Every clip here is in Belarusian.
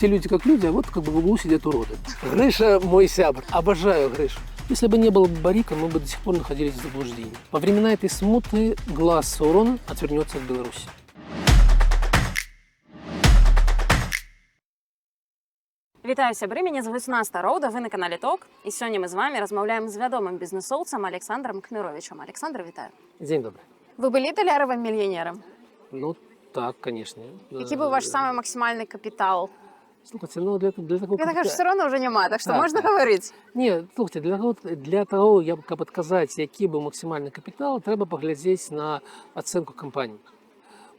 Все люди как люди, а вот как бы в углу сидят уроды. Гриша мой сябр. Обожаю Гришу. Если бы не было Барика, мы бы до сих пор находились в заблуждении. Во времена этой смуты глаз Саурона отвернется от Беларуси. Вітаю, сябры, мяне звуць Наста Роуда, вы на канале ТОК. І сёння мы з вами размаўляем з вядомым бізнесоўцам Александром Кміровичем. Александр, вітаю. День добрый. Вы былі даляровым мільёнерам? Ну, так, конечно. Які быў ваш самы максімальны капітал? Слушайте, ну для такого... Я так все равно уже няма, так что Так, можно так. говорить. Не, слухайте, для того, каб адказаць, які быў максімальны капітал, трэба паглядзець на ацэнку кампаніі.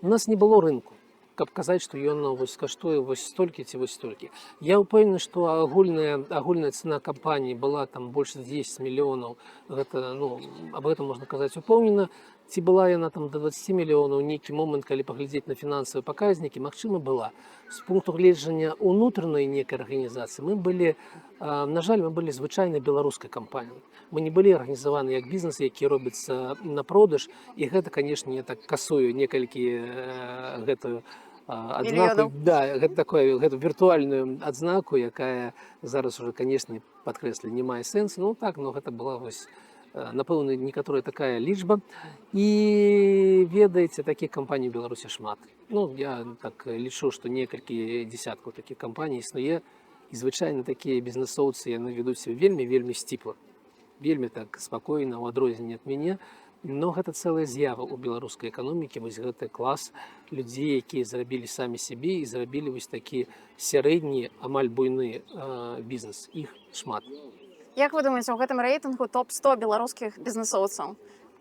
У нас не было рынку, каб казаць, што ён вось каштуе вось столькі ці вось столькі. Я ўпэўнены, што агульная цена кампаніі была там больш за 10 мільёнаў. Гэта, ну, аб гэтым можна казаць упэўнена. Ці была яна там до 20 мільёнаў нейкі момант, калі паглядзець на фінансавыя паказнікі, магчыма, была. З пункту гледжання ўнутранай нейкай арганізацыі мы былі, на жаль, мы былі звычайнай беларускай кампаніяй. Мы не былі арганізаваны як бізнес, які робіцца на продаж, і гэта, канешне, я так касую некалькі гэтую адзнаку, да, гэту віртуальную адзнаку, якая зараз уже, канешне, падкрэслю, не мае сэнсу. Ну так, но гэта была вось, напэўна, некаторая такая лічба. І ведаеце, такіх кампаній у Беларусі шмат. Ну, я так лічу, што некалькі дзесяткаў такіх кампаній існуе, і звычайна такія бізнесоўцы, яны ведуць сябе вельмі сціпла, вельмі так спакойна, у адрозненне ад мяне. Но гэта цэлая з'ява ў беларускай эканомікі, вось гэты клас людзей, якія зрабілі самі сябе і зрабілі вось такі сярэдні, амаль буйны бізнес. Іх шмат. Як вы думаеце, у гэтым рэйтынгу топ-100 беларускіх бізнесоўцаў?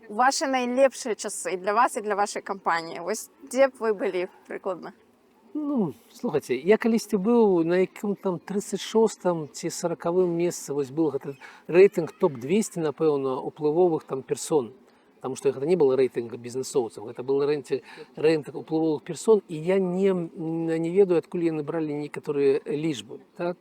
Ваши найлепшыя часы для вас і для вашай кампаніі? Вось дзе б вы былі прыкладна? Ну, слухайте, я калісьці быў на якім там 36-м ці 40-м месцы, вось быў гэты рэйтынг топ-200, напэўна, уплывовых там персон. Потому что гэта не был рейтинг бізнесоўцаў, гэта был рейтинг уплывовых персон, і я не ведаю, адкуль яны бралі некаторыя лічбы. Так?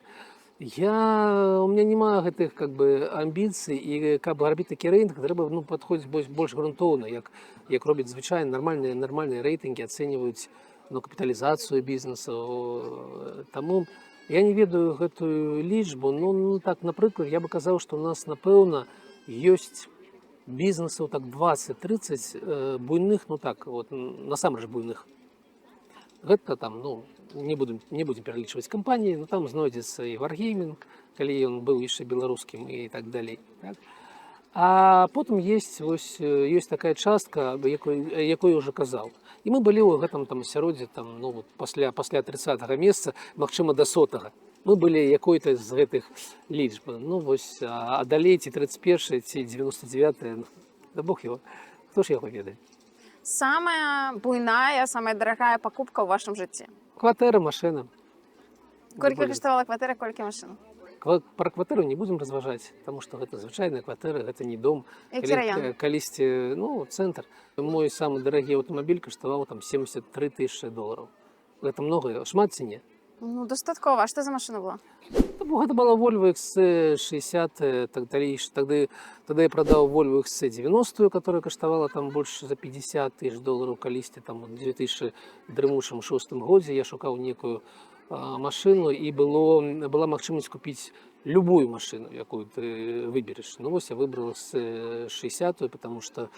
У меня няма гэтых как бы амбіцый, і каб рабіць такі рэйтынг, трэба падходзіць больш грунтоўна, як робяць звычайна нармальныя рэйтынгі, ацэньваюць капіталізацыю бізнесу. Таму я не ведаю гэтую лічбу. Ну так, напрыклад, я бы казаў, што у нас, напэўна, ёсць бізнесаў так 20-30 буйных, ну так, вот, насамрэч буйных. Гэта там, ну, не будем пералічваць кампаніі, но там знойдзецца і Wargaming, калі ён быў яшчэ беларускім і так далей. Так? А потым ёсць такая частка, якой уже казаў. І мы былі ў гэтым там асяроддзі там, ну, пасля 30-го месца, магчыма, да 100-го. Мы былі якой-то з гэтых лічб. Ну, вось, а далей ці 31-е, ці 99-е, да бог его, хто ж яго ведае? Самая буйная, самая дарагая пакупка ў вашым жыцці? Кватэра, машына. Колькі каштавала кватэра, колькі машын? Пра кватэру не будзем разважаць, таму што гэта звычайная кватэра, гэта не дом. Які раён? Калісьці, ну, цэнтр. Мой самы дарагі аўтамабіль каштаваў там $73 000. Гэта много, шмат ці не? Ну, дастаткова. А што за машына была? Гэта была Volvo XC60, тогда я продал Volvo XC90, которая каштавала там больше за $50 000 калісьці, там, у 2006 годзе я шукаў некую машину, і была магчымасць купіць любую машину, якую ты выберешь. Ну, вось я выбрал XC60, потому что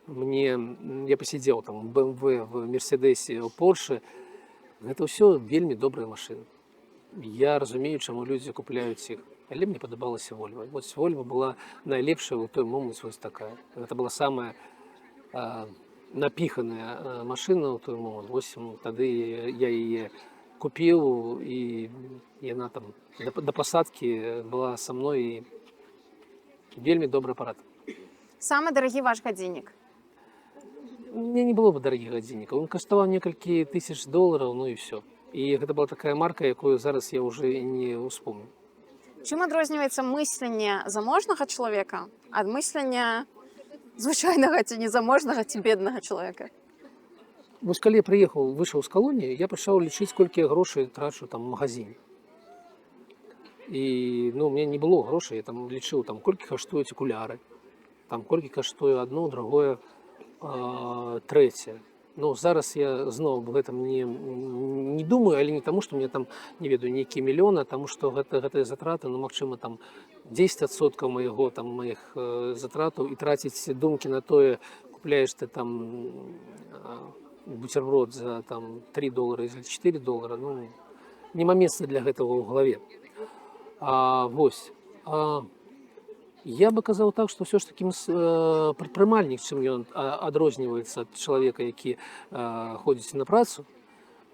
я посидел там в BMW, в Мерседесе, в Porsche. Гэта ўсё вельмі добрыя машыны. Я разумею, чаму людзі купляюць іх. Але мне падабалася Volvo. Вось Volvo была найлепшая ў той момант вось такая. Гэта была самая напіханая машына ў той момант. Вось тады я яе купіў, і яна там да пасадкі была са мной, і вельмі добры апарат. Самы дарагі ваш гадзіннік? У меня не было бы дарагіх гадзіннікаў. Он каштаваў некалькі $1000, ну і все. І гэта была такая марка, якую зараз я уже не успомню. Чым адрозніваецца мысленне заможнага чалавека ад мыслення звычайнага ці незаможнага ці беднага чалавека? Вось калі я выйшаў з калоніі, я пачаў лічыць, колькі я грошай трачу там у магазине. І, ну, у меня не было грошай, я там лічыў, там, колькі каштуюць акуляры, там, колькі каштуе адно, другое, трэцяе. Ну, зараз я зноў аб гэтым не думаю, але не таму, што мне там не ведаю нейкія мільёны, а таму што гэтыя затраты, ну, магчыма, там 10% майго там маіх затратаў і траціць думкі на тое, купляеш ты там буцерброд за там $3 или $4, ну, няма месца для гэтага ў галаве. Вось. Я бы казаў так, што ўсё ж такі прадпрымальнік, чым ён адрозніваецца ад чалавека, які ходзіць на працу,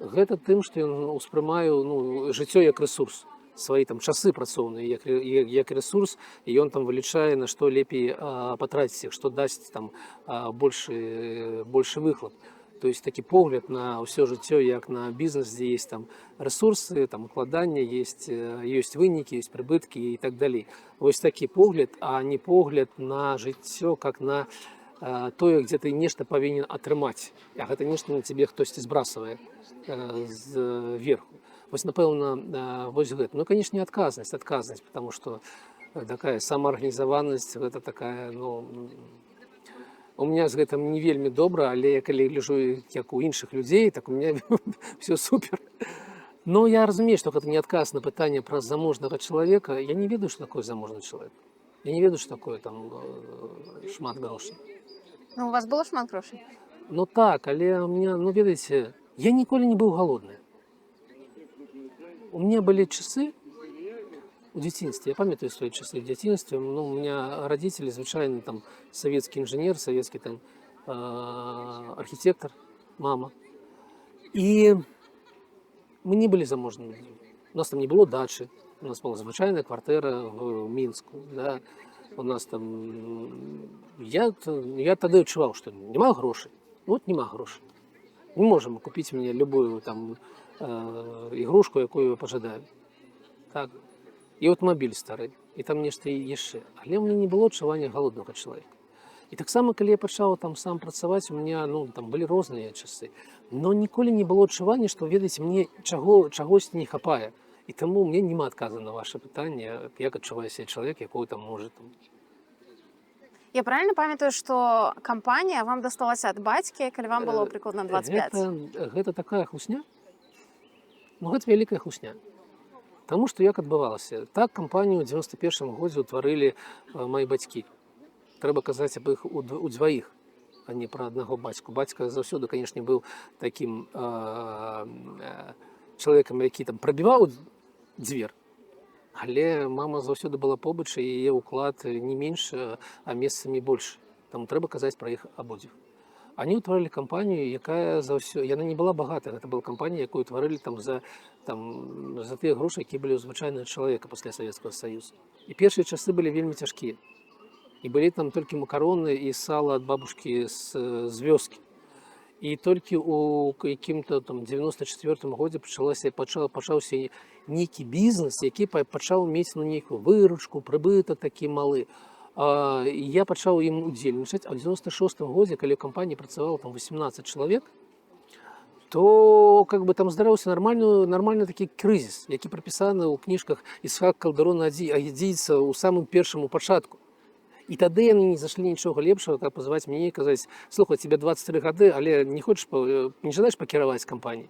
гэта тым, што ён успрымае, ну, жыццё як рэсурс, свае там часы працоўныя як рэсурс, і ён там вылічае, на што лепей патраціць іх, што дасць там большы выхлап. То есть такі погляд на ўсё жыццё як на бізнес, дзе есть там рэсурсы, там укладання, есть вынікі, есть прыбыткі і так далей. Вось такі погляд, а не погляд на жыццё как на тое, дзе ты нешта павінен атрымаць, а гэта нешта на цябе хтосьці збрасывае зверху. Вось, напэўна, вось гэта. Ну, канешне, адказнасць, потому што такая самаарганізаванасць, гэта такая, ну, у меня з гэтым не вельмі добра, але калі гляжу як у іншых людзей, так у меня все супер. Но я разумею, што гэта не адказ на пытанне пра заможнага чалавека. Я не ведаю, што такое заможны чалавек. Я не ведаю, што такое там шмат грошай. Ну, у вас было шмат грошай? Ну так, але у меня, ну, ведаеце, я ніколі не быў галодны. У меня былі часы у дзяцінстве, я памятаю свае часы в дзяцінстве. Ну, у меня родители, звычайны там советский инженер, советский там архитектор, мама. И мы не были заможнымі. У нас там не было дачы, у нас была звычайная кватэра в Мінску, да. У нас там я тады адчуваў, што няма грошай. Вот няма грошай. Не можем купіць мне любую там ігрушку, якую пажадаю. Так. І аўтамабіль стары, і там нешта яшчэ. Але ў мяне не было адчування галоднага чалавека. І таксама, калі я пачаў там сам працаваць, у меня, ну, там былі розныя часы. Но ніколі не было адчування, што, ведаеце, мне чагосьці не хапае. І таму мне няма адказу на ваше пытанне, як адчувае сябе чалавек, якой там можа там. Я правильно памятаю, што кампанія вам дасталася ад бацькі, калі вам было прыкладна 25? Гэта такая хлусня. Ну, гэта вялікая хлусня. Таму што як адбывалася? Так кампанію ў 91-м годзе ўтварылі мои бацькі. Трэба казаць аб іх удваіх, а не пра аднаго бацьку. Бацька заўсёды, канешне, быў такім чалавекам, які там прабіваў дзвер, але мама заўсёды была побач, і яе ўклад не менш, а месцамі больш. Таму трэба казаць пра іх абодвух. Они ўтварылі кампанію, якая яна не была багатая. Гэта была кампанія, якую ўтварылі за тыя грошы, якія былі ў звычайнага чалавека пасля Савецкага Саюза. І першыя часы былі вельмі цяжкія. І былі там толькі макароны і сала ад бабушкі з вёскі. І толькі ў якім-то там 94-м годзе пачаўся нейкі бізнес, які пачаў мець, ну, нейкую выручку, прыбытак такі малы. Я пачаў ім удзельнічаць, а ў 96-м годзе, калі ў кампаніі працавала там 18 чалавек, то как бы там здарыўся нармальны такі крызіс, які прапісаны ў кніжках Ісхак Калдарона Агідзійца ў самым першым пачатку. І тады яны не зашлі нічога лепшага, как пазваць мяне і казаць: слухай, тебе 23 гады, але не жадаеш пакіраваць кампаніяй?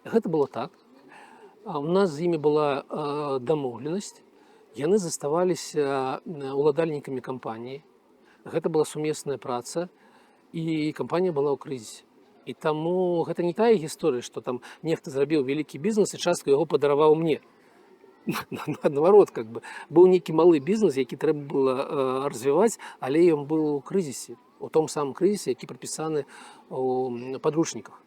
Гэта было так. У нас з імі была дамоўленасць. Яны заставаліся уладальнікамі кампаніі. Гэта была сумесная праца, і кампанія была ў крызісе. І таму гэта не тая гісторыя, што там нехта зрабіў вялікі бізнес і частку яго падараваў мне. Наадварот, как бы быў нейкі малы бізнес, які трэба было развіваць, але ён быў у крызісе, у том самым крызісе, які прапісаны ў падручніках.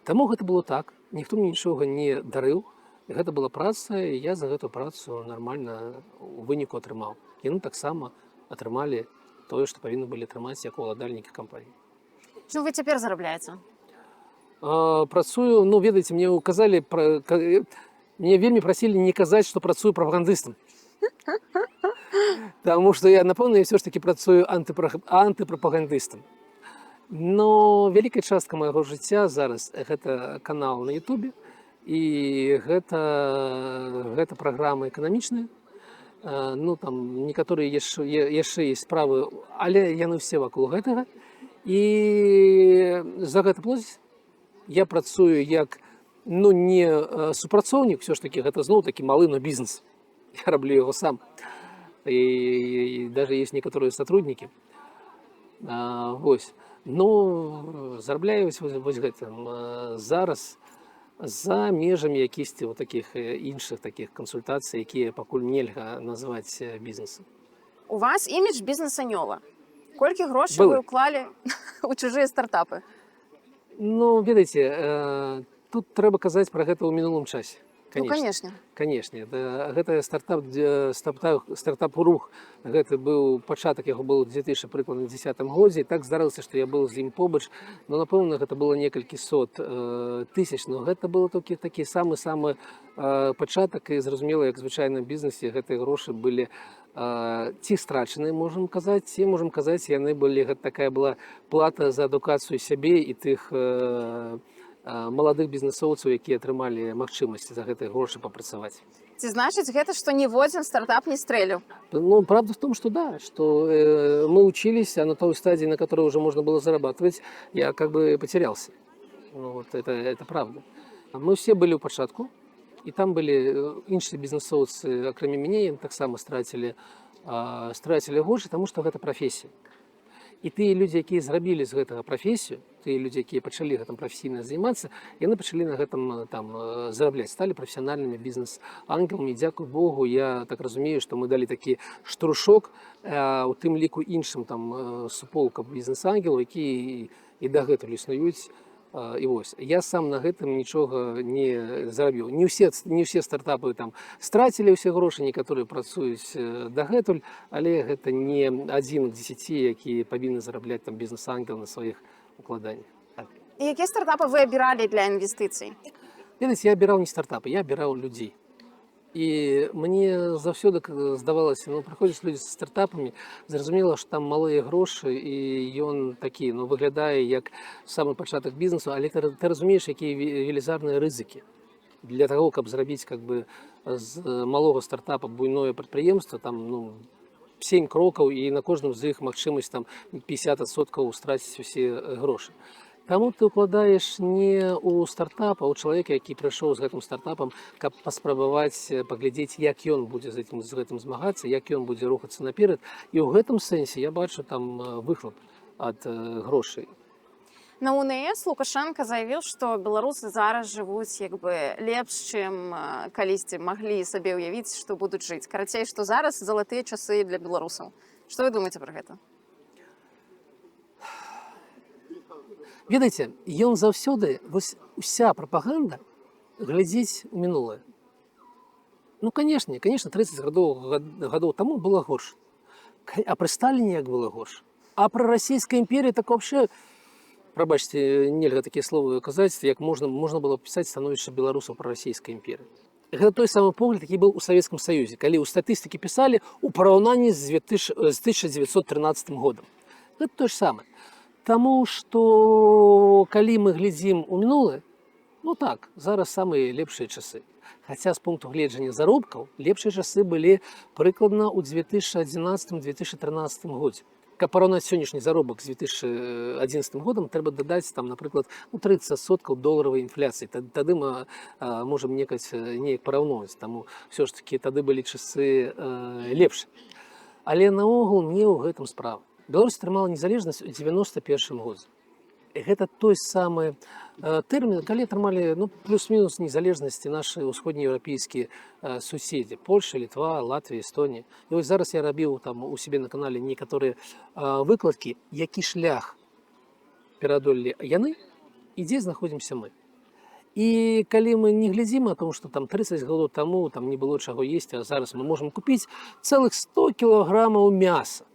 Таму гэта было так. Ніхто мне нічога не дарыў. Гэта была праца, і я за гэту працу нармальна у выніку атрымаў. Яны таксама атрымалі тое, што павінны былі атрымаць як уладальнікі кампаніі. Чым вы цяпер зарабляеце? Працую, ну, ведаеце, мне указалі, мне вельмі прасілі не казаць, што працую прапагандыстам. Таму што я, напэўна, ўсё ж такі працую антыпрапагандыстам. Но вялікая частка майго жыцця зараз гэта канал на Ютубе, і гэта праграма эканамічная. Ну, там некаторыя яшчэ ёсць справы, але яны ўсе вакол гэтага. І за гэта плоць я працую як не супрацоўнік, все ж таки гэта зноў такі малы, но бізнес. Я раблю яго сам. І даже есть некаторыя сотрудники. Вось. Ну, зарабляю вось гэтым. Зараз за межамі якісьці вот таких іншых таких кансультацый, якія пакуль нельга назваць бізнесам. У вас імідж бізнес-анёла. Колькі грошай Былы. вы ўклалі ў чужыя стартапы? Ну, ведаеце, тут трэба казаць пра гэта ў мінулым часе. Ну, конечно. Канешне, гэта стартап рух, гэта быў пачатак яго быў у 2010 годзе, і так здарылася, што я быў з ім побач, но напэўна гэта было некалькі сот тысяч, но гэта было толькі такі самы пачатак, і зразумела, як звычайна ў бізнесе гэтыя грошы былі ці страчаныя, можам казаць, ці можам казаць, яны былі, гэта такая была плата за адукацыю сябе і тых маладых бізнесоўцаў, якія атрымалі магчымасці за гэтыя грошы папрацаваць. Ці значыць гэта, што ніводзін стартап не стрэліў? Ну, правда в том, что да, что мы учились, а на той стадии, на которой уже можно было зарабатывать, я как бы потерялся. Ну, вот это правда. Мы все были у пачатку, и там были іншыя бізнесоўцы, акрамя мяне, так само страцілі грошы, тому что гэта профессия. І тыя людзі, якія зрабілі з гэтага прафесію, тыя людзі, якія пачалі гэтым прафесійна займацца, яны пачалі на гэтым зарабляць, сталі прафесіянальнымі бізнес-ангеламі. Дзякуй Богу, я так разумею, што мы далі такі штуршок у тым ліку іншым суполкам бізнес-ангелаў, якія і дагэтуль існуюць. І вось, я сам на гэтым нічога не зарабіў. Не ўсе стартапы страцілі ўсе грошы, некаторыя працуюць дагэтуль, але гэта не 1 з 10, які павінны зарабляць бізнес-ангел на сваіх укладаннях. І якія стартапы вы абіралі для інвестыцый? Ведаеце, я абіраў не стартапы, я абіраў людзей. І мне заўсёды здавалася, прыходзяць людзі са стартапамі, зразумела, што там малыя грошы, і ён такі, выглядае як самы пачатак бізнесу, але ты разумееш, якія велізарныя рызыкі. Для таго, каб зрабіць з малога стартапа буйное прадпрыемства, 7 крокаў, і на кожным з іх магчымасць 50% страціць усе грошы. Таму ты укладаеш не ў стартап, а ў чалавека, які прыйшоў з гэтым стартапам, каб паспрабаваць паглядзець, як ён будзе з гэтым змагацца, як ён будзе рухацца наперад. І ў гэтым сэнсе я бачу выхлоп ад грошай. На УНС Лукашенко заявіў, што беларусы зараз жывуць лепш, чым калісьці маглі сабе ўявіць, што будуць жыць. Карацей, што зараз залатыя часы для беларусаў. Што вы думаеце пра гэта? Ведаеце, ён заўсёды, уся прапаганда глядзіць у мінулае. Ну, конечно, 30 гадоў таму было горш. А пры Сталіне як было горш. А пры расійскай імперіі так вообще, прабачце, нельга такія словы казаць, як можна было пісаць становішча беларусаў пры расійскай імперіі. Гэта той самы погляд, які быў у Савецкім Саюзе, калі ў статыстыкі пісалі ў параўнанні з 1913 годам. Гэта тое ж самае. Таму што калі мы глядзім у мінулае, так, зараз самыя лепшыя часы. Хаця з пункту гледжання заробкаў лепшыя часы былі прыкладна ў 2011-2013 годзе. Каб параўнаць сённяшні заробак з 2011 годам, трэба дадаць, напрыклад, 30% доларавай інфляцыі. Тады мы можам неяк параўноўваць, таму ўсё ж такі тады былі часы лепшыя. Але наогул не ў гэтым справа. Беларусь атрымала незалежнасць у 91 годзе. Гэта той самы тэрмін, калі атрымалі плюс-мінус незалежнасці нашы ўсходнееўрапейскія суседзі, Польша, Літва, Латвія, Эстонія. І вось зараз я рабіў у сябе на канале некаторыя выкладкі, які шлях пераадолелі яны і дзе знаходзімся мы. І калі мы не глядзім о том, што 30 гадоў таму не было чаго есці, а зараз мы можам купіць цэлых 100 кілаграмаў мяса.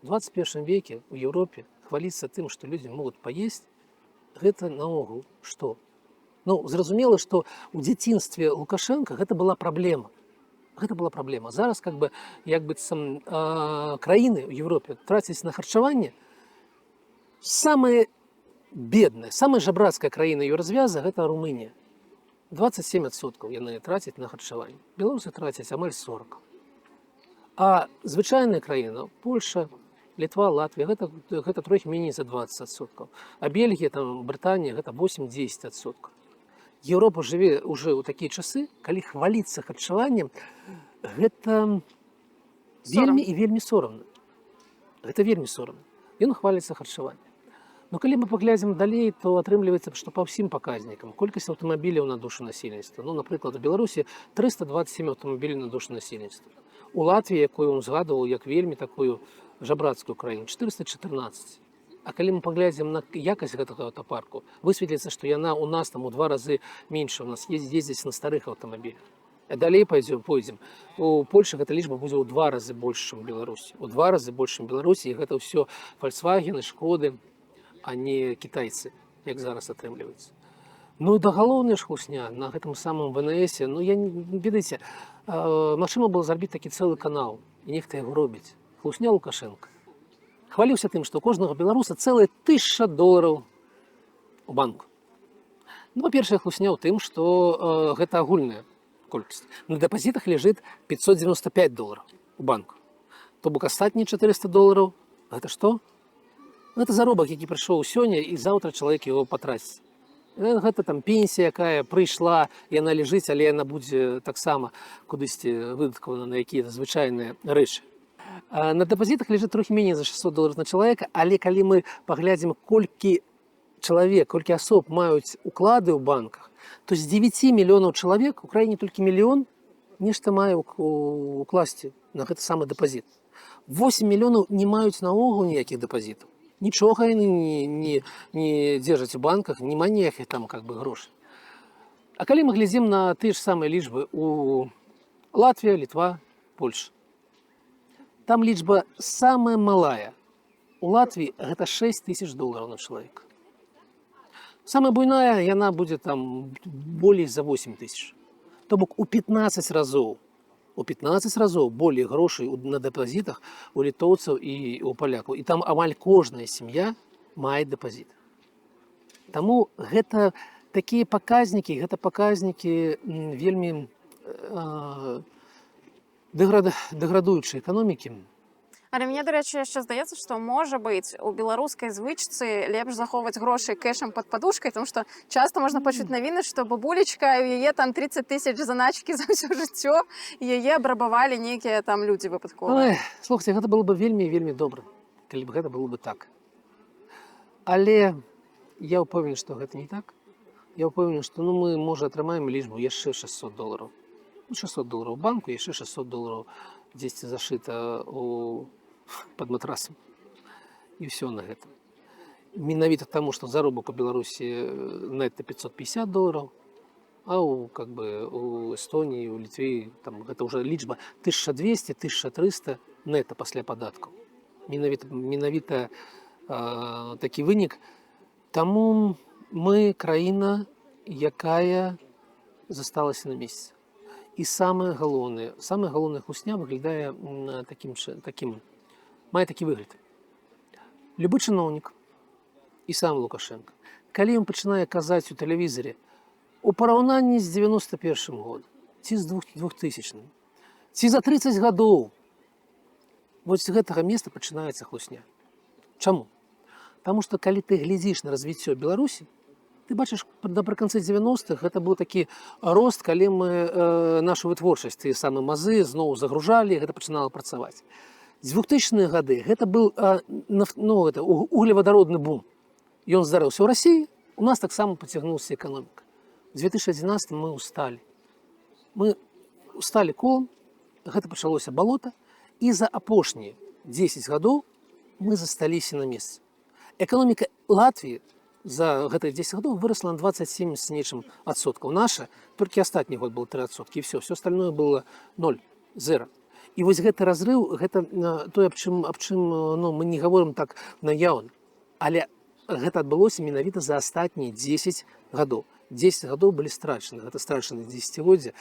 В 21 веке в Европе хваліцца тым, што людзі могуць паесці, гэта наогул што? Зразумела, што ў дзяцінстве Лукашенка гэта была праблема. Зараз як быццам краіны ў Европе трацяць на харчаванне. Самая бедная, самая жабрацкая краіна еўразвяза гэта Румынія. 27% яны трацяць на харчаванне. Беларусы трацяць амаль 40%. А звычайная краіна, Польша, Літва, Латвія гэта трохі меней за 20%. А Бельгія, там Брытанія гэта 8-10%. Еўропа жыве ўжо ў такія часы, калі хваліцца харчаваннем, гэта вельмі і вельмі сорамна. Гэта вельмі сорамна. Ён хваліцца харчаваннем. Но калі мы паглядзім далей, то атрымліваецца, што па ўсім паказнікам колькасць аўтамабіляў на душу насельніцтва. Ну, напрыклад, у Беларусі 327 аўтамабіляў на душу насельніцтва. У Латвіі, якую он згадываў, як вельмі такую жабрацкую краіну, 414. А калі мы паглядзім на якасць гэтага аўтапарку, высветліцца, што яна ў нас там у 2 разы менш, у нас ездзіць на старых аўтамабілях. А далей пойдзем. У Польшы гэта лічба будзе ў 2 разы больш, чым у Беларусі. У 2 разы больш, чым у Беларусі, і гэта ўсё Volkswagen, Шкоды, а не кітайцы, як зараз атрымліваецца. Ну і да галоўная ж хлусня на гэтым самым ВНС, ну я не ведаеце, магчыма было зрабіць такі цэлы канал, і нехта яго робіць. Хлусня Лукашенко хваліўся тым, што у кожнага беларуса цэлая $1000 у банку. Ну, па-першае, хлусня ў тым, што гэта агульная колькасць. На дэпазітах ляжыць $595 у банку. То бок астатнія $400 гэта што? Гэта заробак, які прыйшоў сёння, і заўтра чалавек яго патраціць. Гэта там пенсія, якая прыйшла, яна ляжыць, але яна будзе таксама кудысьці выдаткавана на якія-то звычайныя рэчы. На дэпазітах ляжыць трохі меней за $600 на чалавека, але калі мы паглядзім, колькі чалавек, колькі асоб маюць уклады ў банках, то з 9 мільёнаў чалавек у краіне толькі мільён нешта мае укласці на гэты самы дэпазіт. 8 мільёнаў не маюць наогул ніякіх дэпазітаў. Нічога яны не дзержаць у банках, няма ніякіх там как бы грошай. А калі мы глядзім на тыя ж самыя лічбы у Латвія, Літва, Польша, там лічба самая малая. У Латвіі гэта $6000 на чалавека. Самая буйная, яна будзе там болей за 8000. То бок у 15 разоў болей грошай на дэпазітах у літоўцаў і у палякаў. І там амаль кожная сям'я мае дэпазіт. Таму гэта такія паказнікі, вельмі дэградуючай эканомікі. Але мне, до речі, ще здається, що може бути у білоруській звичці лепш заховувати гроші кешем під подушкою, тому що часто можна почути новини, що бабулечка, у її там 30 тисяч заначки за все життя, і її обрабували неякі там люди випадково. Ой, слухайте, гэта было бы вельмі добра, калі б гэта было бы так. Але я ўпэўнены, што гэта не так. Я ўпэўнены, што мы, можа, атрымаем лічбу яшчэ $600. $600 у банку, яшчэ $600 дзесьці зашыта пад матрасам. І ўсё на гэта. Менавіта таму, што заробак у Беларусі нетта $550, а у Эстоніі, у Літве там гэта ўжо лічба 1200, 1300 нетта пасля падаткаў. Менавіта такі вынік. Таму мы краіна, якая засталася на месцы. І самая галоўная хлусня выглядае мае такі выгляд. Любы чыноўнік і сам Лукашенко, калі ён пачынае казаць у тэлевізоре у параўнанні з 91 годам, ці з 2000, ці за 30 гадоў, вось з гэтага месца пачынаецца хлусня. Чаму? Таму што калі ты глядзіш на развіццё Беларусі, ты бачыш, напрыканцы 90-х гэта быў такі рост, калі мы нашу вытворчасць, тыя самыя мазы зноў загружалі, гэта пачынала працаваць. З 2000-х гады гэта быў углевадародны бум. Ён здарыўся ў Расіі, у нас таксама пацягнулася эканоміка. В 2011 мы усталі. Мы усталі колам, гэта пачалося балота, і за апошнія 10 гадоў мы засталіся на месцы. Эканоміка Латвіі за гэтых 10 гадоў вырасла на 27 з нечым адсоткаў. Наша, толькі астатні год был 3%, і все остальное было 0, 0. І вось гэты разрыв, гэта тое, аб чым мы не гаворым так наяўна. Але гэта адбылося менавіта за астатнія 10 гадоў. 10 гадоў былі страчаны, гэта страчаны дзесяцігоддзя.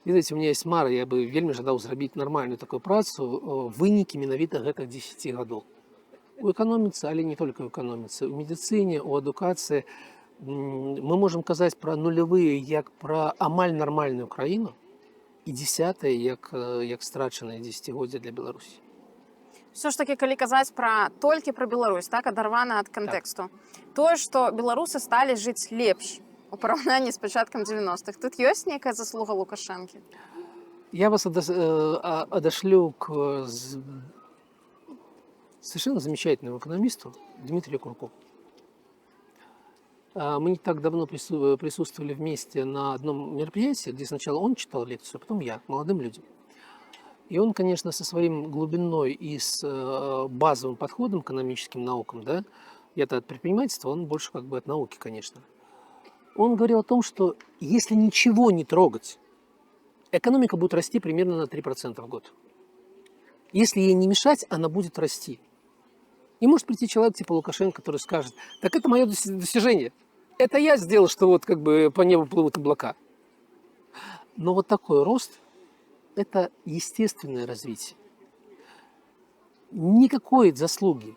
Ведаеце, у меня есть мара, я бы вельмі жадаў зрабіць нармальную такую працу, вынікі менавіта гэтых 10 гадоў. У эканоміцы, але не толькі ў эканоміцы, у медыцыне, у адукацыі мы можам казаць пра нулявыя як пра амаль нармальную краіну і 10-е як страчанае дзесяцігоддзя для Беларусі. Все ж таки, калі казаць толькі пра Беларусь, так, адарвана ад кантэксту, тое, што беларусы сталі жыць лепш у параўнанні з пачаткам 90-х, тут ёсць нейкая заслуга Лукашэнкі? Я вас одошлю к совершенно замечательному экономисту Дмитрию Курку. Мы не так давно присутствовали вместе на одном мероприятии, где сначала он читал лекцию, а потом я, молодым людям. И он, конечно, со своим глубиной и с базовым подходом к экономическим наукам, да, я-то от предпринимательства, он больше как бы от науки, конечно. Он говорил о том, что если ничего не трогать, экономика будет расти примерно на 3% в год. Если ей не мешать, она будет расти. И может прийти человек типа Лукашенко, который скажет: так это мое достижение. Это я сделал, что вот как бы по небу плывут облака. Но вот такой рост – это естественное развитие. Никакой заслуги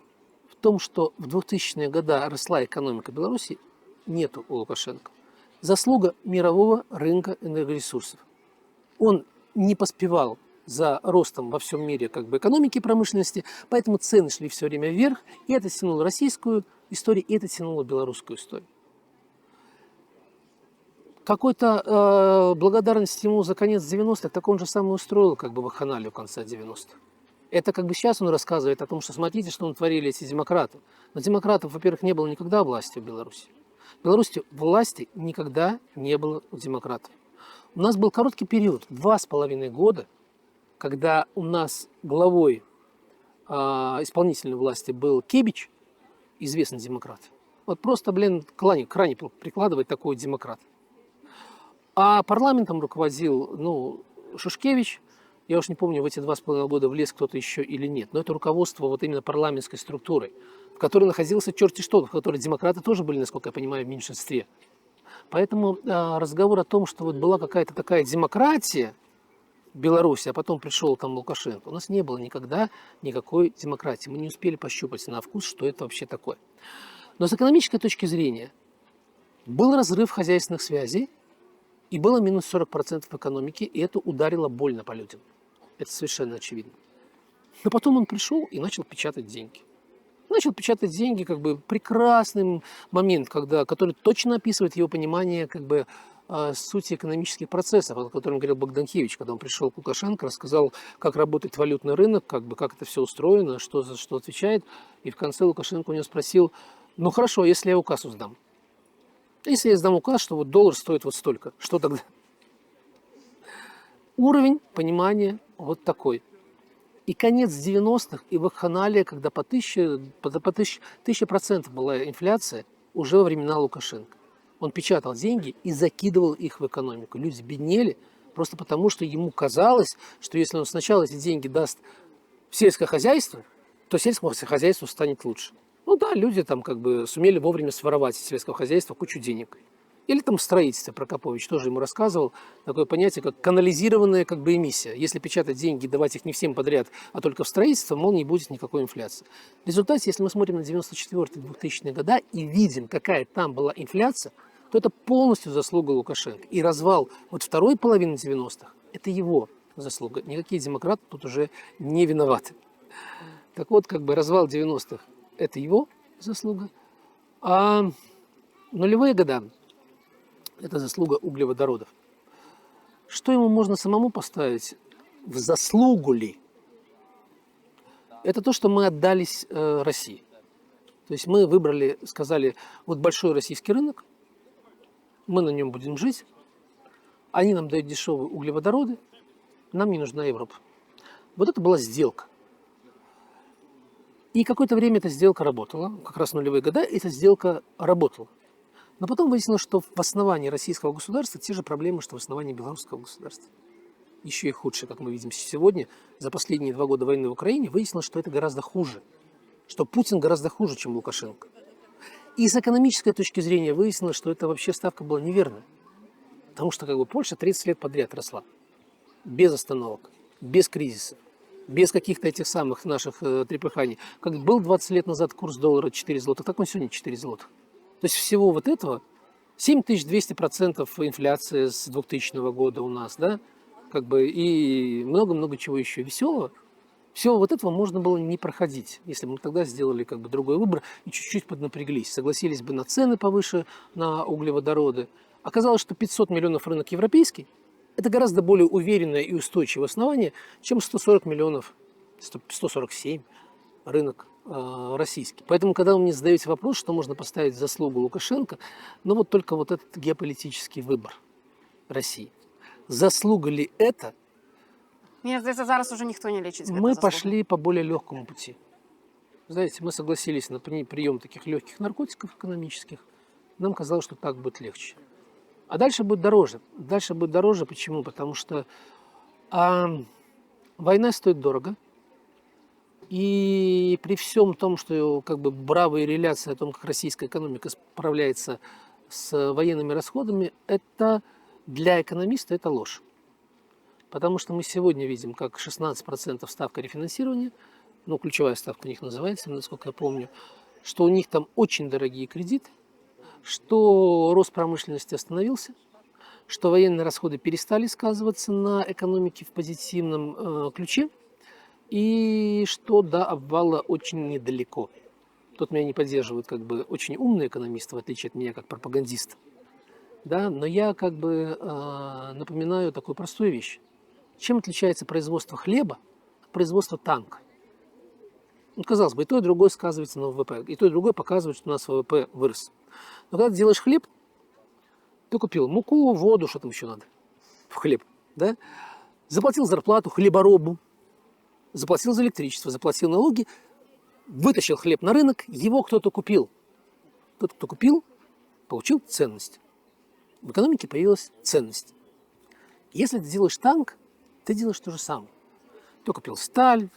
в том, что в 2000-е годы росла экономика Беларуси, нету у Лукашенко. Заслуга мирового рынка энергоресурсов. Он не поспевал за ростом во всем мире как бы экономики и промышленности, поэтому цены шли все время вверх, и это тянуло российскую историю, и это тянуло белорусскую историю. Какой-то благодарность ему за конец 90-х, так он же сам и устроил как бы вакханалию конца 90-х. Это как бы сейчас он рассказывает о том, что смотрите, что творили эти демократы. Но демократов, во-первых, не было никогда власти в Беларуси. В Беларуси власти никогда не было у демократов. У нас был короткий период, 2,5 года, когда у нас главой исполнительной власти был Кебич, известный демократ. Вот просто, к кране прикладывает такой демократ. А парламентом руководил, Шушкевич. Я уж не помню, в эти 2,5 года влез кто-то еще или нет. Но это руководство вот именно парламентской структурой, в которой находился черти что, в которой демократы тоже были, насколько я понимаю, в меньшинстве. Поэтому разговор о том, что вот была какая-то такая демократия в Беларуси, а потом пришел там Лукашенко, у нас не было никогда никакой демократии. Мы не успели пощупать на вкус, что это вообще такое. Но с экономической точки зрения был разрыв хозяйственных связей, и было минус 40% экономики, и это ударило больно по людям. Это совершенно очевидно. Но потом он пришел и начал печатать деньги. Начал печатать деньги, как бы прекрасный момент, который точно описывает его понимание как бы сути экономических процессов, о котором говорил Богданкевич, когда он пришел к Лукашенко, рассказал, как работает валютный рынок, как это все устроено, что отвечает. И в конце Лукашенко у него спросил: ну хорошо, если я указ сдам. Если я сдам указ, что вот доллар стоит вот столько, что тогда? Уровень понимания вот такой. И конец 90-х, и вакханалия, когда по 1000% была инфляция, уже во времена Лукашенко. Он печатал деньги и закидывал их в экономику. Люди беднели просто потому, что ему казалось, что если он сначала эти деньги даст в сельское хозяйство, то сельскому хозяйству станет лучше. Ну да, люди там как бы сумели вовремя своровать из сельского хозяйства кучу денег. Или там в строительстве Прокопович тоже ему рассказывал такое понятие, как канализированная как бы эмиссия. Если печатать деньги, давать их не всем подряд, а только в строительство, мол, не будет никакой инфляции. В результате, если мы смотрим на 94-2000-е годы и видим, какая там была инфляция, то это полностью заслуга Лукашенко. И развал вот второй половины 90-х – это его заслуга. Никакие демократы тут уже не виноваты. Так вот, как бы развал 90-х – это его заслуга. А нулевые годы – это заслуга углеводородов. Что ему можно самому поставить в заслугу ли? Это то, что мы отдались России. То есть мы выбрали, сказали, вот большой российский рынок, мы на нем будем жить, они нам дают дешевые углеводороды, нам не нужна Европа. Вот это была сделка. И какое-то время эта сделка работала, как раз в нулевые годы эта сделка работала. Но потом выяснилось, что в основании российского государства те же проблемы, что в основании белорусского государства. Еще и худше, как мы видим сегодня, за последние 2 года войны в Украине, выяснилось, что это гораздо хуже. Что Путин гораздо хуже, чем Лукашенко. И с экономической точки зрения выяснилось, что это вообще ставка была неверная. Потому что как бы Польша 30 лет подряд росла. Без остановок, без кризиса, без каких-то этих самых наших трепыханий. Как был 20 лет назад курс доллара 4 злотых, так он сегодня 4 злотых. То есть всего вот этого 7200% инфляции с 2000 года у нас, да, как бы и много-много чего еще веселого. Всего вот этого можно было не проходить, если бы мы тогда сделали как бы другой выбор и чуть-чуть поднапряглись. Согласились бы на цены повыше, на углеводороды. Оказалось, что 500 миллионов рынок европейский – это гораздо более уверенное и устойчивое основание, чем 140 миллионов, 147 рынок российский. Поэтому, когда вы мне задаете вопрос, что можно поставить в заслугу Лукашенко, ну вот только вот этот геополитический выбор России. Заслуга ли это? Мне здаецца, зараз уже ніхто не лічыць гэта Мы заслугай. пошли по более легкому пути. Знаете, мы согласились на прием таких легких наркотиков экономических. Нам казалось, что так будет легче. А дальше будет дороже. Дальше будет дороже. Почему? Потому что война стоит дорого. И при всем том, что как бы бравые реляции о том, как российская экономика справляется с военными расходами, это для экономиста это ложь. Потому что мы сегодня видим, как 16% ставка рефинансирования, ну, ключевая ставка у них называется, насколько я помню, что у них там очень дорогие кредиты, что рост промышленности остановился, что военные расходы перестали сказываться на экономике в позитивном ключе, и что до обвала очень недалеко. Тут меня не поддерживают как бы очень умные экономисты, в отличие от меня как пропагандиста. Да? Но я как бы напоминаю такую простую вещь. Чем отличается производство хлеба от производства танка? Ну, казалось бы, и то, и другое сказывается на ВВП. И то, и другое показывает, что у нас ВВП вырос. Но когда ты делаешь хлеб, ты купил муку, воду, что там еще надо в хлеб. Да? Заплатил зарплату хлеборобу, заплатил за электричество, заплатил налоги, вытащил хлеб на рынок, его кто-то купил. Тот, кто купил, получил ценность. В экономике появилась ценность. Если ты делаешь танк, ты делаешь то же самое. Ты купил сталь,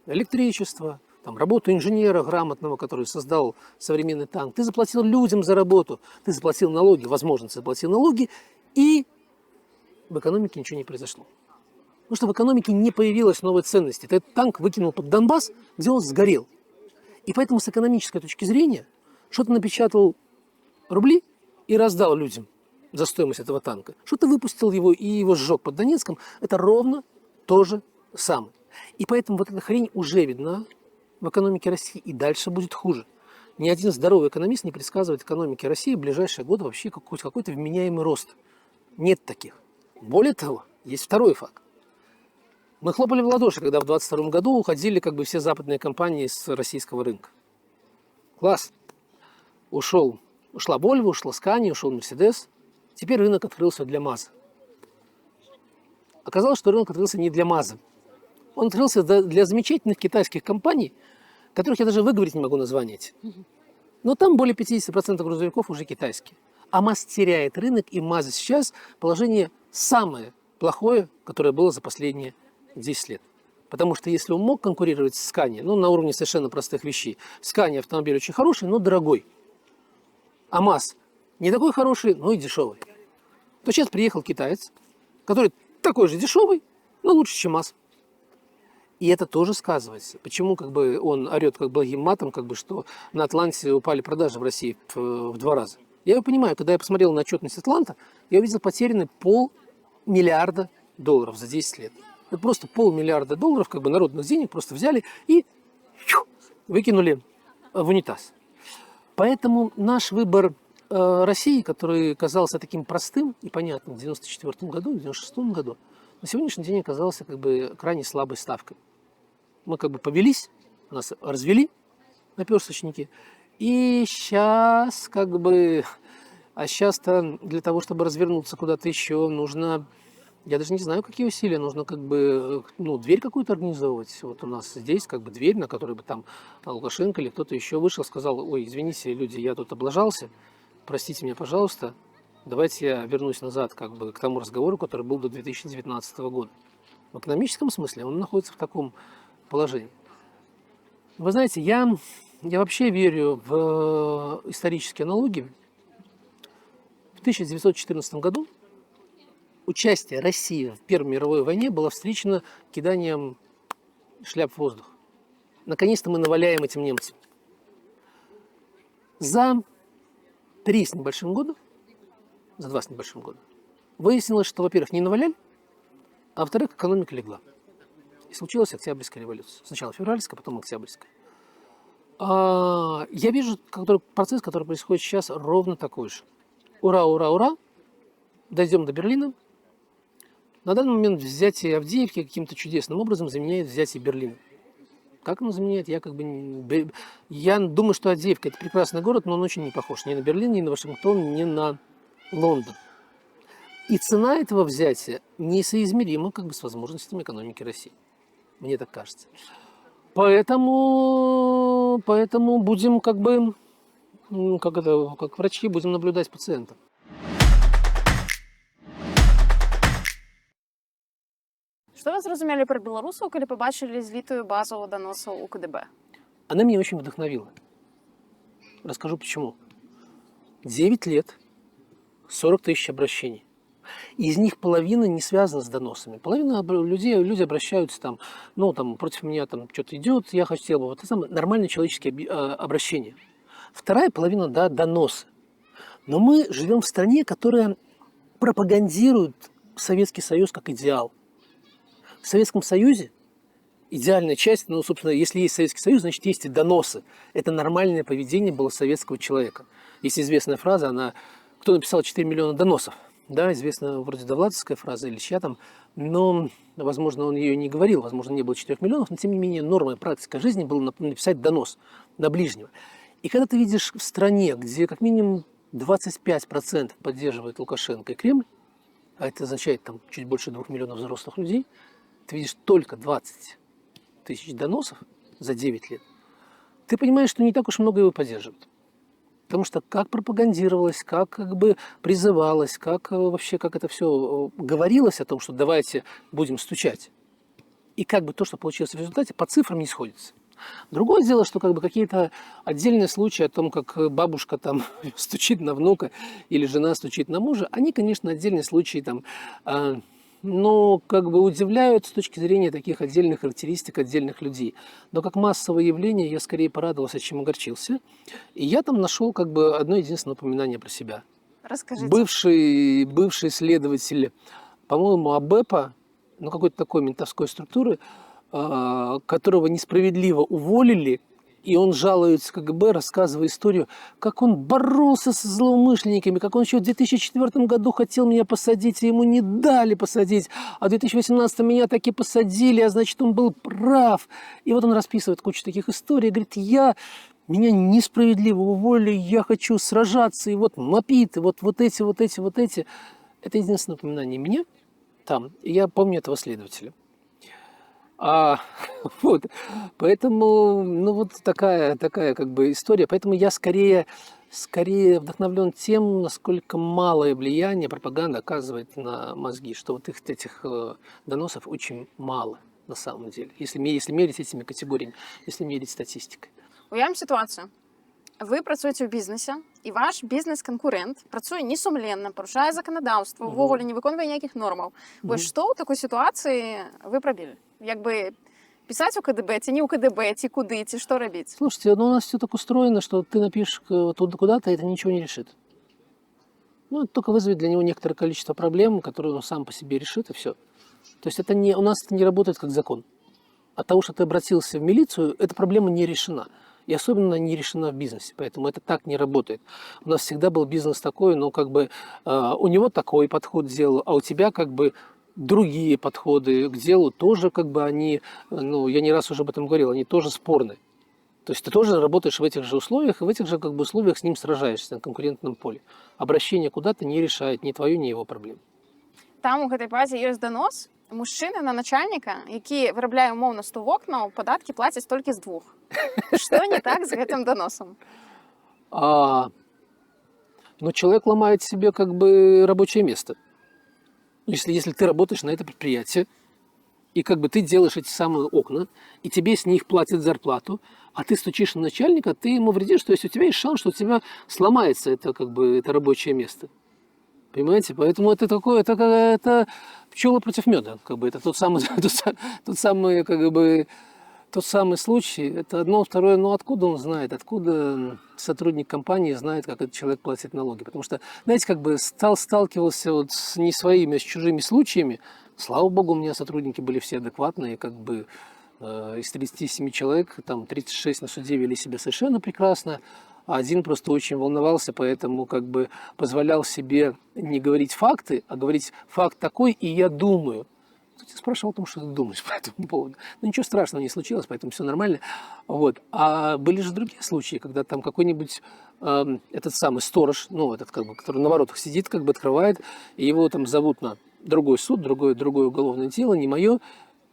электричество, там, работу инженера грамотного, который создал современный танк. Ты заплатил людям за работу, ты заплатил налоги, возможно, заплатил налоги, и в экономике ничего не произошло. Потому что в экономике не появилась новой ценности. Ты этот танк выкинул под Донбасс, где он сгорел. И поэтому с экономической точки зрения, что ты напечатал рубли и раздал людям за стоимость этого танка, что ты выпустил его и его сжег под Донецком, это ровно то же самое. И поэтому вот эта хрень уже видна в экономике России, и дальше будет хуже. Ни один здоровый экономист не предсказывает экономике России в ближайшие годы вообще какой-то вменяемый рост. Нет таких. Более того, есть второй факт. Мы хлопали в ладоши, когда в 2022 году уходили как бы все западные компании с российского рынка. Класс. Ушла Volvo, ушла Scania, ушел Mercedes. Теперь рынок открылся для МАЗа. Оказалось, что рынок открылся не для МАЗа. Он открылся для замечательных китайских компаний, которых я даже выговорить не могу название. Но там более 50% грузовиков уже китайские. А МАЗ теряет рынок, и МАЗ сейчас положение самое плохое, которое было за последние 10 лет. Потому что если он мог конкурировать с Scania, ну, на уровне совершенно простых вещей, Scania автомобиль очень хороший, но дорогой. А МАЗ не такой хороший, но и дешевый. То сейчас приехал китаец, который такой же дешевый, но лучше, чем МАЗ. И это тоже сказывается. Почему как бы он орет как благим матом, как бы, что на Атланте упали продажи в России в 2 раза. Я его понимаю, когда я посмотрел на отчетность Атланта, я увидел потеряны $500 миллиарда за 10 лет. Это просто $500 миллиарда как бы народных денег просто взяли и выкинули в унитаз. Поэтому наш выбор России, который казался таким простым и понятным в 1994 году, в 1996 году, на сегодняшний день оказался как бы крайне слабой ставкой. Мы как бы повелись, нас развели наперсточники, и сейчас как бы, а сейчас-то для того, чтобы развернуться куда-то еще, нужно, я даже не знаю, какие усилия, нужно как бы, ну, дверь какую-то организовывать. Вот у нас здесь как бы дверь, на которой бы там Лукашенко или кто-то еще вышел, сказал: ой, извините, люди, я тут облажался, простите меня, пожалуйста, давайте я вернусь назад как бы к тому разговору, который был до 2019 года. В экономическом смысле он находится в таком положении. Вы знаете, я вообще верю в исторические аналогии. В 1914 году участие России в Первой мировой войне было встречено киданием шляп в воздух. Наконец-то мы наваляем этим немцам. За 3 с небольшим года, за 2 с небольшим года, выяснилось, что, во-первых, не наваляли, а во-вторых, экономика легла. И случилась Октябрьская революция. Сначала февральская, потом Октябрьская. Я вижу процесс, который происходит сейчас, ровно такой же. Ура, ура, ура! Дойдем до Берлина. На данный момент взятие Авдеевки каким-то чудесным образом заменяет взятие Берлина. Как оно заменяет? Я думаю, что Авдеевка – это прекрасный город, но он очень не похож ни на Берлин, ни на Вашингтон, ни на Лондон. И цена этого взятия несоизмерима с возможностями экономики России. Мне так кажется. Поэтому будем как врачи, будем наблюдать пациента. Что вы зразумелі про беларусаў, калі побачили злітую базу доносаў у КДБ? Она меня очень вдохновила. Расскажу почему. 9 лет, 40 тысяч обращений. Из них половина не связана с доносами. Половина люди обращаются против меня что-то идет, я хотел бы. Это нормальные человеческие обращения. Вторая половина, да, доносы. Но мы живем в стране, которая пропагандирует Советский Союз как идеал. В Советском Союзе идеальная часть, собственно, если есть Советский Союз, значит, есть и доносы. Это нормальное поведение было советского человека. Есть известная фраза, кто написал 4 миллиона доносов? Да, известная вроде довлатовская фраза или чья там, но, возможно, он ее не говорил, возможно, не было 4 миллионов, но, тем не менее, нормой практика жизни было написать донос на ближнего. И когда ты видишь в стране, где как минимум 25% поддерживает Лукашенко и Кремль, а это означает чуть больше 2 миллионов взрослых людей, ты видишь только 20 тысяч доносов за 9 лет, ты понимаешь, что не так уж много его поддерживают. Потому что как пропагандировалось, как призывалось, как это все говорилось о том, что давайте будем стучать. И то, что получилось в результате, по цифрам не сходится. Другое дело, что какие-то отдельные случаи о том, как бабушка стучит на внука или жена стучит на мужа, они, конечно, отдельные случаи но удивляют с точки зрения таких отдельных характеристик отдельных людей. Но как массовое явление я скорее порадовался, чем огорчился. И я там нашел одно единственное упоминание про себя. Расскажите. Бывший следователь, по-моему, АБЭПа, какой-то такой ментовской структуры, которого несправедливо уволили, и он жалуется КГБ, рассказывая историю, как он боролся со злоумышленниками, как он еще в 2004 году хотел меня посадить, и ему не дали посадить, а в 2018 меня таки посадили, а значит, он был прав. И вот он расписывает кучу таких историй, говорит, меня несправедливо уволили, я хочу сражаться, и вот мопит, и вот эти. Это единственное упоминание меня там, и я помню этого следователя. Поэтому, такая история. Поэтому я скорее вдохновлен тем, насколько малое влияние пропаганда оказывает на мозги, что этих доносов очень мало на самом деле, если мерить этими категориями, если мерить статистикой. Уявім ситуацію. Ви працюєте у бізнесі, і ваш бізнес-конкурент працює несумленно, порушає законодавство, ввогуле не виконує ніяких нормаў. Вось што ў такой ситуации вы пробили? Писать у КДБ, не у КДБ, куды, что робить? Слушайте, у нас все так устроено, что ты напишешь куда-то, и это ничего не решит. Это только вызовет для него некоторое количество проблем, которые он сам по себе решит, и все. То есть у нас это не работает как закон. От того, что ты обратился в милицию, эта проблема не решена. И особенно не решена в бизнесе, поэтому это так не работает. У нас всегда был бизнес такой, у него такой подход к делу, а у тебя другие подходы к делу тоже они, я не раз уже об этом говорил, они тоже спорны. То есть ты тоже работаешь в этих же условиях, и в этих же условиях с ним сражаешься на конкурентном поле. Обращение куда-то не решает ни твою, ни его проблем. Там у гэтай базе ёсць данос. Мужчына на начальніка, які вырабляе умоўна 100 вокнаў, падаткі плацяць толькі з 2. Што не так з гэтым даносам? Человек ломает себе рабочее место. Если ты работаешь на это предприятие, и ты делаешь эти самые окна, и тебе с них платят зарплату, а ты стучишь на начальника, ты ему вредишь, то есть у тебя есть шанс, что у тебя сломается это рабочее место. Понимаете? Поэтому это такое, это пчелы против меда. Это тот самый случай. Это одно, второе. Откуда он знает? Откуда сотрудник компании знает, как этот человек платит налоги? Потому что, знаете, сталкивался не своими, а с чужими случаями, Слава богу, у меня сотрудники были все адекватные, как бы из 37 человек, там 36 на суде вели себя совершенно прекрасно, а один просто очень волновался, поэтому как бы позволял себе не говорить факты, а говорить факт такой, и я думаю. Кто тебя спрашивал о том, что ты думаешь по этому поводу? Ну, ничего страшного не случилось, поэтому все нормально. Вот. А были же другие случаи, когда там какой-нибудь этот самый сторож, ну, этот, как бы, который на воротах сидит, как бы открывает, и его там зовут на другой суд, другое уголовное дело, не мое.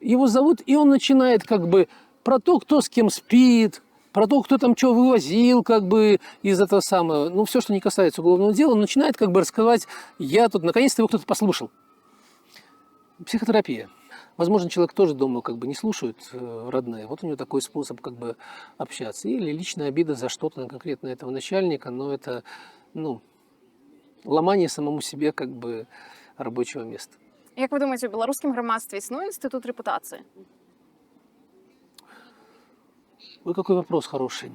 Его зовут, и он начинает как бы про то, кто с кем спит, про то, кто там что вывозил, как бы из этого самого, ну, все, что не касается уголовного дела, он начинает как бы рассказать, я тут, наконец-то его кто-то послушал. Психотерапия. Возможно, человек тоже дома как бы не слушает родные. Вот у него такой способ как бы общаться. Или личная обида за что-то на конкретно этого начальника, но это, ну, ломание самому себе как бы рабочего места. Як ви думаєте, у білоруському громадстві існує інститут репутації? Ой, какой вопрос хороший.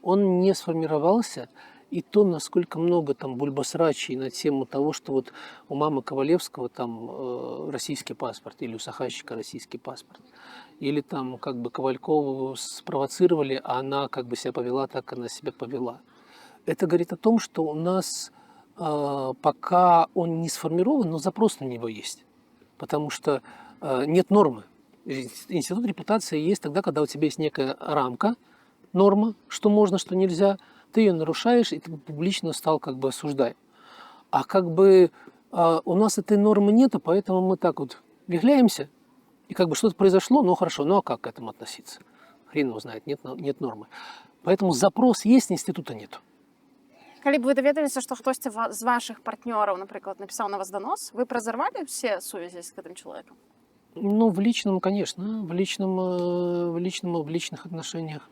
Он не сформировался, и то, насколько много там бульбасрачей на тему того, что вот у мамы Ковалевского там российский паспорт, или у Сахащика российский паспорт, или там как бы Ковалькову спровоцировали, а она как бы себя повела так, она себя повела. Это говорит о том, что у нас пока он не сформирован, но запрос на него есть, потому что нет нормы. Институт репутации есть тогда, когда у тебя есть некая рамка, норма, что можно, что нельзя, ты ее нарушаешь, и ты публично стал как бы осуждаем. А как бы у нас этой нормы нету, поэтому мы так вот вихляемся, и как бы что-то произошло, ну хорошо, ну а как к этому относиться? Хрен его знает, нет нормы. Поэтому запрос есть, института нету. Калі б ви даведаліся, што хтосьці з вашых партнёраў, напрыклад, напісаў на вас данос, вы б разарвалі ўсе сувязі з гэтым чалавекам? Ну, в личном, конечно, в личных отношениях,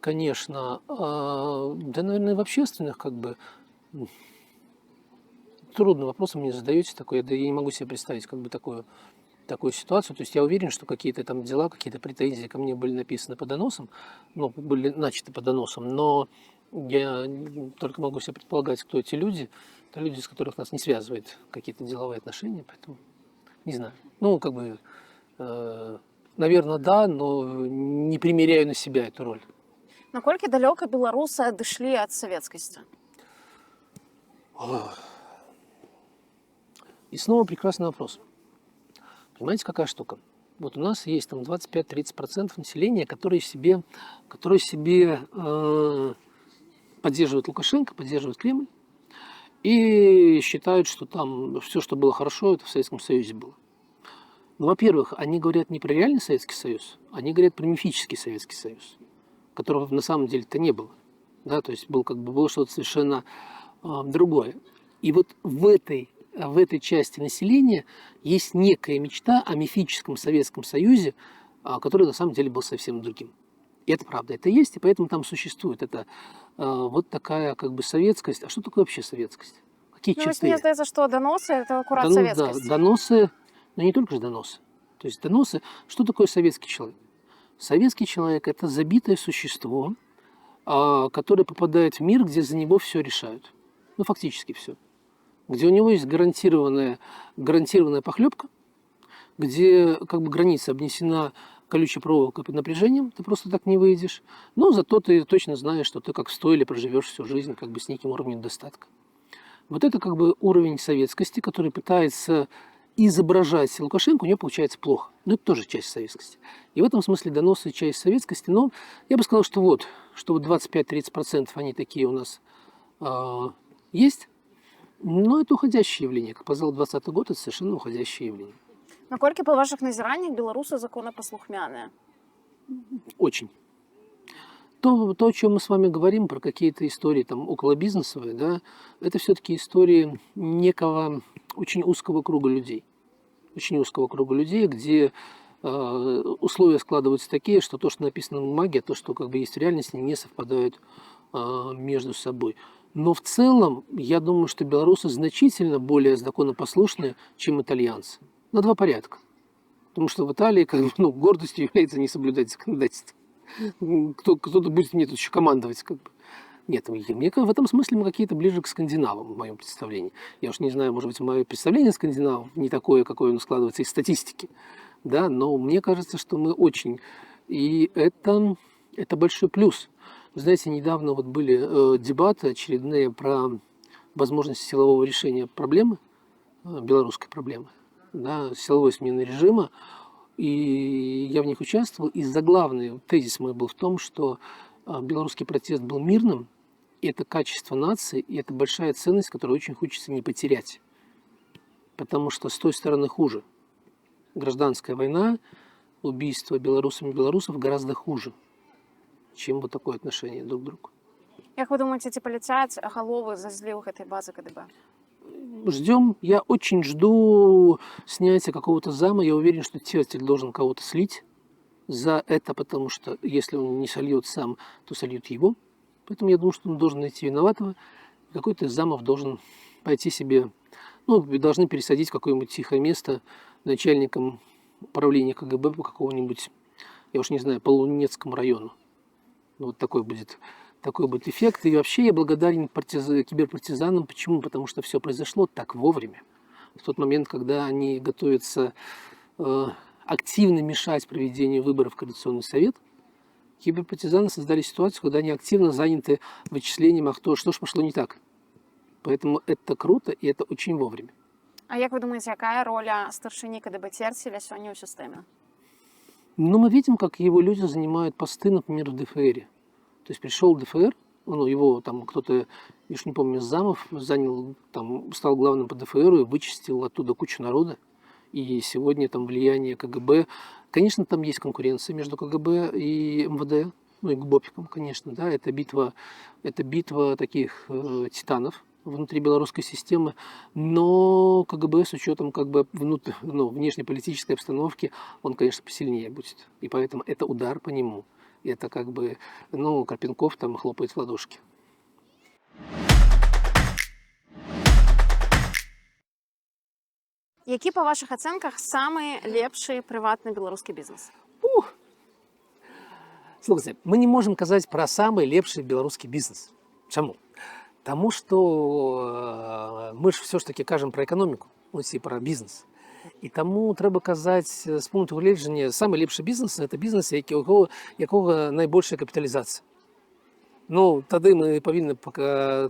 конечно. Да, наверное, в общественных, как бы, трудный вопрос вы мне задаете такой, да я не могу себе представить, как бы, такую ситуацию. То есть я уверен, что какие-то там дела, какие-то претензии ко мне были написаны по доносам, ну, были начаты по доносам, но я только могу себе предполагать, кто эти люди. Это люди, с которых нас не связывает какие-то деловые отношения, поэтому не знаю. Ну, как бы, наверное, да, но не примеряю на себя эту роль. Наколькі далёка беларусы адышлі ад савецкасці? И снова прекрасный вопрос. Понимаете, какая штука? Вот у нас есть там 25-30% населения, которые себе поддерживают Лукашенко, поддерживают Кремль и считают, что там все, что было хорошо, это в Советском Союзе было. Ну, во-первых, они говорят не про реальный Советский Союз, они говорят про мифический Советский Союз, которого на самом деле-то не было. Да, то есть было что-то совершенно другое. И вот в этой части населения есть некая мечта о мифическом Советском Союзе, который на самом деле был совсем другим. И это правда, это есть, и поэтому там существует это вот такая как бы советскость. А что такое вообще советскость? Какие черты? Мне кажется, что доносы – это аккурат советскость. Да, доносы, но не только же доносы. То есть доносы, что такое советский человек? Советский человек – это забитое существо, которое попадает в мир, где за него все решают. Ну, фактически все. Где у него есть гарантированная похлебка, где как бы граница обнесена колючей проволокой под напряжением, ты просто так не выйдешь. Но зато ты точно знаешь, что ты как в стойле проживешь всю жизнь как бы с неким уровнем достатка. Вот это как бы уровень советскости, который пытается изображать Лукашенко, у него получается плохо. Но это тоже часть советскости. И в этом смысле доносы часть советскости. Но я бы сказал, что вот 25-30% они такие у нас есть. Но это уходящее явление. Как показал 2020 год, это совершенно уходящее явление. Наколькі па вашых назіраннях беларусы законапаслухмяныя? Очень. То, о чем мы с вами говорим, про какие-то истории там околобизнесовые, да, это все-таки истории некого очень узкого круга людей. Очень узкого круга людей, где условия складываются такие, что то, что написано на бумаге, а то, что как бы есть в реальности, не совпадают между собой. Но в целом, я думаю, что белорусы значительно более законопослушные, чем итальянцы. На два порядка. Потому что в Италии как бы, гордостью является не соблюдать законодательство. Кто-то будет мне тут еще командовать. Как бы. Нет, в этом смысле мы какие-то ближе к скандинавам, в моем представлении. Я уж не знаю, может быть, мое представление скандинавов не такое, какое оно складывается из статистики, да, но мне кажется, что мы очень... И это большой плюс. Вы знаете, недавно вот были дебаты очередные про возможность силового решения проблемы, белорусской проблемы, да, силовой смены режима. И я в них участвовал. И заглавный тезис мой был в том, что белорусский протест был мирным, и это качество нации, и это большая ценность, которую очень хочется не потерять. Потому что с той стороны хуже. Гражданская война, убийство белорусами белорусов гораздо хуже, чем вот такое отношение друг к другу. Як вы думаеце, ці паляцяць галовы за зліў гэтай базы КДБ? Ждем. Я очень жду снятия какого-то зама. Я уверен, что Тертель должен кого-то слить за это, потому что если он не сольет сам, то сольют его. Поэтому я думаю, что он должен найти виноватого. Какой-то из замов должен пойти себе, ну, должны пересадить в какое-нибудь тихое место начальником управления КГБ по какому-нибудь, я уж не знаю, по Лунецкому району. Ну, вот такой будет эффект. И вообще я благодарен киберпартизанам. Почему? Потому что все произошло так вовремя. В тот момент, когда они готовятся активно мешать проведению выборов в Координационный совет, киберпартизаны создали ситуацию, когда они активно заняты вычислением, что ж пошло не так. Поэтому это круто, и это очень вовремя. А як вы думаеце, якая роля старшыні КДБ Церцеля сёння ў сістэме? Но мы видим, как его люди занимают посты, например, в ДФР. То есть пришел ДФР, ну, его там кто-то, я уж не помню, из замов занял, там, стал главным по ДФР и вычистил оттуда кучу народа. И сегодня там влияние КГБ. Конечно, там есть конкуренция между КГБ и МВД, ну и ГБОПиком, конечно, да, это битва таких титанов внутри белорусской системы, но КГБ с учетом как бы внешнеполитической обстановки, он, конечно, посильнее будет. И поэтому это удар по нему. Это как бы, ну, Карпенков там хлопает в ладошки. Які, па вашых ацэнках, самы лепшы прыватны беларускі бізнес? Слушайте, мы не можем казаць про самый лепшы беларускі бізнес. Чаму? Тому что мы ж все ж таки кажем про экономику, ось і про бізнес. І тому треба казаць з пункту гледжання, самы лепшы бізнес – это бізнес, якога найбольшая капіталізацыя. Ну, тады мы павінны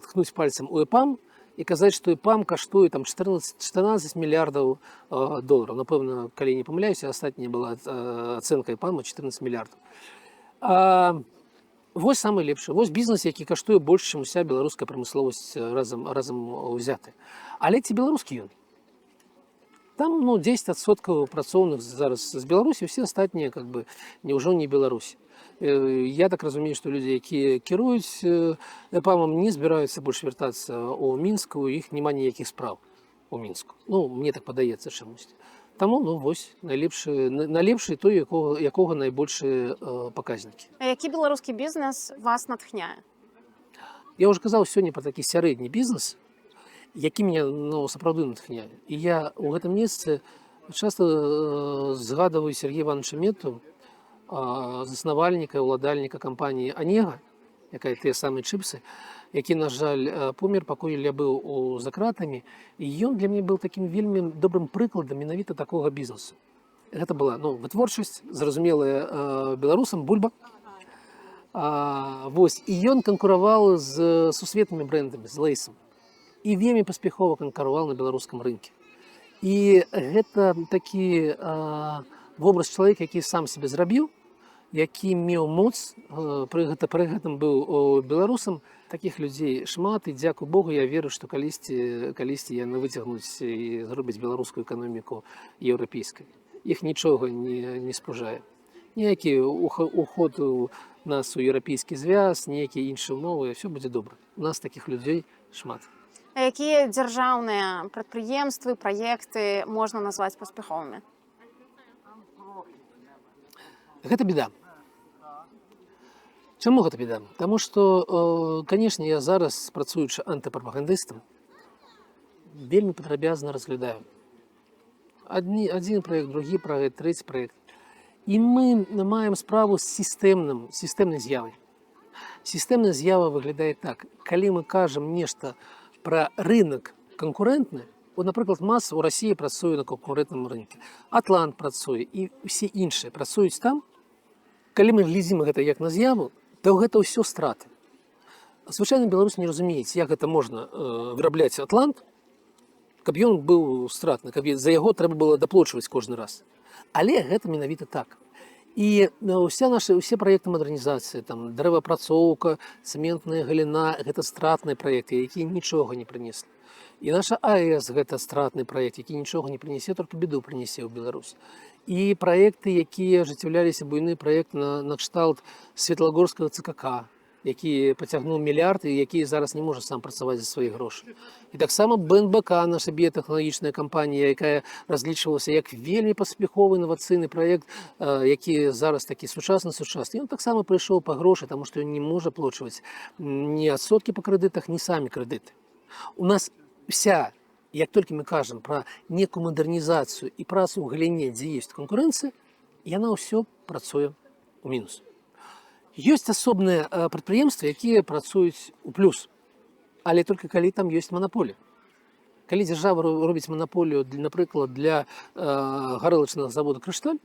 ткнуць пальцем у ЭПАМ і казаць, што ЭПАМ каштуе там 14 мільярдаў долараў. Напэўна, калі не памыляюся, астатняя была ацэнка ЭПАМа 14 мільярдаў. Вось самы лепшы. Вось бізнес, які каштуе больш, чым уся беларуская прамысловасць разам узятая. Але ці беларускі ён? Там 10% працоўных зараз з Беларусі, все астатнія как бы няўжо не Беларусь. Я так разумею, што людзі, якія кіруюць ЭПАМам, не збіраюцца больш вяртацца ў Мінск, у іх няма ніякіх спраў у Мінску. Ну, мне так падаецца чамусь. Таму, ну, вось, найлепшы той, якога найбольшыя паказнікі. А які беларускі бізнес вас натхняе? Я ўжо казаў сёння пра такі сярэдні бізнес, які мяне сапраўды натхняе. І я ў гэтым месцы часта згадываю Сергея Ивановича Мету, заснавальніка і ўладальніка кампаніі «Онега», якая тыя самыя чыпсы, які, на жаль, помер, пакуль я быў за кратамі. І ён для мяне быў такім вельмі добрым прыкладам менавіта такога бізнесу. Гэта была вытворчасць, зразумелая беларусам, бульба. Вось. І ён канкураваў з сусветнымі брэндамі, з Лейсом. І вельмі паспяхова канкураваў на беларускам рынке. І гэта такі вобраз чалавека, які сам себе зрабіў, які меў моц, пры гэтым быў беларусам. Такіх людзей шмат, і дзякуй Богу, я веру, што калісьці яны выцягнуць і зробяць беларускую эканоміку еўрапейскай. Іх нічога не спужае. Ніякі уход у нас у еўрапейскі звяз, ніякія іншыя умовы, все будзе добра. У нас такіх людзей шмат. А якія дзяржаўныя прадпрыемствы, праекты можна назваць паспяховымі? Гэта беда. Чаму гэта беда? Таму што, канешне, я зараз, працуючы антыпрапагандыстам, вельмі падрабязна разглядаю. Адзін праект, другі праект, трэці праект. І мы маем справу з сістэмнай з'явай. Сістэмная з'ява выглядае так. Калі мы кажам нешта пра рынок канкурэнтны, вот, напрыклад, МАЗ у Расіі працуе на канкурэнтным рынке. Атлант працуе і ўсе іншыя працуюць там. Калі мы глядзім гэта як на з'яву, то гэта ўсё страты. Звычайны беларус не разумеюць, як гэта можна вырабляць атлант, каб ён быў стратны, каб за яго трэба было даплочваць кожны раз. Але гэта менавіта так. І усе праекты мадэрнізацыі, там, дрэваапрацоўка, цэментная галіна, гэта стратныя праекты, якія нічога не прынеслі. І наша АЭС гэта стратны праект, які нічога не прынясе, толькі біду прынясе ў Беларусь. І праекты, якія ажыццяўляліся, буйны праект на кшталт Светлагорскага ЦКК, які пацягнуў мільярд і які зараз не можа сам працаваць за свае грошы. І таксама БНБК, наша біятэхналагічная кампанія, якая разлічвалася як вельмі паспяховы інавацыйны праект, які зараз такі сучасны. Ён таксама прыйшоў па грошы, таму што ён не можа аплочваць ні адсоткі па крэдытах, ні самі крэдыты. У нас вся, як толькі мы кажам пра некую мадэрнізацыю і працу ў галіне, дзе ёсць канкурэнцыя, яна ўсё працуе ў мінус. Ёсць асобныя прадпрыемствы, якія працуюць у плюс, але толькі калі там ёсць манаполія. Калі дзяржава робіць манаполію, напрыклад, для гарэлачнага завода «Крышталь»,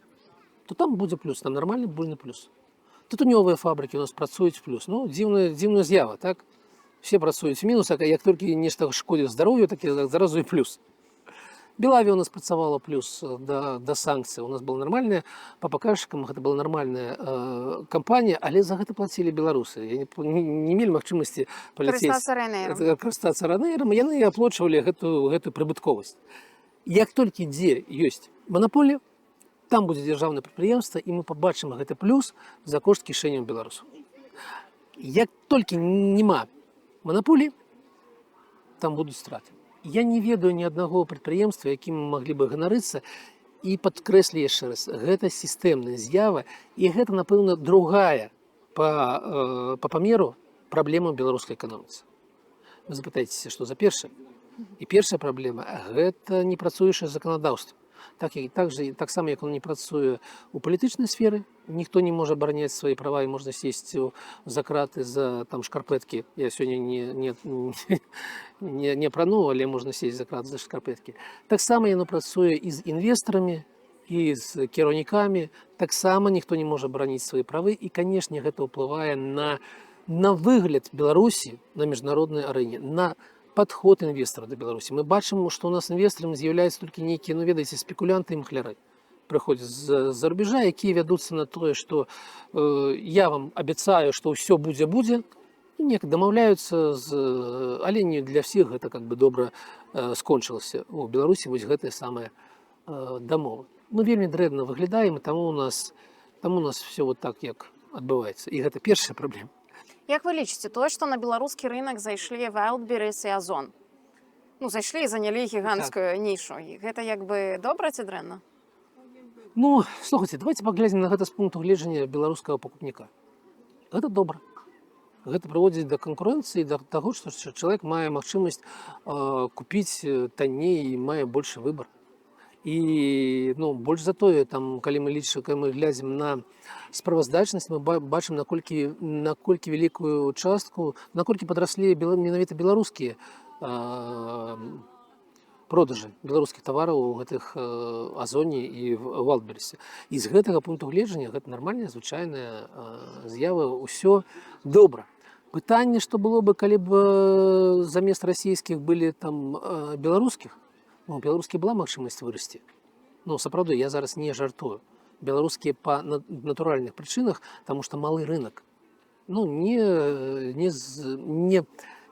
то там будзе плюс, там нармальны буйны плюс. Тытунёвыя фабрыкі у нас працуюць в плюс. Ну, дзіўная з'ява, так? Все працуюць в мінус, а як толькі нешта шкодзіць здароўю, так і зразу і плюс. Белавія у нас працавала плюс да санкцый. У нас была нармальная, па паказчыкам, гэта была нармальная кампанія, але за гэта плацілі беларусы. Не мелі магчымасці карыстацца ранэйрам, яны аплочвалі гэтую прыбытковасць. Як толькі дзе ёсць манаполія, там будзе дзяржаўнае прадпрыемства, і мы пабачым гэты плюс за кошт кішэняў беларусаў. Як толькі няма манаполіі, там будуць страты. Я не ведаю ні аднаго прадпрыемства, якім мы маглі бы ганарыцца, і падкрэслю яшчэ раз, гэта сістэмная з'ява, і гэта, напэўна, другая па памеру праблема ў беларускай эканоміцы. Вы запытаецеся, што за першая? І першая праблема – гэта непрацуючае заканадаўства. Таксама, як он не працуе ў палітычнай сферы, ніхто не можа абараняць свае права і можна сесці за краты за шкарпэткі. Я сёння не апрануў, але можна сесть за краты за шкарпэткі. Таксама яно працуе і з інвестарамі, і з кіраўнікамі. Таксама ніхто не можа абараніць свае правы. І, канешне, гэта ўплывае на выгляд Беларусі на міжнароднай арэне, на падход інвестара да Беларусі. Мы бачым, што ў нас інвестарам з'яўляюцца толькі нейкія, ведаеце, спекулянты і махляры. Прыходзяць з-за рубежа, якія вядуцца на тое, што я вам абяцаю, што ўсё будзе, і неяк дамаўляюцца, але не для всіх гэта добра скончылася. У Беларусі вось гэтая самая дамова. Мы вельмі дрэнна выглядаем, і таму у нас все вот так, як адбываецца. І гэта першая праблема. Як вы лічыце, тое, што на беларускі рынок зайшлі Wildberries і Озон? Зайшлі і занялі гіганцкую нішу. І гэта добра ці дрэнна? Слухайце, давайте паглядзім на гэта з пункту гледжання беларускага пакупніка. Гэта добра. Гэта прыводзіць да канкурэнцыі, да таго, што чалавек мае магчымасць купіць танней і мае большы выбар. І больш за тое, калі мы глядзім на справаздачнасць, мы бачым, наколькі вялікую частку, наколькі падраслі менавіта беларускія продажы беларускіх тавараў у гэтых Озоне і Wildberries. І з гэтага пункту гледжання гэта нармальная, звычайная з'ява, ўсё добра. Пытанне, што было бы, калі б замест расійскіх былі беларускіх, беларускі была магчымасць вырасці. Сапраўды, я зараз не жартую. Беларускія па натуральных прычынах, таму што малы рынок.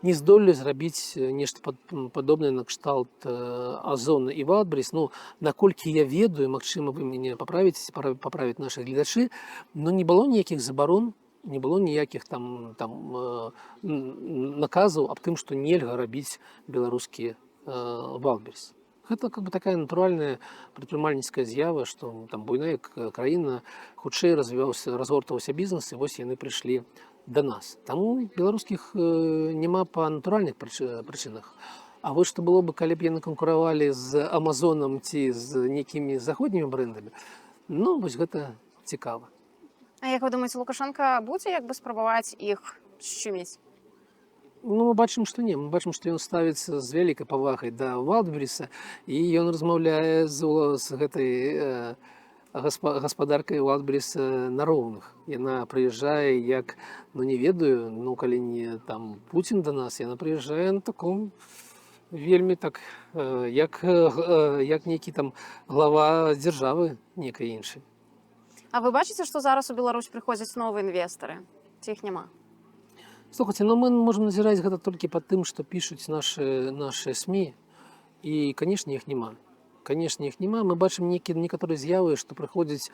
Не здолелі зрабіць нешта падобнае на кшталт Озона і Wildberries. Наколькі я ведаю, магчыма, вы мяне паправіце, паправіць нашы гледачы, не было ніякіх забарон, не было ніякіх наказаў аб тым, што нельга рабіць беларускія Wildberries. Гэта такая натуральная прадпрымальніцкая з'ява, што буйная краіна, хутчэй разгортваўся бізнес, і вось яны прыйшлі да нас. Таму беларускіх няма па натуральных прычынах. А вось што было бы, калі б яны канкуравалі з Амазонам ці з нейкімі заходнімі брэндамі, вось гэта цікава. А як ви думаєте, Лукашенка будзе як бы спрабаваць іх шчыміць? Ну, мы бачым, што не. Мы бачым, што ён ставіцца з вялікай павагай да Вайлдберриса, і ён размаўляе з гэтай гаспадаркай Вайлдберриса на роўных. Яна прыязджае як, ну не ведаю, ну калі не там Пуцін да нас, яна прыязджае на таком вельмі так, як нейкі там глава дзяржавы некай іншай. А вы бачыце, што зараз у Беларусь прыходзяць новыя інвестары? Ці іх няма? Слухайце, ну мы можам назіраць гэта толькі па тым, што пішуць нашы СМІ, і, канешне, іх няма. Канешне, іх няма. Мы бачым некаторыя з'явы, што прыходзяць,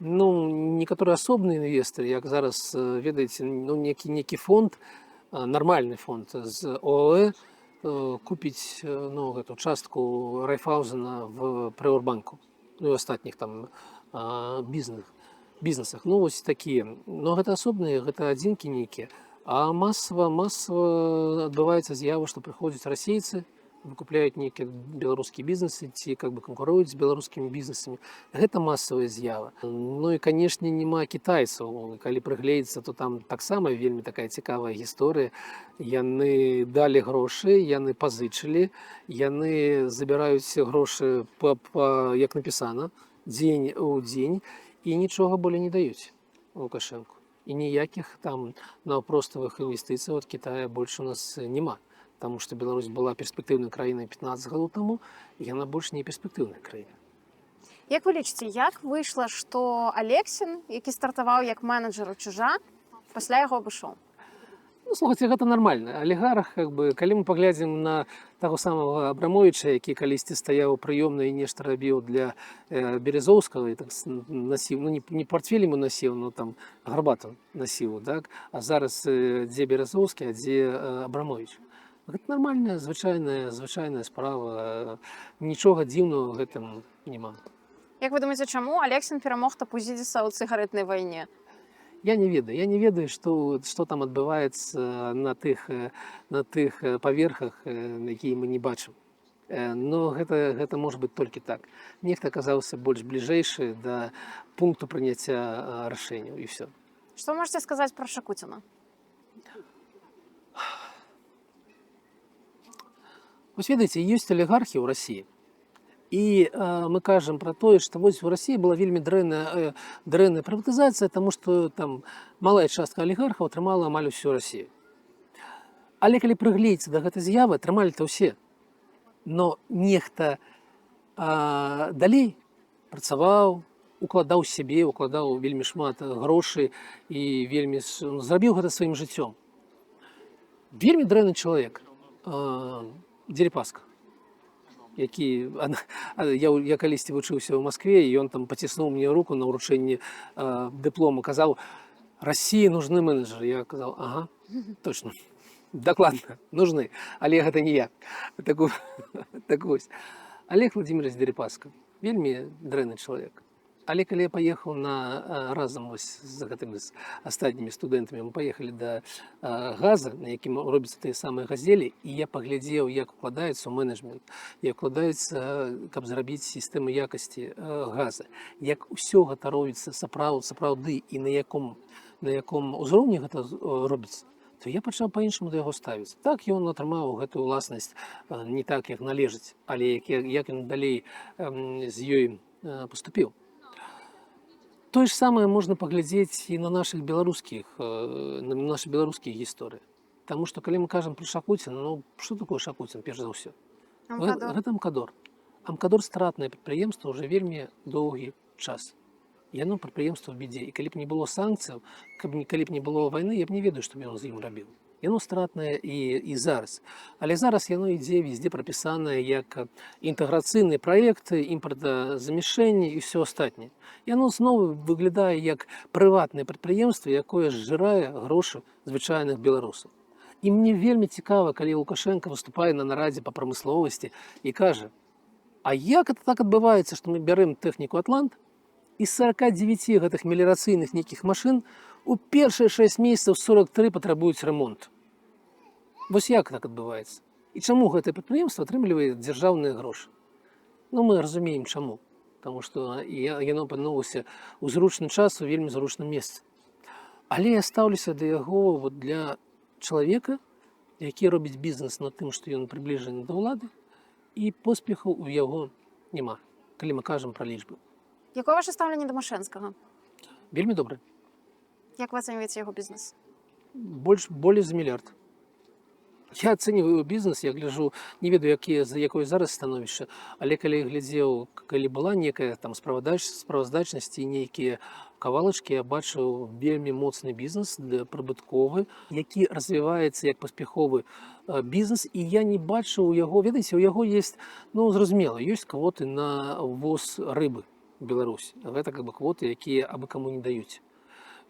ну, некаторыя асобныя інвестары, як зараз, ведаеце, ну, некі фонд, нармальны фонд з ОАЭ, купіць, ну, гэту частку Райффаузена в Прыорбанку, ну, і астатніх там бізнесах. Ну, вось такія. Но гэта асобныя, гэта адзінкі нейкія. А масава адбываецца з'ява, што прыходзяць расейцы, выкупляюць нейкія беларускія бізнесы ці как бы канкуруюць з беларускімі бізнесамі. Гэта масавая з'ява. Ну і, канешне, няма кітайцаў. Калі прыгледзецца, то там таксама вельмі такая цікавая гісторыя. Яны далі грошы, яны пазычылі, яны забіраюць грошы, як напісана, дзень у дзень, і нічога болей не даюць Лукашэнку. І ніякіх там наўпроставых інвестыцый ад Китая больш у нас няма. Таму што Беларусь была перспектыўнай краінай 15 гадоў таму, і яна больш не перспектыўная краіна. Як вы лічыце, як выйшла, што Алексін, які стартаваў як менеджер у Чужа, пасля яго абышоў? Ну, слухайце, гэта нармальна. Алігарх, как бы, калі мы паглядзім на таго самага Абрамовіча, які калісьці стаяў прыёмна і нешта рабіў для Березоўскага, і так насіў, ну не партфель ему насіў, но там гарбату насіў, так? А зараз дзе Березоўскі, а дзе Абрамовіч. Гэта нармальная, звычайная справа. Нічога дзіўнага ў гэтым няма. Як вы думаеце, чаму Алексін перамог Тапузідзіса ў цыгарэтнай вайне? Я не ведаю, што там адбываецца на тых паверхах, якія мы не бачым. Но гэта можа быць толькі так. Нехта аказаўся больш бліжэйшы да пункту прыняцця рашэнняў, і ўсё. Што вы можаце сказаць пра Шакуціна? Вось ведаеце, ёсць алігархі ў Расіі. І мы кажам пра тое, што вось у Расіі была вельмі дрэнная прыватызацыя, таму што там малая частка алігархаў атрымала амаль усю Расію. Але калі прыгледзецца да гэтай з'явы, атрымалі-то ўсе. Но нехта далей працаваў, укладаў сябе, укладаў вельмі шмат грошай і вельмі зрабіў гэта сваім жыццём. Вельмі дрэнны чалавек, Дзерипаска, які я калісьці вучыўся ў Маскве, і ён там паціснуў мне руку на ўручэнні дыплому, казаў: «Расіі нужны менеджеры». Я казаў: «Ага, точно, дакладна, нужны, але гэта не я». Так вось. Олег Владимирович Дерипаска, вельмі дрэнны чалавек. Але калі я паехаў разам з гэтымі астатнімі студэнтамі, мы паехалі да газа, на якім робяцца тыя самыя газелі, і я паглядзеў, як укладаецца ў менеджмент, як укладаецца, каб зрабіць сістэму якасці газа, як усё гэта робіцца сапраўды і на яком узроўні гэта робіцца, то я пачаў па-іншаму да яго ставіць. Так, ён атрымаў гэтую ўласнасць не так, як належыць, але як ён далей з ёй паступіў. Тое ж самае можна паглядзець і на нашы беларускія гісторыі. Таму што калі мы кажам пра Шакуціна, ну што такое Шакуцін, перш за ўсё? Гэта Амкадор. Амкадор стратнае прадпрыемства ўжо вельмі доўгі час. Яно прадпрыемства ў бядзе. І калі б не было санкцыяў, калі б не было вайны, я б не ведаю, што б ён з ім рабіў. Яно стратнае і зараз. Але зараз яно ідзе везде прапісанае як інтэграцыйны праект, імпартазамяшчэнне і ўсё астатняе. Яно зноў выглядае як прыватнае прадпрыемства, якое зжырае грошы звычайных беларусаў. І мне вельмі цікава, калі Лукашенко выступае на нарадзе па прамысловасці і кажа: «А як это так адбываецца, што мы бярэм тэхніку «Атлант», і з 49 гэтых меліярацыйных нейкіх машын у першыя 6 месяцаў 43 патрабуюць ремонт». Вось як так адбываецца? І чаму гэтае прадпрыемства атрымлівае дзяржаўныя грошы? Ну, мы разумеем, чаму. таму што яно апынулася ў зручны час у вельмі зручным месцы. Але я стаўлюся да яго вот для чалавека, які робіць бізнес на тым, што ён прыбліжаны да ўлады, і поспеху ў яго няма, калі мы кажам пра лічбы. Якое ваше стаўленне да Машэнскага? Вельмі добра. Як вы ацэньваеце яго бізнес? Болей за мільярд. Я ацэньваю бізнес, я гляджу, не ведаю, якое зараз становішча, але калі глядзеў, калі была некая там справаздачнасць і нейкія кавалачкі, я бачыў вельмі моцны бізнес, прыбытковы, які развіваецца як паспяховы бізнес, і я не бачыў у яго, ведаеце, у яго есть, ну, зразумела, ёсць квоты на ввоз рыбы в Беларусь. Гэта как бы квоты, якія абы каму не даюць.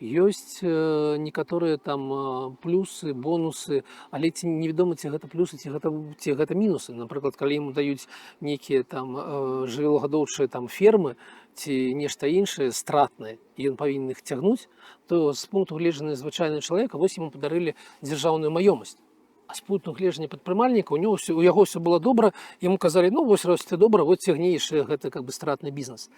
Ёсць некаторыя там плюсы, бонусы, але ці невядома, ці гэта плюсы, ці гэта мінусы. Напрыклад, калі ему даюць нейкія там жывёлагадоўчыя там фермы ці нешта іншае стратнае, і ён павінен іх цягнуць, то з пункту гледжання звычайнага чалавека вось яму падарылі дзяржаўную маёмасць. А з пункту гледжання прадпрымальніка у яго ўсё было добра, яму казалі, ну вось раз ты добра, вот цягнееш гэта как бы стратны бізнес.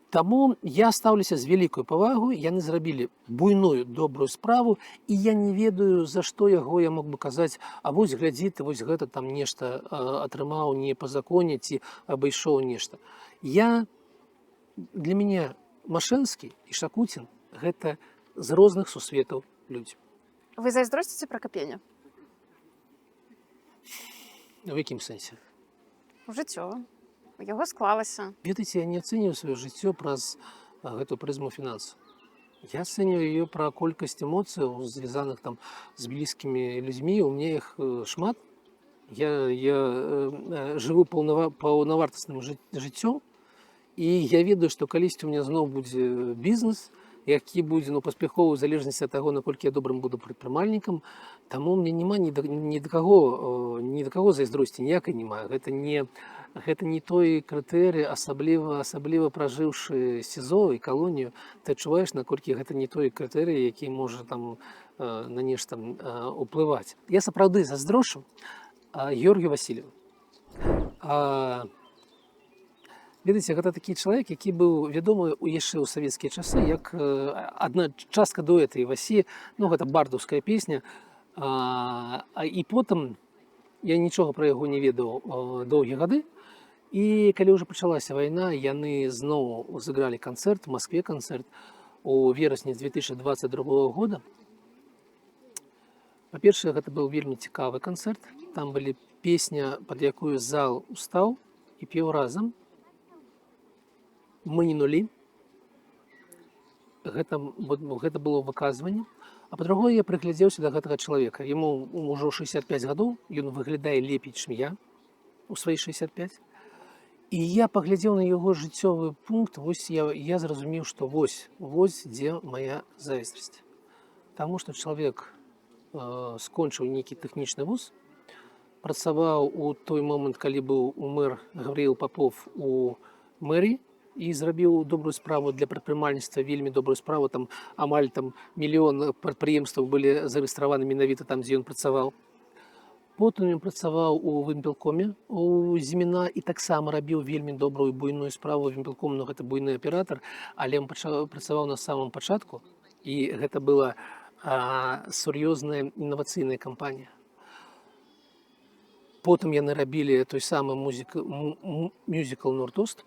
Таму я стаўлюся з вялікай павагой, яны зрабілі буйную добрую справу, і я не ведаю, за што яго я мог бы казаць, а вось глядзі ты, вось гэта там нешта атрымаў не па законе ці абышоў нешта. Для мяне Машэнскі і Шакуцін гэта з розных сусветаў людзі. Вы зайздросціце Пракапеня? У якім сэнсе? У жыццё. У яго склалася. Ведаеце, я не ацэньваю сваё жыццё праз гэту прызму фінансаў. Я ацэньваю яе пра колькасць эмоцыяў, звязаных там з блізкімі людзьмі, у мяне іх шмат. Я жыву паўнавартасным жыццём, і я ведаю, што калісьці у мяне зноў будзе бізнес, які будзе паспяховы ў залежнасці ад таго, наколькі я добрым буду прадпрымальнікам. Таму мне няма ні да каго зайздросці ніякай няма. Гэта не той крытэрый, асабліва пражыўшы СІЗО і калонію, ты адчуваеш, наколькі гэта не той крытэрый, які можа там на нешта ўплываць. Я сапраўды зайздрошу Георгію Васильеву. Ведаеце, гэта такі чалавек, які быў вядомы яшчэ ў савецкія часы, як адна частка дуэта Івасі, ну гэта бардаўская песня, і потым я нічога пра яго не ведаў доўгія гады, і калі ўжо пачалася вайна, яны зноў зыгралі канцэрт, у Маскве канцэрт у верасні 2022 года. Па-першае, гэта быў вельмі цікавы канцэрт, там былі песня, пад якую зал устаў і пеў разам. Мы не нулі. Гэта было выказванне. А па-другое, я прыглядзеўся да гэтага чалавека. Яму ўжо 65 гадоў, ён выглядае лепей, чым я у свае 65. І я паглядзеў на яго жыццёвы пункт, вось я зразумеў, што вось дзе мая зайздрасць. Таму што чалавек скончыў нейкі тэхнічны вуз, працаваў у той момант, калі быў мэр Гаврыил Попов у мэріі, і зрабіў добрую справу для прадпрымальніцтва, вельмі добрую справу, там амаль там мільён прадпрыемстваў былі зарэгістраваны менавіта там, дзе ён працаваў. Потым ён працаваў у вымпелкоме у Зіміна і таксама рабіў вельмі добрую буйную справу. Вымпелком, гэта буйны аператар, але ён працаваў на самым пачатку, і гэта была сур'ёзная інавацыйная кампанія. Потым яны рабілі той самы мюзікл «Норд-Ост».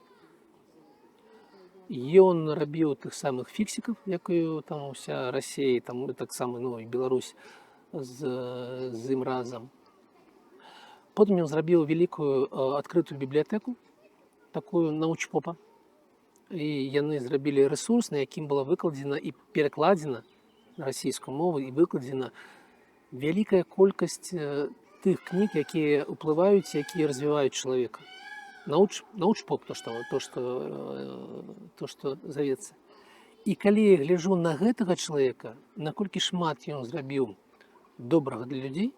Ён рабіў тых самых фіксікаў, якую там уся Расія, там таксама і Беларусь з ім разам. Потым ён зрабіў вялікую адкрытую бібліятэку, такую научпопа. І яны зрабілі рэсурс, на якім была выкладзена і перакладзена на расійскую мову і выкладзена вялікая колькасць тых кніг, якія ўплываюць, якія развіваюць чалавека. Научпоп, то, што завецца. І калі я гляджу на гэтага чалавека, наколькі шмат ён зрабіў добрага для людзей,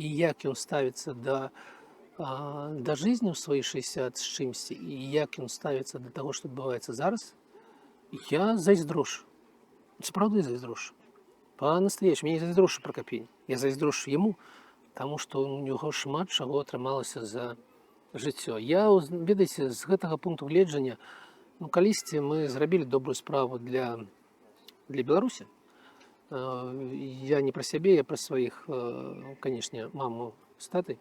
і як ён ставіцца да жизни ў свае 60 з чымсьці, і як ён ставіцца да таго, што адбываецца зараз, я зайздрошу. Сапраўды зайздрошу. Па-настоящему, я не зайздрошу Пракапень. Я зайздрошу яму, таму што у него шмат чаго атрымалася за жыццё. Я, ведаеце, з гэтага пункту гледжання, ну, калісьці мы зрабілі добрую справу для Беларусі. Я не пра сябе, я пра сваіх, канешне, маму з татай,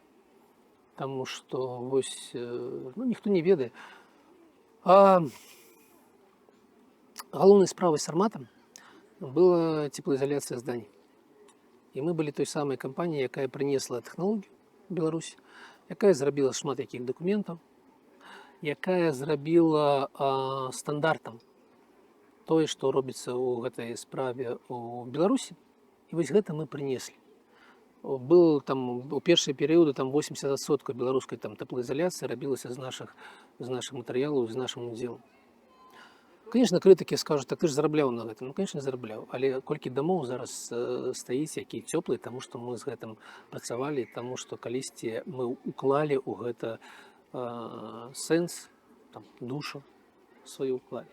таму што вось, ну, ніхто не ведае. Галоўнай справай Сармата была цеплаізаляцыя зданий. І мы былі той самай кампаніяй, якая прынесла тэхналогію ў Беларусь, якая зрабіла шмат якіх дакументаў, якая зрабіла стандартам тое, што робіцца ў гэтай справе ў Беларусі. І вось гэта мы прынеслі. Был там у першыя перыяды там 80% беларускай там тэплаізаляцыі рабілася з нашых матэрыялаў, з нашым удзелам. Конечно, крытыкі скажуць, так ты ж зарабляў на гэтым. Ну, конечно, зарабляў, але колькі дамоў зараз стаіць, які цёплыя, таму што мы з гэтым працавалі, таму што калісьці мы уклалі ў гэта сэнс, там, душу сваю уклалі.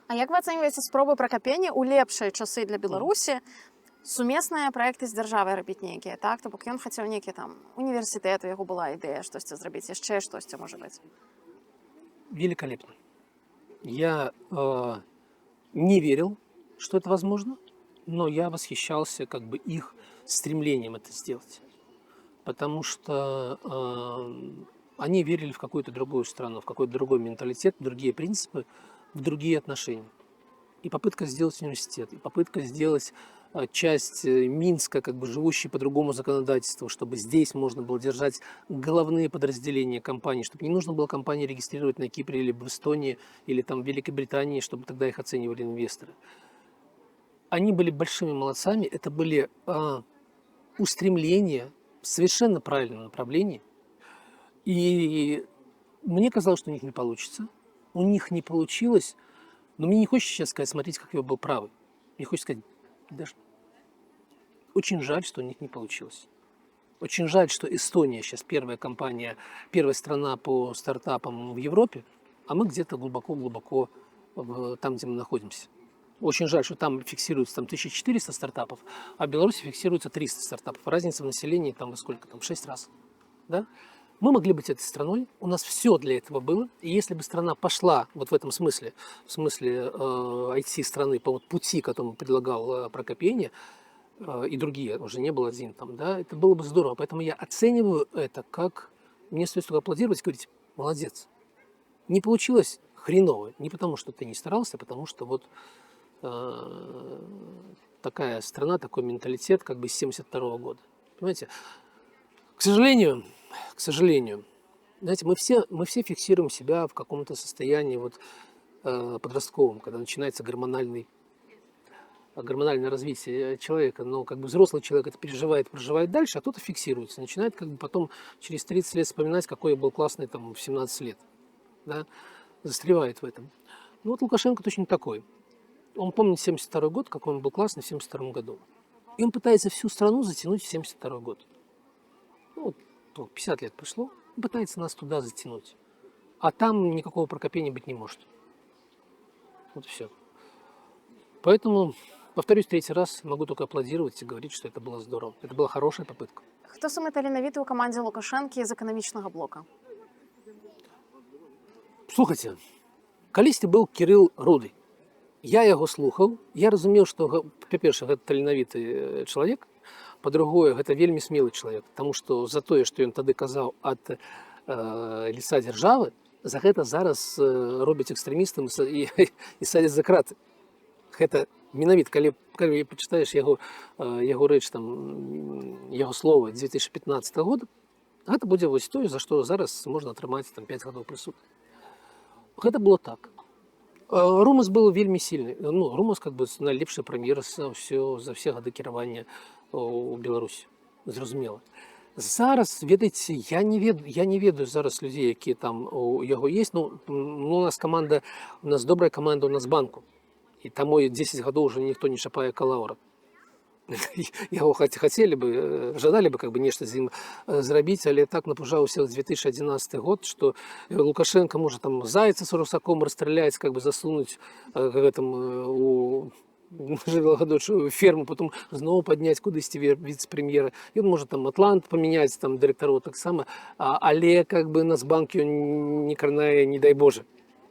А як вы ацэньваеце спробы пракапення ў лепшыя часы для Беларусі сумесныя праекты з дзяржавай рабіць нейкія, так? То бок ён хацеў нейкі там універсітэт, у яго была ідэя штосьці зрабіць, яшчэ штосьці можа быць. Великолепно. Я не верил, что это возможно, но я восхищался как бы их стремлением это сделать. Потому что они верили в какую-то другую страну, в какой-то другой менталитет, в другие принципы, в другие отношения. И попытка сделать университет, и попытка сделать часть Минска, как бы живущей по другому законодательству, чтобы здесь можно было держать головные подразделения компании, чтобы не нужно было компании регистрировать на Кипре или в Эстонии, или там в Великобритании, чтобы тогда их оценивали инвесторы. Они были большими молодцами, это были устремления в совершенно правильном направлении. И мне казалось, что у них не получится. У них не получилось, но мне не хочется сейчас сказать, смотрите, как я был правый. Мне хочется сказать, даже очень жаль, что у них не получилось. Очень жаль, что Эстония сейчас первая компания, первая страна по стартапам в Европе, а мы где-то глубоко-глубоко там, где мы находимся. Очень жаль, что там фиксируется там 1400 стартапов, а в Беларуси фиксируется 300 стартапов. Разница в населении там во сколько? Там 6 раз. Да? Мы могли быть этой страной, у нас все для этого было. И если бы страна пошла вот в этом смысле, в смысле IT-страны по вот пути, которому предлагал Прокопьев, и другие, уже не был один там, да, это было бы здорово. Поэтому я оцениваю это как, мне остается только аплодировать и говорить, молодец. Не получилось хреново, не потому что ты не старался, а потому что вот такая страна, такой менталитет, как бы с 1972 года. Понимаете, к сожалению, знаете, мы все фиксируем себя в каком-то состоянии вот, подростковом, когда начинается гормональное развитие человека. Но как бы взрослый человек это переживает, проживает дальше, а кто-то фиксируется. Начинает как бы потом через 30 лет вспоминать, какой я был классный там, в 17 лет. Да? Застревает в этом. Ну вот Лукашенко точно такой. Он помнит 1972 год, какой он был классный в 1972 году. И он пытается всю страну затянуть в 1972 год. Ну, вот 50 лет прошло, он пытается нас туда затянуть. А там никакого Прокопения быть не может. Вот все. Поэтому, повторюсь третий раз, могу только аплодировать и говорить, что это было здорово. Это была хорошая попытка. Хто саме таленавіты ў камандзе Лукашэнкі з эканамічнага блока? Слухайте, калісьці был Кирилл Руды. Я яго слухаў, я разумеў, што, па-першае, гэта таленавіты чалавек, па-другое, гэта вельмі смелы чалавек, таму што за тое, што ён тады казаў ад лица дзяржавы, за гэта зараз робяць экстрэмістам і садзяць за краты. Гэта менавіта, калі пачытаеш яго рэч, там, яго слова 2015 года, гэта будзе вось тое, за што зараз можна атрымаць там 5 гадоў прысуд. Гэта было так. Румас был вельмі сильны. Ну, Румас как бы найлепшы прэм'ер за все гады кіравання у Беларусі. Зразумела. Зараз, ведаеце, я не ведаю зараз людзей, якія там у яго есть. Ну, у нас добрая каманда у нас банку. І таму 10 гадоў уже ніхто не чапае Калаўра. Яго хацелі бы, жадалі бы как бы нешта з ім зрабіць, але так напужаўся 2011 год, што Лукашенко можа там зайца с русаком расстраляць, как бы засунуць гэтым у жывёлагадоўчую ферму, потом зноў падняць кудысьці віцэ-прэм'ера. Ён можа там Атлант памяняць, там дырэктароў таксама, але как бы Нацбанк ён не кранае, не дай Боже,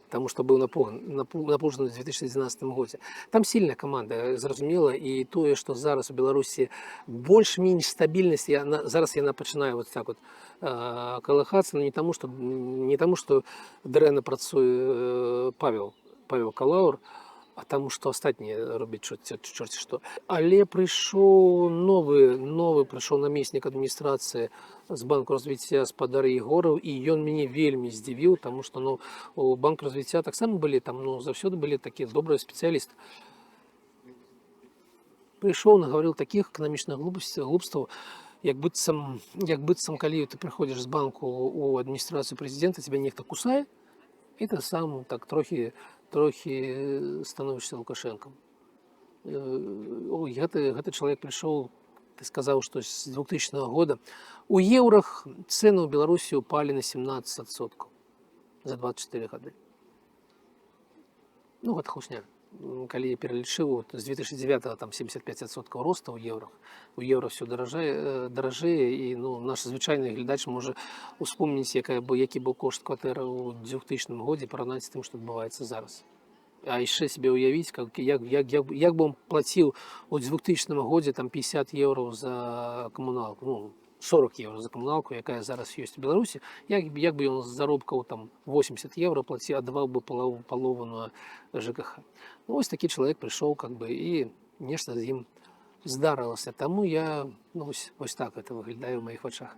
потому что быў напужаны ў 2012 годзе. Там сильная каманда, зразумела, і тое, што зараз у Беларусі больш-менш стабільнасць, зараз яна пачынае вот так вот калыхацца, но не таму, што дрэнна працуе Павел Калаур, а таму, што астатнія робяць чорці што. Але прыйшоў новы прыйшоў намеснік адміністрацыі з банку развіцця спадар Егораў, і ён мяне вельмі здзівіў, таму што у банку развіцця таксама былі там заўсёды былі такія добрыя спецыялісты. Прыйшоў, нагаварыў такіх эканамічных глупстваў, як быццам, калі ты прыходзіш з банку у адміністрацыю прэзідэнта, цябе нехта кусае, і ты сам так трохі становішся Лукашэнкам. Гэты чалавек прыйшоў, ты сказаў, што з 2000 года у еўрах цэны ў Беларусі упалі на 17% за 24 гады. Гэта хлусня. Калі я пералічыў, з 2009 там 75% росту ў еўрах. У еўра все даражэе, і наш звычайны глядач можа успомніць, які быў кошт кватэры ў 2000 годзе, параўнаць з тым, што адбываецца зараз. А яшчэ себе ўявіць, як бы он плаціў у 2000 годзе там 50 еўраў за камуналку, 40 еўро за камуналку, якая зараз ёсць у Беларусі, як бы ён з заробкаў там 80 еўро аддаваў бы палову на ЖКХ. Вось такі чалавек прыйшоў і нешта з ім здарылася. Таму я вось так это выглядае ў маіх вачах.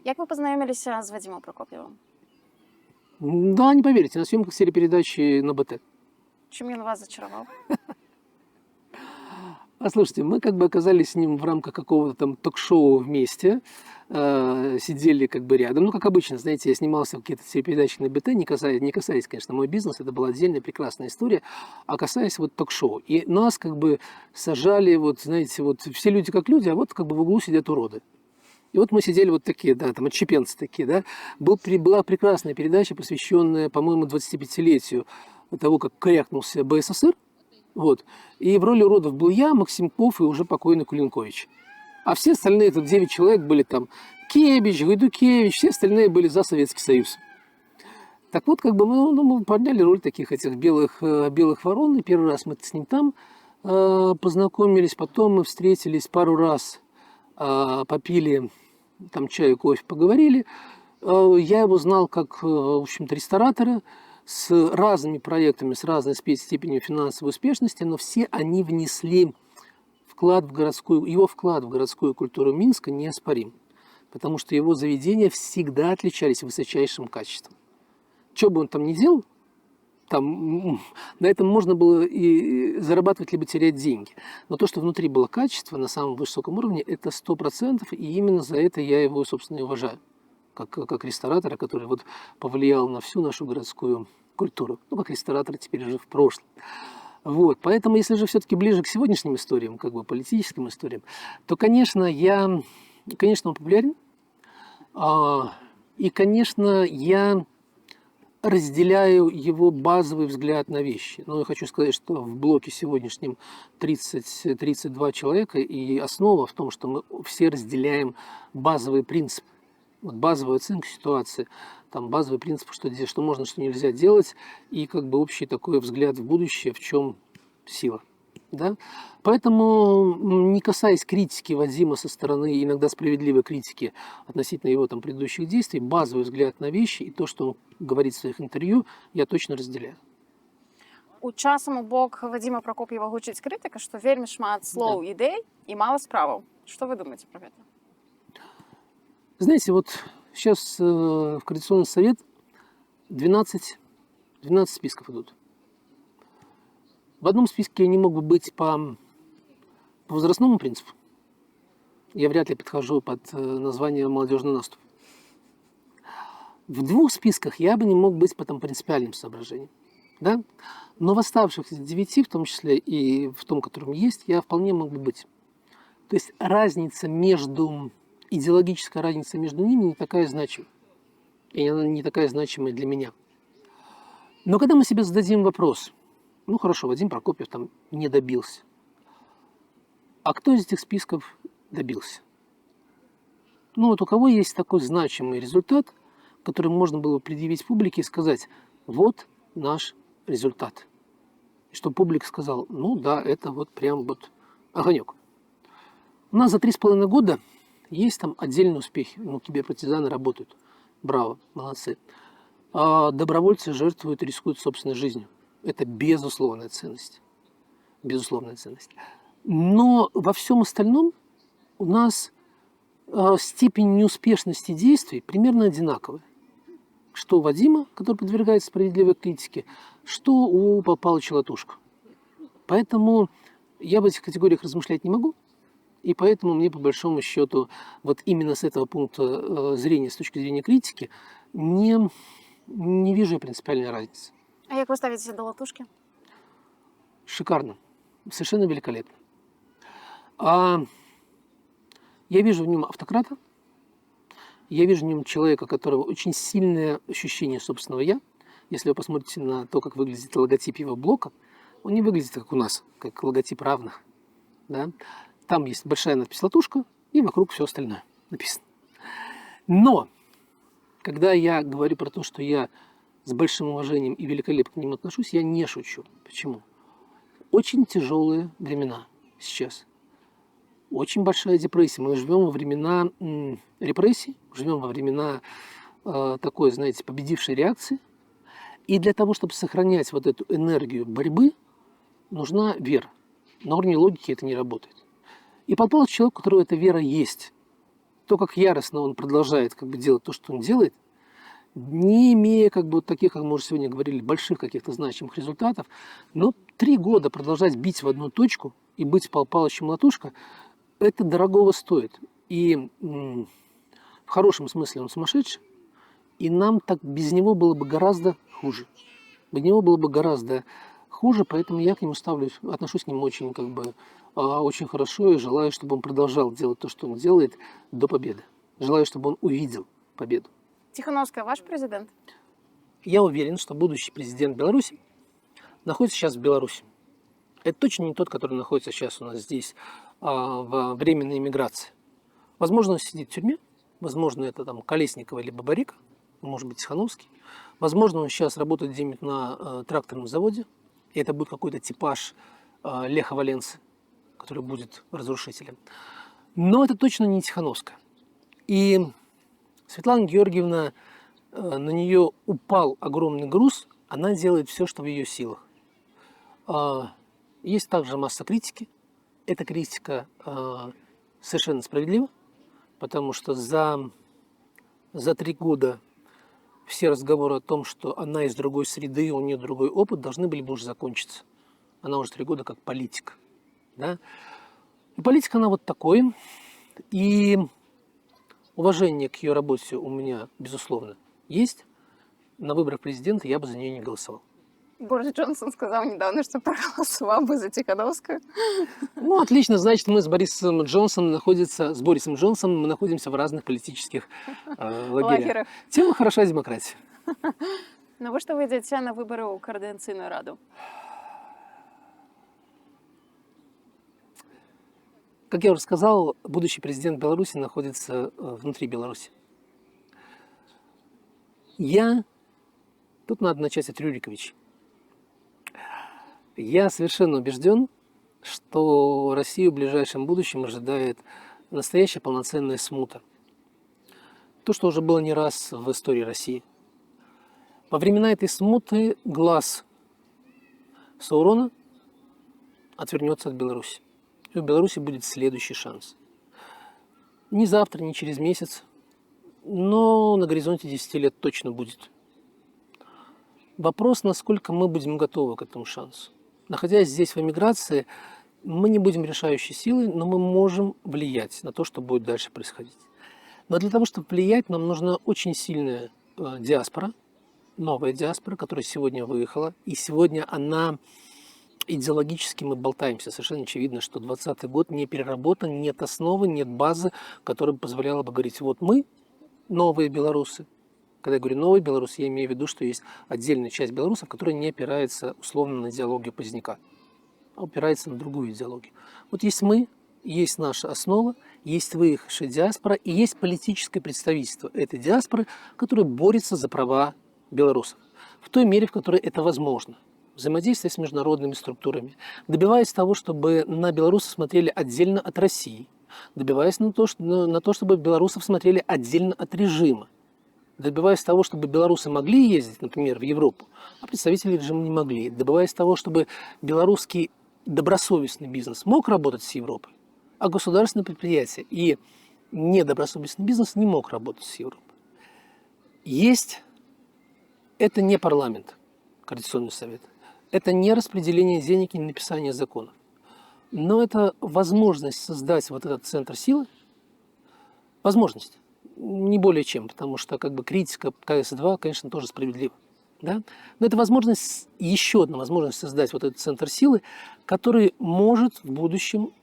Як вы пазнаёміліся з Вадзімом Прокоп'евым? Да, не поверите, на съемках телепередачи на БТ. Чым ён вас зачаровал? Слушайте, мы оказались с ним в рамках какого-то там ток-шоу вместе, сидели рядом. Как обычно, знаете, я снимался в какие-то телепередачи на БТ, не касаясь, конечно, мой бизнес, это была отдельная прекрасная история, а касаясь ток-шоу. И нас сажали, знаете, все люди как люди, а в углу сидят уроды. И мы сидели такие, да, там отщепенцы такие, да. Была прекрасная передача, посвященная, по-моему, 25-летию того, как крякнулся БССР. И в роли уродов был я, Максимков и уже покойный Кулинкович. А все остальные, 9 человек, были там Кебич, Гайдукевич, все остальные были за Советский Союз. Так мы подняли роль этих белых ворон, и первый раз мы с ним там познакомились, потом мы встретились пару раз, попили там чай, кофе, поговорили. Я его знал как, в общем-то, ресторатора, с разными проектами, с разной степенью финансовой успешности, но все они внесли его вклад в городскую культуру Минска неоспорим, потому что его заведения всегда отличались высочайшим качеством. Что бы он там ни делал, там на этом можно было и зарабатывать, либо терять деньги. Но то, что внутри было качество на самом высоком уровне, это 100%, и именно за это я его, собственно, и уважаю. Как ресторатора, который повлиял на всю нашу городскую культуру. Как ресторатор теперь уже в прошлом. Поэтому, если же все-таки ближе к сегодняшним историям, политическим историям, то, конечно, он популярен. И, конечно, я разделяю его базовый взгляд на вещи. Но я хочу сказать, что в блоке сегодняшнем 32 человека, и основа в том, что мы все разделяем базовые принципы. Базовая оценка ситуации, там базовый принцип, что можно, что нельзя делать, и общий такой взгляд в будущее, в чем сила. Да? Поэтому, не касаясь критики Вадима со стороны, иногда справедливой критики относительно его предыдущих действий, базовый взгляд на вещи и то, что он говорит в своих интервью, я точно разделяю. Часам у бок Вадзіма Прокоп'ева гучыць крытыка, што вельмі шмат слоў, ідэй і мала справаў. Што вы думаете про гэта? Знаете, сейчас в Координационный совет 12 списков идут. В одном списке я не мог бы быть по возрастному принципу. Я вряд ли подхожу под название «молодежный наступ». В 2 списках я бы не мог быть по принципиальным соображениям. Да? Но в оставшихся 9, в том числе и в том, котором есть, я вполне мог бы быть. То есть идеологическая разница между ними не такая значимая. И она не такая значимая для меня. Но когда мы себе зададим вопрос, ну хорошо, Вадим Прокопьев там не добился, а кто из этих списков добился? Ну вот у кого есть такой значимый результат, который можно было предъявить публике и сказать, вот наш результат. И чтобы публика сказала, ну да, это вот прям вот огонек. У нас за 3,5 года есть там отдельные успехи. Ну, киберпартизаны работают. Браво, молодцы. А добровольцы жертвуют и рискуют собственной жизнью. Это безусловная ценность. Безусловная ценность. Но во всем остальном у нас степень неуспешности действий примерно одинаковая. Что у Вадима, который подвергается справедливой критике, что у Павла Павловича Латушко. Поэтому я в этих категориях размышлять не могу. И поэтому мне, по большому счету, вот именно с этого пункта зрения, с точки зрения критики, не вижу принципиальной разницы. А як ви ставитеся до Латушки? Шикарно. Совершенно великолепно. Я вижу в нем автократа. Я вижу в нем человека, у которого очень сильное ощущение собственного «я». Если вы посмотрите на то, как выглядит логотип его блока, он не выглядит, как у нас, как логотип равных. Да? Там есть большая надпись «Латушка», и вокруг все остальное написано. Но, когда я говорю про то, что я с большим уважением и великолепно к нему отношусь, я не шучу. Почему? Очень тяжелые времена сейчас. Очень большая депрессия. Мы живем во времена репрессий, живем во времена такой, знаете, победившей реакции. И для того, чтобы сохранять вот эту энергию борьбы, нужна вера. На уровне логики это не работает. И Павел Павлович человек, у которого эта вера есть. То, как яростно он продолжает делать то, что он делает, не имея вот таких, как мы уже сегодня говорили, больших каких-то значимых результатов, но 3 года продолжать бить в одну точку и быть Павлом Павловичем Латушко, это дорогого стоит. И в хорошем смысле он сумасшедший, и нам так без него было бы гораздо хуже. Без него было бы гораздо хуже, поэтому я к нему отношусь к нему очень, очень хорошо и желаю, чтобы он продолжал делать то, что он делает до победы. Желаю, чтобы он увидел победу. Тихановская ваш президент? Я уверен, что будущий президент Беларуси находится сейчас в Беларуси. Это точно не тот, который находится сейчас у нас здесь во временной эмиграции. Возможно, он сидит в тюрьме, возможно, это там Колесникова или Бабарика, может быть, Тихановский. Возможно, он сейчас работает где-нибудь на тракторном заводе, и это будет какой-то типаж Леха Валенсы, который будет разрушителем. Но это точно не Тихановская. И Светлана Георгиевна, на нее упал огромный груз, она делает все, что в ее силах. Есть также масса критики. Эта критика совершенно справедлива, потому что за 3 года все разговоры о том, что она из другой среды, у нее другой опыт, должны были бы уже закончиться. Она уже 3 года как политик. Да? И политика она вот такой. И уважение к ее работе у меня, безусловно, есть. На выборах президента я бы за нее не голосовал. Борис Джонсон сказал недавно, что проголосовал бы за Тихановскую. Ну, отлично, значит, мы с Борисом Джонсоном находимся в разных политических лагерях. Тема хороша демократия. Ну вы что вы идете на выборы у Координационную Раду? Как я уже сказал, будущий президент Беларуси находится внутри Беларуси. Тут надо начать от Рюриковича. Я совершенно убежден, что Россию в ближайшем будущем ожидает настоящая полноценная смута. То, что уже было не раз в истории России. Во времена этой смуты глаз Саурона отвернется от Беларуси. И у Беларуси будет следующий шанс. Не завтра, не через месяц, но на горизонте 10 лет точно будет. Вопрос, насколько мы будем готовы к этому шансу. Находясь здесь в эмиграции, мы не будем решающей силой, но мы можем влиять на то, что будет дальше происходить. Но для того, чтобы влиять, нам нужна очень сильная диаспора, новая диаспора, которая сегодня выехала. И сегодня она идеологически мы болтаемся. Совершенно очевидно, что 2020 год не переработан, нет основы, нет базы, которая бы позволяла бы говорить, вот мы, новые белорусы, Когда я говорю «новый белорус», я имею в виду, что есть отдельная часть белорусов, которая не опирается условно на идеологию Поздняка, а опирается на другую идеологию. Вот есть мы, есть наша основа, есть выехавшая диаспора и есть политическое представительство этой диаспоры, которое борется за права белорусов в той мере, в которой это возможно. Взаимодействие с международными структурами, добиваясь того, чтобы на белорусов смотрели отдельно от России, добиваясь на то, чтобы белорусов смотрели отдельно от режима, добиваясь того, чтобы белорусы могли ездить, например, в Европу, а представители режима не могли, добиваясь того, чтобы белорусский добросовестный бизнес мог работать с Европой, а государственные предприятия и недобросовестный бизнес не мог работать с Европой. Это не парламент, Координационный совет, это не распределение денег и не написание законов, но это возможность создать вот этот центр силы, возможность, не более чем, потому что как бы критика КС-2, конечно, тоже справедлива. Да? Но это возможность, еще одна возможность создать вот этот центр силы, который может в будущем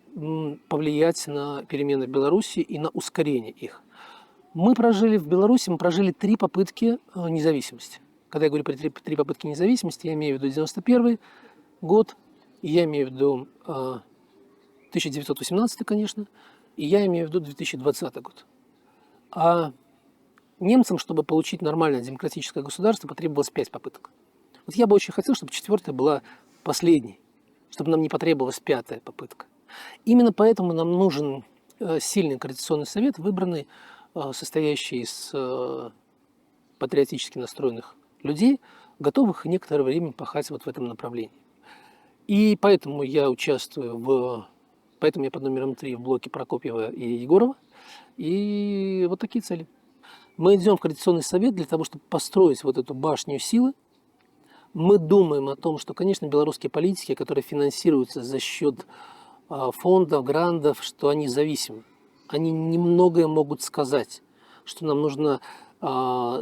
повлиять на перемены в Беларуси и на ускорение их. Мы прожили в Беларуси, 3 попытки независимости. Когда я говорю про 3 попытки независимости, я имею в виду 91 год, и я имею в виду 1918, конечно, и я имею в виду 2020 год. А немцам, чтобы получить нормальное демократическое государство, потребовалось 5 попыток. Вот я бы очень хотел, чтобы 4-я была последней, чтобы нам не потребовалась 5-я попытка. Именно поэтому нам нужен сильный Координационный совет, выбранный, состоящий из патриотически настроенных людей, готовых некоторое время пахать вот в этом направлении. И поэтому я поэтому я под номером 3 в блоке Прокопьева и Егорова. И вот такие цели. Мы идем в Координационный совет для того, чтобы построить вот эту башню силы. Мы думаем о том, что, конечно, белорусские политики, которые финансируются за счет фондов, грантов, что они зависимы. Они немногое могут сказать, что нам нужно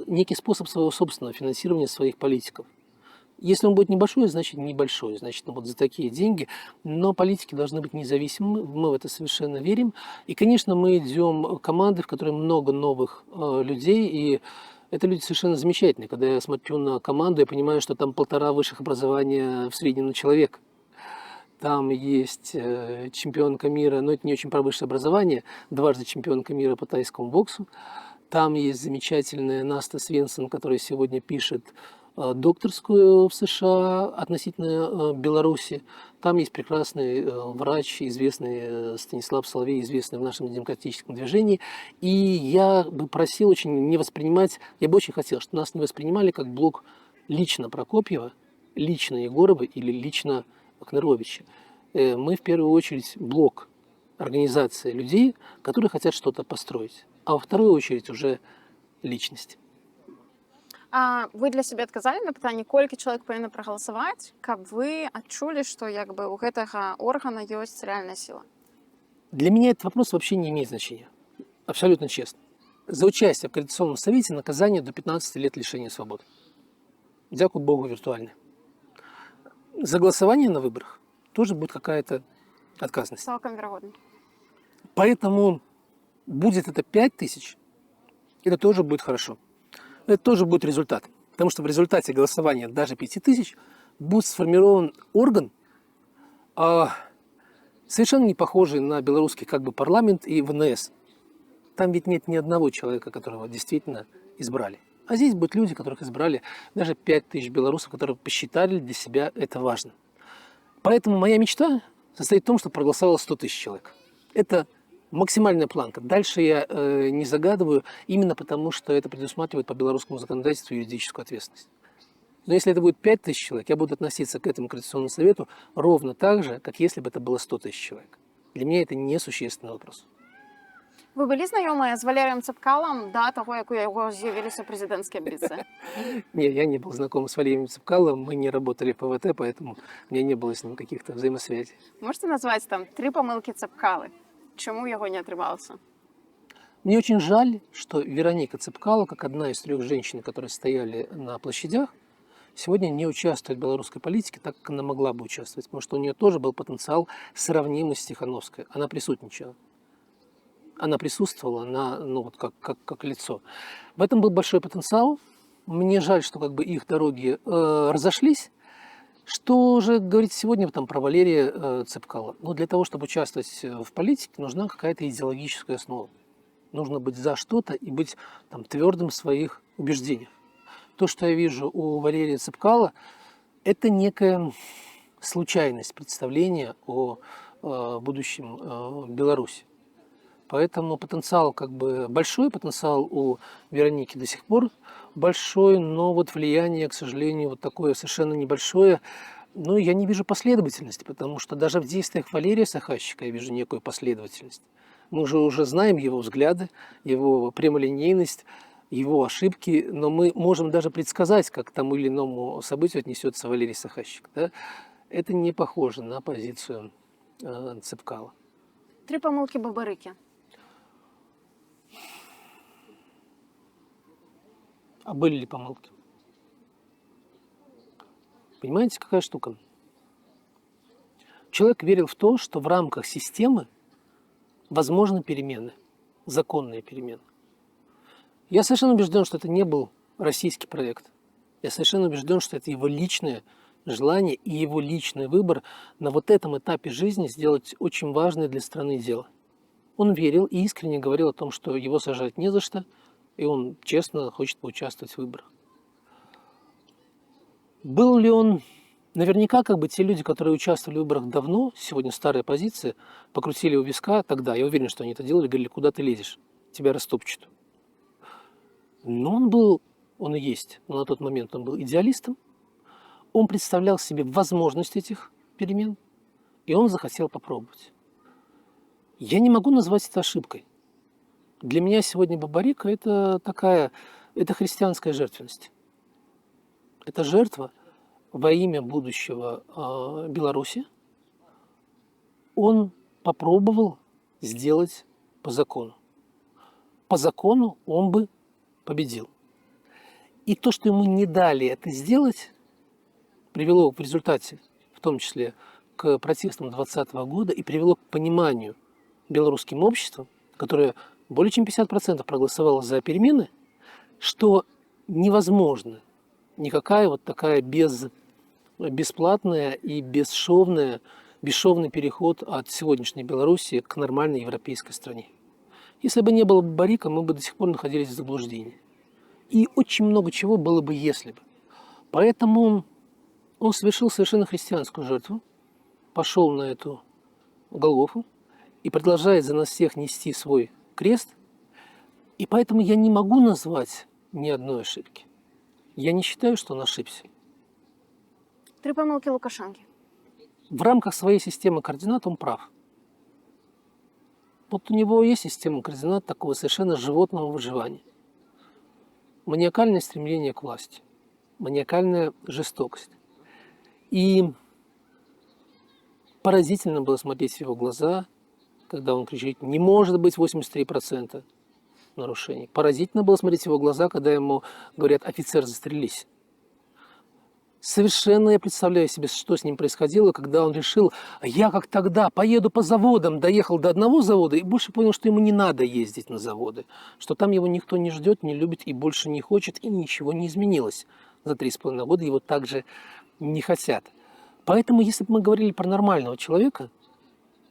некий способ своего собственного финансирования своих политиков. Если он будет небольшой, значит небольшой, значит вот за такие деньги, но политики должны быть независимыми, мы в это совершенно верим. И, конечно, мы идем командой, в которой много новых людей, и это люди совершенно замечательные. Когда я смотрю на команду, я понимаю, что там 1,5 высших образования в среднем на человека. Там есть чемпионка мира, но это не очень про высшее образование, 2-дважды чемпионка мира по тайскому боксу. Там есть замечательная Наста Свенсон, которая сегодня пишет докторскую в США относительно Беларуси. Там есть прекрасный врач, известный Станислав Соловей, известный в нашем демократическом движении. И я бы просил очень не воспринимать, я бы очень хотел, чтобы нас не воспринимали как блок лично Прокопьева, лично Егорова или лично Кныровича. Мы в первую очередь блок, организация людей, которые хотят что-то построить. А во вторую очередь уже личность. А вы для сябе адказалі на пытанне, колькі чалавек павінна прагаласаваць, каб вы адчулі, што як бы у гэтага органа ёсць рэальная сила? Для меня этот вопрос вообще не имеет значения. Абсолютно честно. За участие в Координационном совете наказание до 15 лет лишения свободы. Дякую Богу, виртуально. За голосование на выборах тоже будет какая-то отказность. Цалкам верагодна. Поэтому будет это 5000, это тоже будет хорошо. Это тоже будет результат. Потому что в результате голосования даже 5000 будет сформирован орган, совершенно не похожий на белорусский как бы парламент и ВНС. Там ведь нет ни одного человека, которого действительно избрали. А здесь будут люди, которых избрали даже 5000 белорусов, которые посчитали для себя это важно. Поэтому моя мечта состоит в том, чтобы проголосовало 100 000 человек. Это максимальная планка. Дальше я не загадываю, именно потому, что это предусматривает по белорусскому законодательству юридическую ответственность. Но если это будет 5000 человек, я буду относиться к этому Координационному совету ровно так же, как если бы это было 100 000 человек. Для меня это несущественный вопрос. Вы былі знаёмыя з Валерыем Цапкалам да таго, як у яго з'явіліся прэзідэнцкія амбіцыі? Не, я не был знаком с Валерием Цапкалом, мы не работали в ПВТ, поэтому у меня не было с ним каких-то взаимосвязей. Можете назваць там 3 памылкі Цапкалы? Чаму яго не атрымалася? Мне очень жаль, что Вероника Цепкало, как одна из 3 женщин, которые стояли на площадях, сегодня не участвует в белорусской политике так, как она могла бы участвовать, потому что у нее тоже был потенциал сравнимый с Тихановской. Она присутствовала. она присутствовала ну, вот как лицо. В этом был большой потенциал. Мне жаль, что как бы их дороги разошлись. Что же говорить сегодня там, про Валерия Цепкала? Ну, для того, чтобы участвовать в политике, нужна какая-то идеологическая основа. Нужно быть за что-то и быть там, твердым в своих убеждениях. То, что я вижу у Валерия Цепкала, это некая случайность представления о будущем Беларуси. Поэтому потенциал как бы большой, потенциал у Вероники до сих пор большой, но вот влияние, к сожалению, вот такое совершенно небольшое. Но я не вижу последовательности, потому что даже в действиях Валерия Сахащика я вижу некую последовательность. Мы же уже знаем его взгляды, его прямолинейность, его ошибки, но мы можем даже предсказать, как к тому или иному событию отнесется Валерий Сахащик. Да? Это не похоже на позицию Цепкала. 3 помилки Бабарики. А были ли помылки? Понимаете, какая штука? Человек верил в то, что в рамках системы возможны перемены, законные перемены. Я совершенно убежден, что это не был российский проект. Я совершенно убежден, что это его личное желание и его личный выбор на вот этом этапе жизни сделать очень важное для страны дело. Он верил и искренне говорил о том, что его сажать не за что, и он честно хочет поучаствовать в выборах. Был ли он... Наверняка как бы те люди, которые участвовали в выборах давно, сегодня старая позиция, покрутили у виска тогда, я уверен, что они это делали, говорили, куда ты лезешь, тебя растопчут. Но он и есть, но на тот момент он был идеалистом, он представлял себе возможность этих перемен, и он захотел попробовать. Я не могу назвать это ошибкой. Для меня сегодня Бабарика – это христианская жертвенность. Это жертва во имя будущего Беларуси. Он попробовал сделать по закону. По закону он бы победил. И то, что ему не дали это сделать, привело в результате, в том числе, к протестам 2020 года и привело к пониманию белорусским обществом, которое более чем 50% проголосовало за перемены, что невозможно никакая вот такая бесплатная и бесшовный переход от сегодняшней Беларуси к нормальной европейской стране. Если бы не было Бабарика, мы бы до сих пор находились в заблуждении. И очень много чего было бы, если бы. Поэтому он совершил совершенно христианскую жертву, пошел на эту Голгофу и продолжает за нас всех нести свой крест. И поэтому я не могу назвать ни одной ошибки. Я не считаю, что он ошибся. 3 помилки Лукашенки. В рамках своей системы координат он прав. Вот у него есть система координат такого совершенно животного выживания. Маниакальное стремление к власти. Маниакальная жестокость. И поразительно было смотреть в его глаза, когда он кричит: не может быть 83% нарушений. Поразительно было смотреть в его глаза, когда ему говорят: офицер, застрелись. Совершенно я представляю себе, что с ним происходило, когда он решил: я как тогда поеду по заводам, доехал до одного завода и больше понял, что ему не надо ездить на заводы, что там его никто не ждет, не любит и больше не хочет, и ничего не изменилось. За 3,5 года его также не хотят. Поэтому, если бы мы говорили про нормального человека,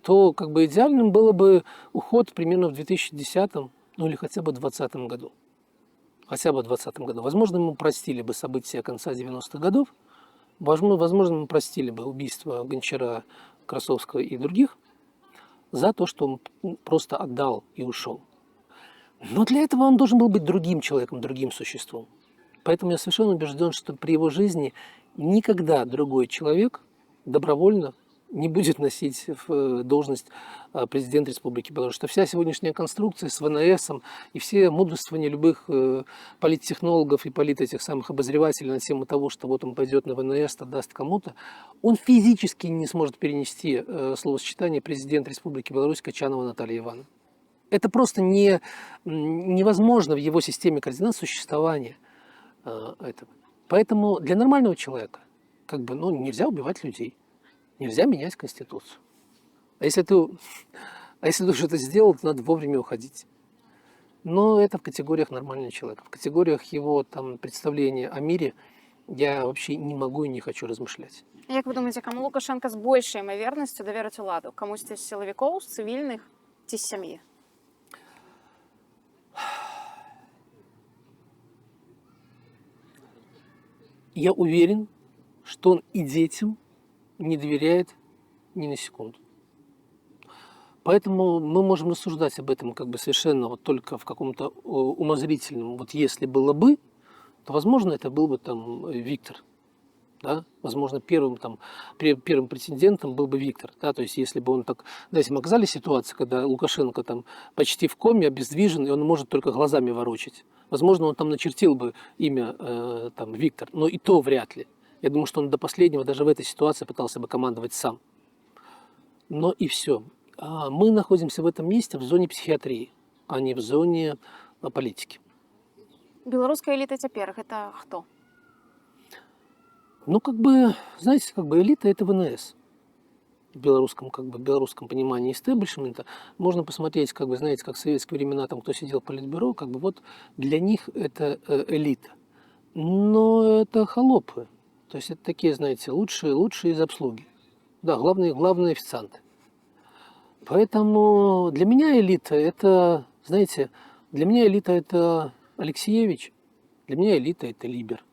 то как бы идеальным было бы уход примерно в 2010, ну или хотя бы в 2020 году. Хотя бы в 2020 году. Возможно, ему простили бы события конца 90-х годов, возможно, ему простили бы убийство Гончара, Красовского и других за то, что он просто отдал и ушел. Но для этого он должен был быть другим человеком, другим существом. Поэтому я совершенно убежден, что при его жизни никогда другой человек добровольно не будет носить должность президента Республики Беларусь. Что вся сегодняшняя конструкция с ВНСом и все мудрствования любых политтехнологов и этих самых обозревателей на тему того, что вот он пойдет на ВНС, отдаст кому-то, он физически не сможет перенести словосочетание президент Республики Беларусь Качанова Наталья Ивановна. Это просто невозможно в его системе координат существования этого. Поэтому для нормального человека нельзя убивать людей. Нельзя менять Конституцию. А если ты А если ты что-то сделал, то надо вовремя уходить. Но это в категориях нормального человека. В категориях его там представления о мире я вообще не могу и не хочу размышлять. Як вы думаете, кому Лукашенко з большай імавернасцю даверыць уладу? Камусьці з сілавікоў, з цывільных ці з сям'і? Я уверен, что он и детям не доверяет ни на секунду. Поэтому мы можем рассуждать об этом как бы совершенно вот только в каком-то умозрительном. Вот если было бы, то, возможно, это был бы там Виктор. Да? Возможно, первым претендентом был бы Виктор. Да? То есть, если бы он так... Знаете, мы оказались в ситуации, когда Лукашенко там почти в коме, обездвижен, и он может только глазами ворочать. Возможно, он там начертил бы имя там, Виктор, но и то вряд ли. Я думаю, что он до последнего даже в этой ситуации пытался бы командовать сам. Но и все. Мы находимся в этом месте в зоне психиатрии, а не в зоне политики. Беларуская эліта цяпер гэта хто? Ну, как бы, знаете, как бы элита – это ВНС. В белорусском понимании истеблишмента. Можно посмотреть, как бы, знаете, как в советские времена, там, кто сидел в политбюро, как бы вот для них это элита. Но это холопы. То есть это такие, знаете, лучшие из обслуги. Да, главные официанты. Поэтому для меня элита – это, знаете, для меня элита – это Алексеевич, для меня элита – это Либер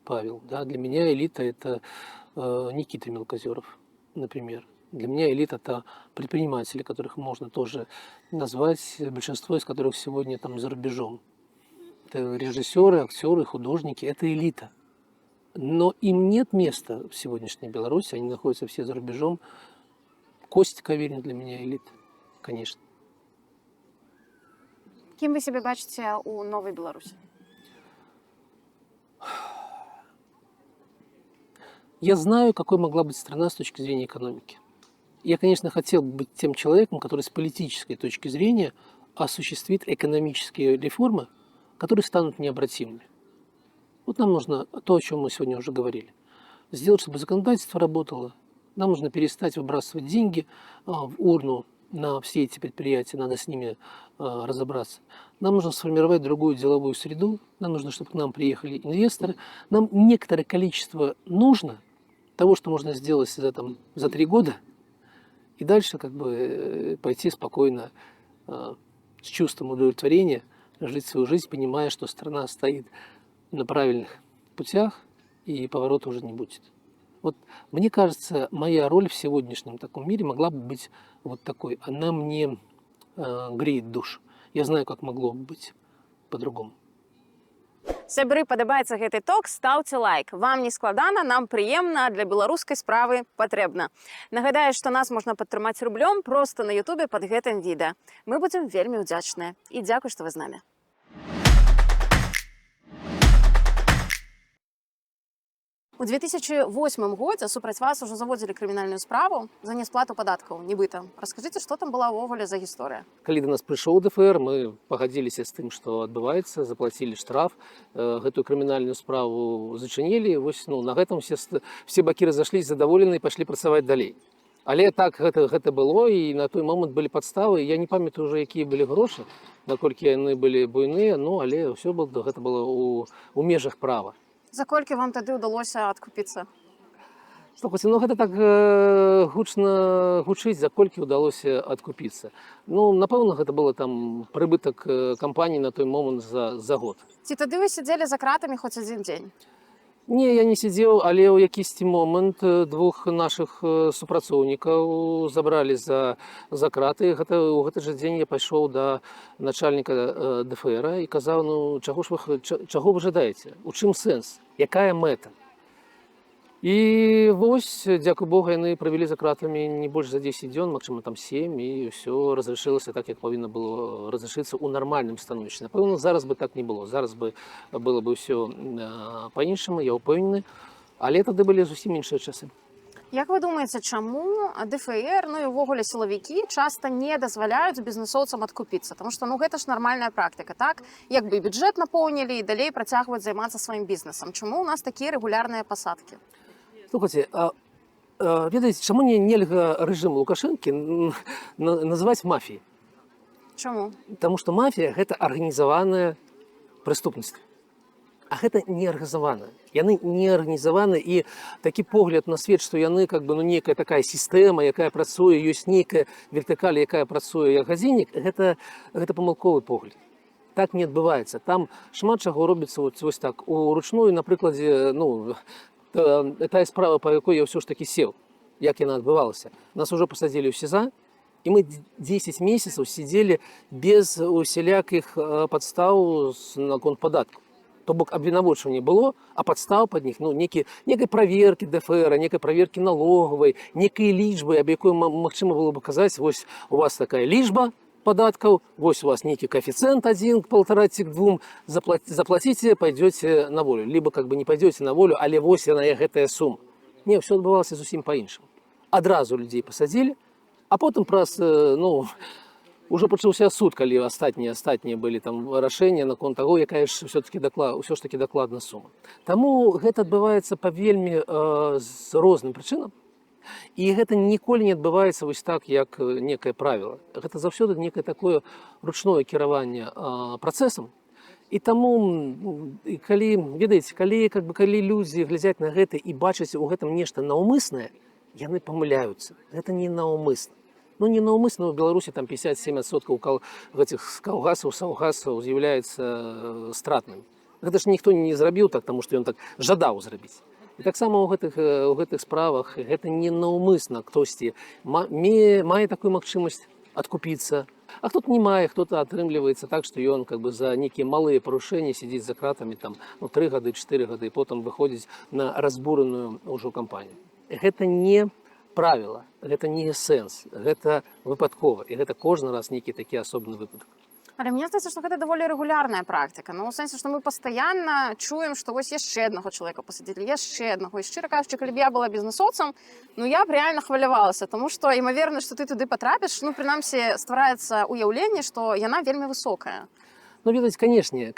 Павел, да, для меня элита – это Никита Мелкозеров, например. Для меня элита – это предприниматели, которых можно тоже назвать, большинство из которых сегодня там за рубежом. Это режиссеры, актеры, художники – это элита. Но им нет места в сегодняшней Беларуси, они находятся все за рубежом. Костя Каверин для меня элита, конечно. Кім вы сябе бачыце ў новай Беларусі? Я знаю, какой могла быть страна с точки зрения экономики. Я, конечно, хотел бы быть тем человеком, который с политической точки зрения осуществит экономические реформы, которые станут необратимыми. Вот нам нужно то, о чем мы сегодня уже говорили. Сделать, чтобы законодательство работало. Нам нужно перестать выбрасывать деньги в урну на все эти предприятия, надо с ними разобраться. Нам нужно сформировать другую деловую среду, нам нужно, чтобы к нам приехали инвесторы. Нам некоторое количество нужно того, что можно сделать за 3 года, и дальше как бы пойти спокойно, с чувством удовлетворения, жить свою жизнь, понимая, что страна стоит на правильных путях, и поворота уже не будет. Вот мне кажется, моя роль в сегодняшнем таком мире могла бы быть вот такой. Она мне греет душу. Я знаю, как могло бы быть по-другому. Сябры, падабаецца гэты ток, стаўце лайк. Вам не складана, нам прыемна, а для беларускай справы патрэбна. Нагадаю, што нас можна падтрымаць рублём проста на Ютубе пад гэтым відэа. Мы будзем вельмі ўдзячныя. І дзякуй, што вы з намі. У 2008 годзе супраць вас ужо заводзілі крымінальную справу за несплату падаткаў, нібыта. Раскажыце, што там была ўвогуле за гісторыя? Калі до нас прыйшоў ДФР, мы пагадзіліся з тым, што адбываецца, заплацілі штраф, гэтую крымінальную справу зачынілі. Вось, на гэтым все бакі разышліся задаволены і пайшлі працаваць далей. Але так гэта было, і на той момант былі падставы. Я не памятаю ўжо, якія былі грошы, наколькі яны былі буйныя, але ўсё гэта было ў межах права. За колькі вам тады ўдалося адкупіцца? Слухайте, гэта так гучна гучыць, за колькі ўдалося адкупіцца. Напэўна, гэта было там прыбытак кампаніі на той момант за год. Ці тады вы сядзелі за кратамі хоць адзін дзень? Не, я не сидзеў, але ў якісьці момант 2 нашых супрацоўнікаў забралі за краты. У гэты же дзень я пайшоў да начальніка ДФР і казаў, чаго вы жадаеце? У чым сэнс? Якая мэта? І вось, дзякуй Богу, яны правялі за кратамі не больш за 10 дзён, магчыма, там 7, і ўсё разрешылася так, як павінна было разрешыцца ў нармальным становішчы. Напэўна, зараз бы так не было. Зараз бы было бы ўсё па-іншаму, я ўпэўнены. Але тады былі зусім іншыя часы. Як вы думаеце, чаму ДФР, і ўвогуле сілавікі часта не дазваляюць бізнесоўцам адкупіцца? Таму што гэта ж нармальная практыка, так? Як бы бюджэт напоўнілі і далей працягваюць займацца сваім бізнесам. Чаму у нас такія рэгулярныя пасадкі? Слухайте, Ведаеце, чаму нельга рэжым Лукашэнкі называць мафіяй? Чаму? Таму што мафія гэта арганізаваная преступнасць. А гэта не арганізавана. Яны не арганізаваны, і такі погляд на свет, што яны как бы, ну, некая такая сістэма, якая працуе, ёсць нейкая вертыкаль, якая працуе як гадзіннік, гэта памылковы погляд. Так не адбываецца. Там шмат чаго робіцца вось так. Уручную, на прыкладзе, ну, тая справа, па якой я ўсё ж такі сеў, як яна адбывалася. Нас ужо пасадзілі ў СІЗА, і мы 10 месяцаў сидзелі без усялякіх падстаў наконт падатку. То бок абвінавачвання было, а падстаў пад них, ну, некай праверкі ДФР, некай праверкі налогавай, некай лічбы, аб якой магчыма было бы казаць, вось у вас такая лічба падаткаў, вось у вас нейкі коэфіцыент 1 к 1,5 к 2, заплаціце, пойдете на волю. Либо как бы не пойдете на волю, але вось яна гэтая сума. Не, все адбывалася зусім па-іншаму. Адразу людзей пасадзілі, а потым праз, ну, уже пачаўся суд, калі астатнія былі там рашэння наконт таго, якая ж ўсё ж таки дакладна сума. Таму гэта адбываецца па вельмі з розным прычынам. І гэта ніколі не адбываецца вось так, як некае правіла. Гэта заўсёды некае такое ручное кіраванне працэсам. І таму, калі, ведаеце, калі людзі глядзяць на гэта і бачаць у гэтым нешта наўмыснае, яны памыляюцца. Гэта не наўмысна. Ну, не наўмысна, у Беларусі там 57% гэтых калгасаў, саўгасаў з'яўляецца стратным. Гэта ж ніхто не зрабіў так, таму што ён так жадаў зрабіць. І таксама ў гэтых справах гэта не наўмысна хтосьці мае такую магчымасць адкупіцца, а хто-то не мае, хто-то атрымліваецца так, што ён как бы за нейкія малыя парушэнні сидзіць за кратамі там, ну, 3 гады, 4 гады, і потым выходзіць на разбураную ўжо кампанію. Гэта не правіла, гэта не сэнс, гэта выпадкова, і гэта кожны раз нейкі такі асобны выпадак. Але мне здаецца, што гэта даволі рэгулярная практыка. Ну, у сэнсе, што мы пастаянна чуем, што вось яшчэ аднаго чалавека пасадзілі, яшчэ аднаго. І шчыра кажучы, калі б я была бізнэсоўцам, ну, я б рэальна хвалявалася, таму што імавернасць, што ты туды патрапіш, ну, прынамсі, ствараецца ўяўленне, што яна вельмі высокая. Ну, ведаць, канешне,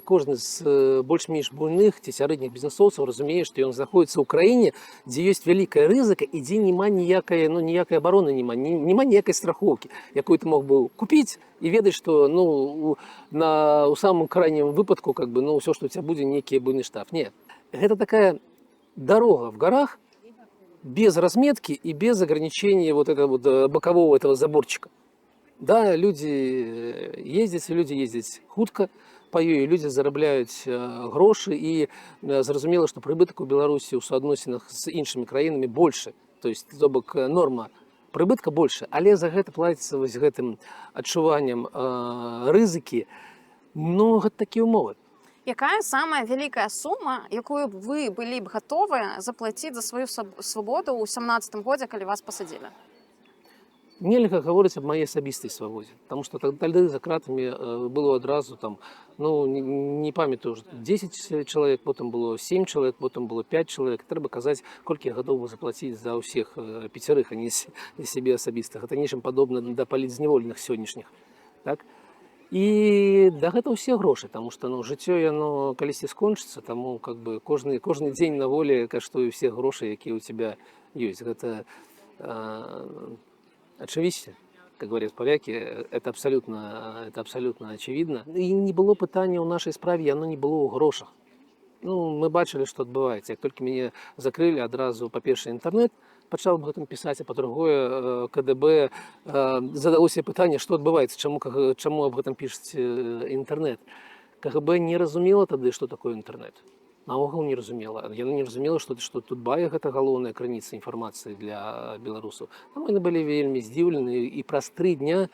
кожны з больш-менш буйных ці сярэдніх бізнэсоўцаў разумее, што ён знаходзіцца ў краіне, дзе ёсць вялікая рызыка і дзе няма ніякай абароны, няма ніякай страхоўкі, якую ты мог бы купіць і ведаць, што, ну, у самым крайнім выпадку, как бы, ну, ўсё, што у цябе будзе нейкі буйны штраф. Не, гэта такая дорога в горах без разметки и без ограничения вот этого вот бокового этого заборчика. Да, люди ездзяць хутка па ёй, людзі зарабляюць грошы, і зразумела, што прыбытак у Беларусі ў суадносінах з іншымі краінамі больше, то есть то бок норма прыбытка больше, але за гэта плаціцца вось гэтым адчуваннем рызыкі. Ну, гэта такія ўмовы. Якая самая вялікая сума, якую б вы былі б гатовы заплаціць за сваю свабоду ў 17 годзе, калі вас пасадзілі? Нельга гаворыць аб маёй асабістай свабодзе, таму што тады за кратамі было адразу там, ну, не памятаю, 10 чалавек, потым было 7 чалавек, потым было 5 чалавек. Трэба казаць, колькі я гатовы заплаціць за ўсіх 5, а не сябе асабістых. Гэта нечым падобна да палітзняволеных сённяшніх. Так? І да гэта ўсе грошы, таму што, ну, жыццё яно калісьці скончыцца, таму как бы кожны дзень на волі каштуе ўсе грошы, якія ў цябе ёсць. Гэта очевидно, как говорят поляки, это абсолютно очевидно. И не было пытания у нашей справе, оно не было у грошах. Ну, мы бачили, что отбываецца. Як толькі мяне закрылі, адразу, па-першае, інтэрнэт пачаў аб гэтым пісаць, а па-другое, КДБ задалося пытанне, што адбываецца, чаму аб гэтым пішуць інтэрнэт. КГБ не разумела тады, што такое інтэрнэт. Наогул не разумела. Яна не разумела, што Тутбай гэта галоўная крыніца інфармацыі для беларусаў. Там яны былі вельмі здзіўлены, і праз 3 дні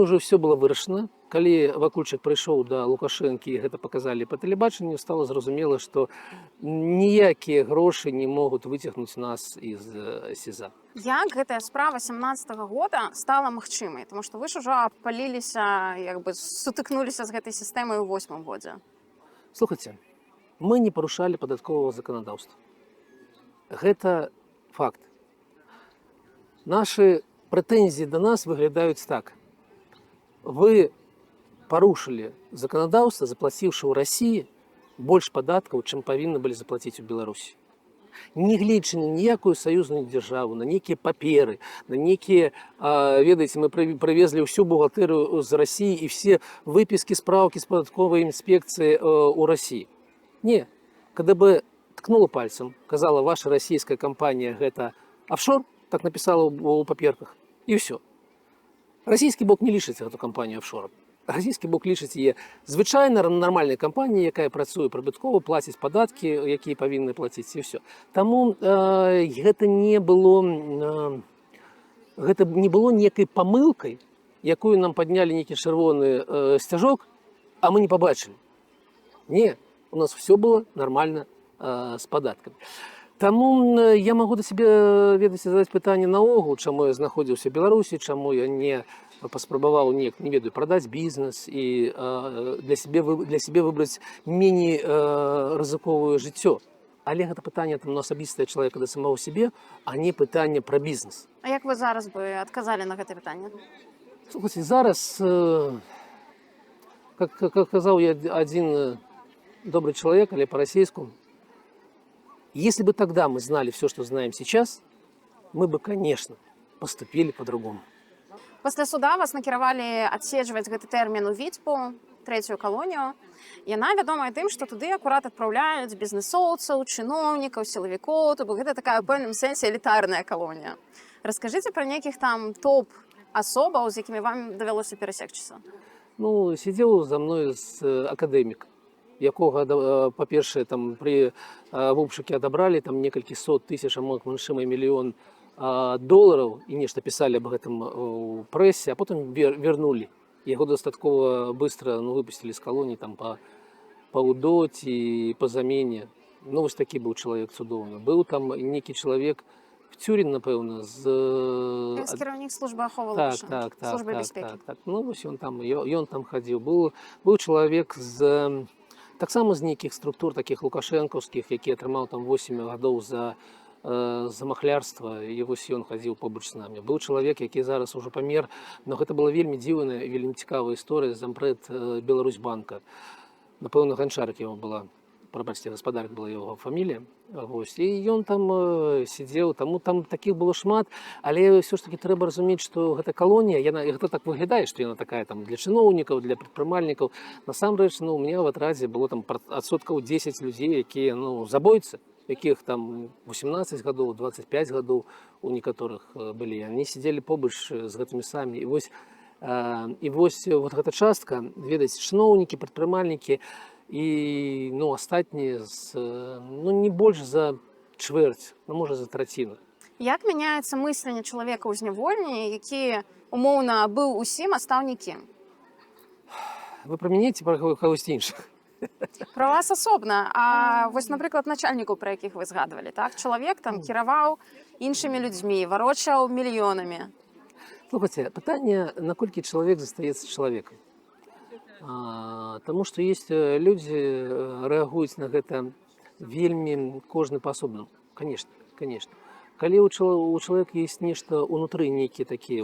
ўжо ўсё было вырашана. Калі Вакульчык прыйшоў да Лукашэнкі і гэта паказалі па тэлебачанню, стала зразумела, што ніякія грошы не могуць выцягнуць нас з СІЗА. Як гэтая справа 17-го года стала магчымай? Таму што вы ж ужо абпаліліся, як бы сутыкнуліся з гэтай сістэмай у 8-м годзе. Слухайце, мы не парушалі падатковага заканадаўства. Гэта факт. Нашы прэтэнзіі да нас выглядаюць так. Вы парушылі заканадаўства, заплаціўшы ў Расіі больш падаткаў, чым павінны былі заплаціць у Беларусі. Нягледзячы на ніякую саюзную дзяржаву, на нейкія паперы, на нейкія, ведаеце, мы прывезлі ўсю бухгалтэрыю з Расіі і все выпіскі, спраўкі з падатковай інспекцыі ў Расіі. Не, КДБ ткнула пальцем, казала, ваша расійская кампанія гэта офшор, так напісала ў паперках, і ўсё. Расійскі бок не лічыць гэту кампанію офшорам. Расійскі бок лічыць яе звычайна нармальнай кампаніяй, якая працуе прыбыткова, плаціць падаткі, якія павінны плаціць, і ўсё. Таму гэта не было некай памылкай, якую нам паднялі нейкі чырвоны сцяжок, а мы не пабачылі. Не, у нас все было нормально з падаткамі. Таму я магу да сябе, ведаеце, задаць пытанне наогул, чаму я знаходзіўся ў Беларусі, чаму я не паспрабаваў не ведаю, прадаць бізнес і для сябе выбраць меней рызыковае жыццё. Але гэта пытанне там, асабістае чалавека да самого сябе, а не пытанне пра бізнес. А як вы зараз бы адказалі на гэта пытанне? Слухайте, зараз, как казаў один добрый человек, але по-российски, если бы тогда мы знали все, что знаем сейчас, мы бы, конечно, поступили по-другому. Пасля суда вас накіравалі адседжваць гэты тэрмін у Віцьбу, трэцюю калонію. Яна вядомая тым, што туды акурат адпраўляюць бізнесоўцаў, чыноўнікаў, сілавікоў, то бок гэта такая ў пэўным сэнсе элітарная калонія. Раскажыце пра нейкіх там топ-асобаў, з якімі вам давялося перасекчыся. Ну, сидзеў за мной акадэмік, якога, па-першае, там пры вобшукі адабралі там некалькі сот тысяч, а магчыма мільён долараў, і нешта пісалі аб гэтым у прэсе, а потым вернулі. Яго дастаткова быстро выпусцілі з калоніі там па УДО ці па замене. Ну, вось такі быў чалавек цудоўны. Быў там нейкі чалавек, Тюрін, напэўна, з кіраўнік службы аховы так. службы бяспекі. Ну, вось ён там хадзіў. Быў чалавек таксама з нейкіх структур такіх лукашэнкаўскіх, які атрымаў там 8 гадоў за махлярства, і вось ён хадзіў побач з намі. Быў чалавек, які зараз ужо памер, но гэта была вельмі дзіўная, вельмі цікавая історыя, зампрэд Беларусьбанка. Напэўна, Ганчарык яго была, прабачце, гаспадарык была яго фамілія. І ён там сидзеў, таму там такіх было шмат, але ўсё ж таки трэба разумець, што гэта калонія, гэта так выглядае, што яна такая там для чыноўнікаў, для прадпрымальнікаў. Насамрэч, у мяне в атрадзе было там адсоткаў 10 людзей, якія забойцы, якіх там 18 гадоў, 25 гадоў у некаторых былі. Яны сидзелі побач з гэтымі самі. І вось вот гэта частка, ведаеце, чыноўнікі, прадпрымальнікі, і астатнія не больш за чвэрць, можа за траціну. Як мяняецца мысленне чалавека ў зняволенні, які умоўна быў усім, а стаў нікім? Вы пра мяне ці пра кагосьці іншых? Пра вас асобна. А вось, напрыклад, начальнікаў, пра якіх вы згадвалі, так? Чалавек там кіраваў іншымі людзьмі, варочаў мільёнамі. Слухайце, пытанне, наколькі чалавек застаецца чалавекам. Таму што ёсць людзі, рэагуюць на гэта вельмі кожны па-асобнаму. Конечно. Калі у чалавека ёсць нешта ўнутры, нейкія такія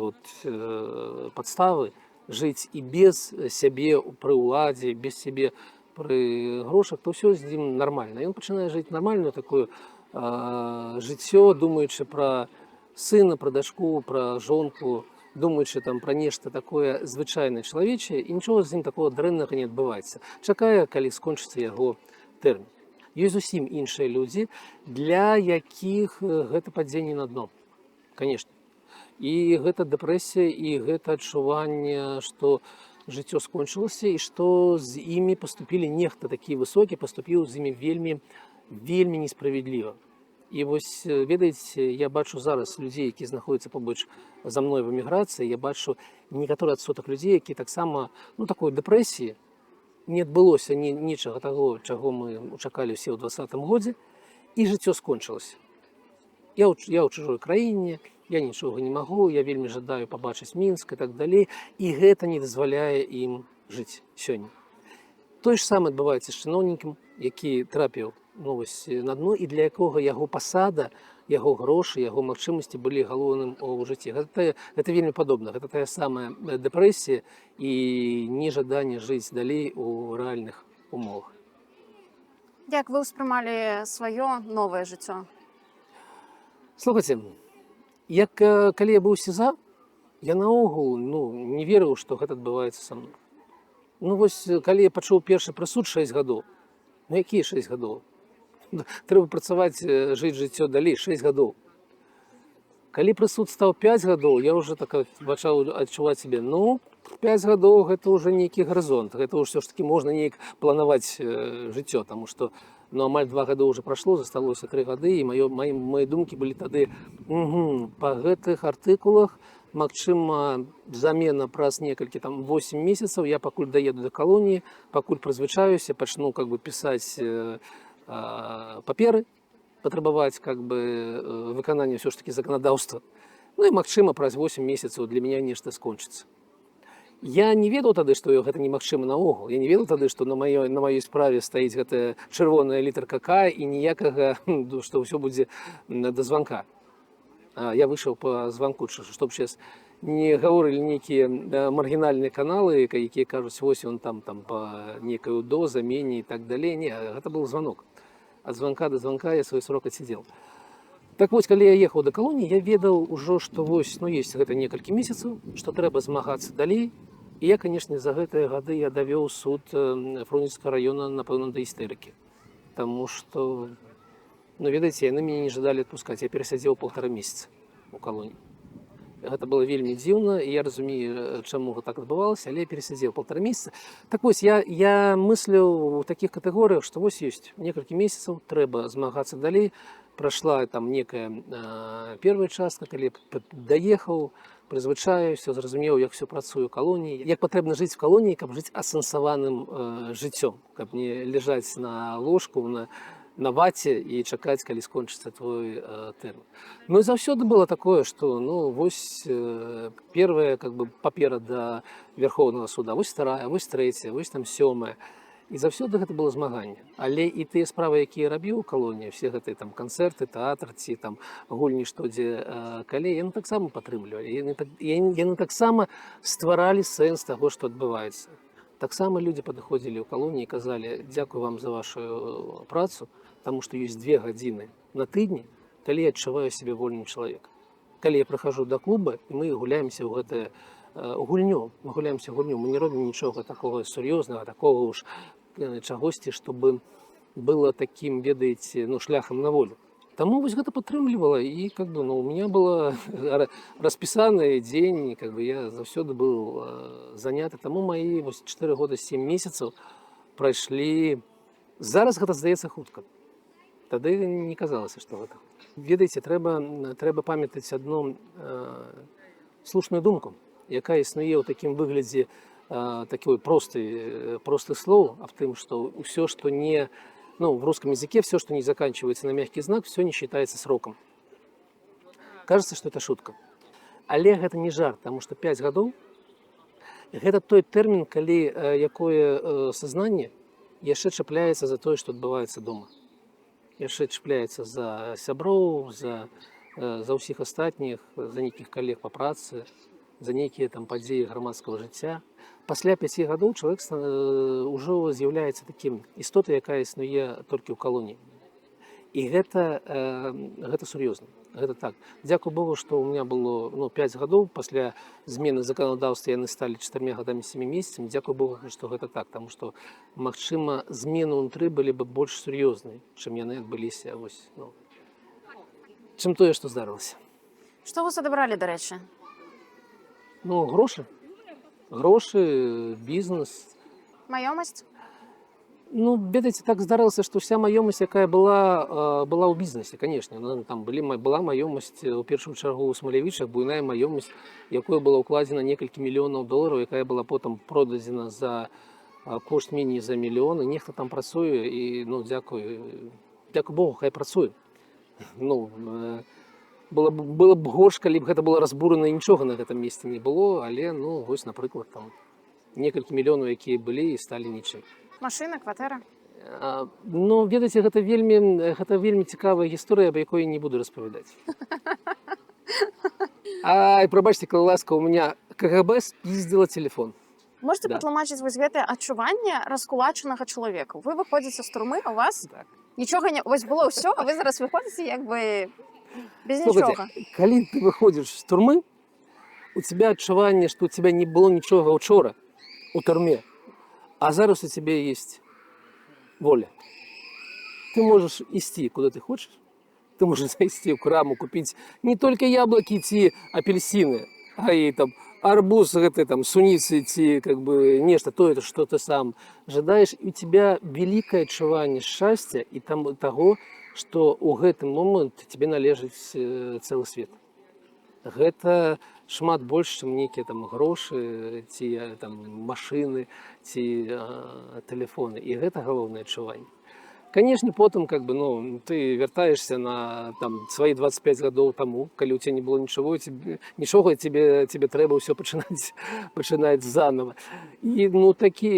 падставы жыць і без сябе пры ўладзе, без сябе пры грошах, то ўсё з ім нармальна. Ён пачынае жыць нармальную такое жыццё, думаючы пра сына, пра дачку, пра жонку, думаючы там пра нешта такое звычайнае чалавечае, і нічога з ім такого дрэннага не адбываецца. Чакае, калі скончыцца яго тэрмін. Ёсць зусім іншыя людзі, для якіх гэта падзенне на дно. Конечно. І гэта дэпрэсія, і гэта адчуванне, што жыццё скончылася, і што з імі паступілі нехта такі высокі, паступіў з імі вельмі несправядліва. І вось, ведаеце, я бачу зараз людзей, які знаходзяцца побач за мной в эміграцыі, я бачу некаторы адсотак людзей, які таксама, такой дэпрэсіі, не адбылося нічага таго, чаго мы чакалі ўсе ў 2020 годзе, і жыццё скончылася. Я ў чужой краіне, я нічога не магу, я вельмі жадаю пабачыць Мінск і так далей, і гэта не дазваляе ім жыць сёння. Тое ж самае адбываецца з чыноўнікам, які трапіў на дно, і для якога яго пасада, яго грошы, яго магчымасці былі галоўным у жыцці. Гэта вельмі падобна. Гэта тая самая дэпрэсія і нежаданне жыць далей у рэальных умовах. Як вы ўспрымалі сваё новае жыццё? Слухайте, калі я быў сіза, я наогул не верыў, што гэта адбываецца са мной. Вось калі я пачуў першы прысуд 6 гадоў, якія 6 гадоў? Трэба працаваць, жыць жыццё далей 6 гадоў. Калі прысуд стаў 5 гадоў, я ўжо так пачаў адчуваць сябе, 5 гадоў гэта ўжо нейкі гарызонт, гэта ўсё ж такі можна неяк планаваць жыццё, таму што амаль 2 гады ўжо прашло, засталося 3 гады, і мае думкі былі тады па гэтых артыкулах, магчыма, замена праз некалькі 8 месяцаў, я пакуль даеду да калоніі, пакуль прызвычаюся, пачну пісаць паперы, патрабаваць выканання ўсё ж такі заканадаўства. І магчыма, праз 8 месяцаў для мяне нешта скончыцца. Я не ведаў тады, што гэта немагчыма наогул. Я не ведаў тады, што на маёй справе стаіць гэтая чырвоная літарка К і ніякага, што ўсё будзе да званка. Я выйшаў па званку, чтоб сейчас не гаворылі нейкія маргінальныя каналы, якія кажуць, вось ён там па нейкай УДО, замене і так далей. Не, гэта быў званок. Ад званка да званка я свой срок адсидзеў. Так вось, калі я ехаў да калоніі, я ведаў ужо, што вось, ёсць гэта некалькі месяцаў, што трэба змагацца далей. І я, канешне, за гэтыя гады я давёў суд Фрунзенскага раёна, напэўна, да істэрыкі. Таму што, ведаеце, яны мяне не жадалі адпускаць. Я перасядзеў 1,5 месяца у калоніі. Гэта было вельмі дзіўна, і я разумею, чаму так адбывалася, але я перасядзеў 1,5 месяца. Так вось, я мысліў у такіх катэгорыях, што вось ёсць некалькі месяцаў, трэба змагацца далей. Прайшла там некая першая частка, калі даехаў, прызвычаюся, зразумеў, як все працуе ў калоніі, як патрэбна жыць в калоніі, каб жыць асэнсаваным жыццём, каб не ляжаць на ложку, на ваце і чакаць, калі скончыцца твой тэрмін. І заўсёды было такое, што вось первая папера да Верховнага суда, вось вторая, вось трэцяя, вось там 7-я. І заўсёды гэта было змаганне. Але і тыя справы, якія рабіў у калоніі, все гэтыя канцэрты, тэатр ці гульні што дзе калі, яны таксама падтрымлівалі. Яны таксама стваралі сэнс таго, што адбываецца. Таксама людзі падыходзілі ў калоніі і казалі: дзякуй вам за вашу працу, таму што ёсць 2 гадзіны на тыдні, калі я адчуваю сябе вольным чалавекам. Калі я прыхожу да клуба, і мы гуляемся ў гэтае гульню, мы гуляемся гульню, мы не робім нічога такого сур'ёзнага, такого уж чагосьці, чтобы было таким, ведаеце, шляхам на волю. Таму вось гэта падтрымлівала, і у меня было распісаны дзень, я заўсёды быў заняты. Таму мои 4 года 7 месяцаў прайшлі. Зараз гэта здаецца хутка. Тады не казалася, што гэта. Ведаеце, трэба памятаць адну слушную думку, якая існуе ў такім выглядзе такой простых слоў, аб тым, што ўсё, што не, в русском языке, все, что не заканчивается на мягкий знак, все не считается сроком. Кажется, что это шутка. Але гэта не жарт, потому что 5 гадоў гэта той тэрмін, калі якое сазнанне яшчэ чапляецца за тое, што адбываецца дома. Яшчэ чапляецца за сяброў, за ўсіх астатніх, за нейкіх калег па працы, за нейкія падзеі грамадскага жыцця. Пасля 5 гадоў чалавек ўжо з'яўляецца такім істотай, якая існуе толькі ў калоніі. І гэта сур'ёзна. Гэта так. Дзякуй Богу, што ў меня было 5 гадоў, пасля змены заканадаўства яны сталі 4 гадамі 7 месяцамі. Дзякуй Богу, што гэта так, таму што, магчыма, змены ўнутры былі бы больш сур'ёзныя, чым яны адбыліся, чым тое, што здарылася. Што вас адабралі, дарэчы? Грошы, бізнес. Маёмасць? Ведаеце, так здарылася, што вся маёмасць, якая была ў бізнесе, канешне. Там была маёмасць, у першую чаргу, у Смалявічах, буйная маёмасць, якой была ўкладзена некалькі мільёнаў долараў, якая была потым продадзена за кошт меней за мільёны. Нехта там працуе, і, дзякуй Богу, хай працуе. Было б горш, калі б гэта было разбурана і нічога на гэтым месцы не было, але, вось, напрыклад, там некалькі мільёнаў, якія былі і сталі нічым. Машына, кватэра? Ведаеце, гэта вельмі цікавая гісторыя, аб якой я не буду распавядаць. Прабачце, калі ласка, у меня КГБ спіздзіла телефон. Можете патлумачыць вось гэтае адчуванне раскулачанага чалавека? Вы выходзіце з турмы, а у вас нічога не... Вось было ўсё, а вы зараз выходзіце Без Слухайте, нічога. калі ты выходзіш з турмы, у тебя адчуванне, што у тебя не было нічога учора у турме, а зараз у тебя есть воля. Ты можешь идти, куда ты хочешь. Ты можешь зайти в краму, купить не только яблоки, ці апельсины, а и там арбуз, гэты, там, суницы, ці, как бы, нечто, то это, что ты сам жадаешь. И у тебя великое адчуванне счастья и там того, что у гэты момент тебе належыць целый свет. Гэта шмат больш, чым нейкія там грошы, ці там машины, ці тэлефоны. І гэта галоўнае адчуванне. Конечно, потом как бы, ну, ты вяртаешься на там, свои 25 гадоў таму, калі у тебя не было нічого, тебе трэба ўсё пачынаць заново. І ну, такі,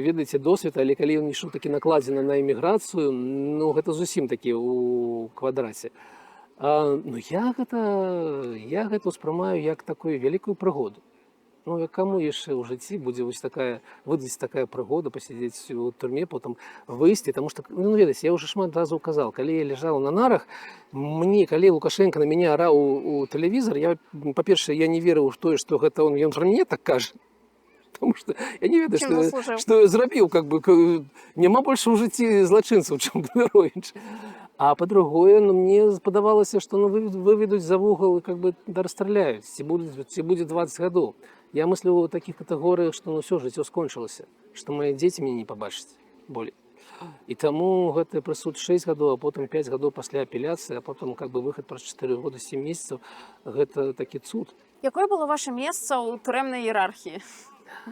ведаеце, досвед, але калі ён ішоў такі накладзены на эміграцыю, ну, гэта зусім такі у квадраце. Ну, я гэта ўспрымаю як такую вялікую прыгоду. Ну, кому яшчэ ў жыцці будзе выдаць такая прыгода пасядзець у турме, потым выйсці, таму што, ну, ведаеце, я ўжо шмат разоў казаў, калі я ляжаў на нарах, калі Лукашенко на мяне араў у тэлевізар, я, па-першае, я не верыў у тое, што гэта ён пра мяне так кажа, потому что я не ведаю, што я зрабіў, как бы, няма больш у жыцці злачынцаў, чым Бондарович. А па-другое, ну, мне падавалася, што ну, выведуць за вугал, как бы, да расстраляюць, ці будзе 20 гадоў. Я мыслю у таких катэгорыях, што ну, ўсё жыццё скончылася, што мае дзеці мяне не пабачаць болей. І таму гэты прысуд 6 гадоў, а потым 5 гадоў пасля апеляцыі, а потым как бы выхад праз 4 года 7 месяцаў, гэта такі цуд. Якое было ваше месца ў турэмнай іерархіі?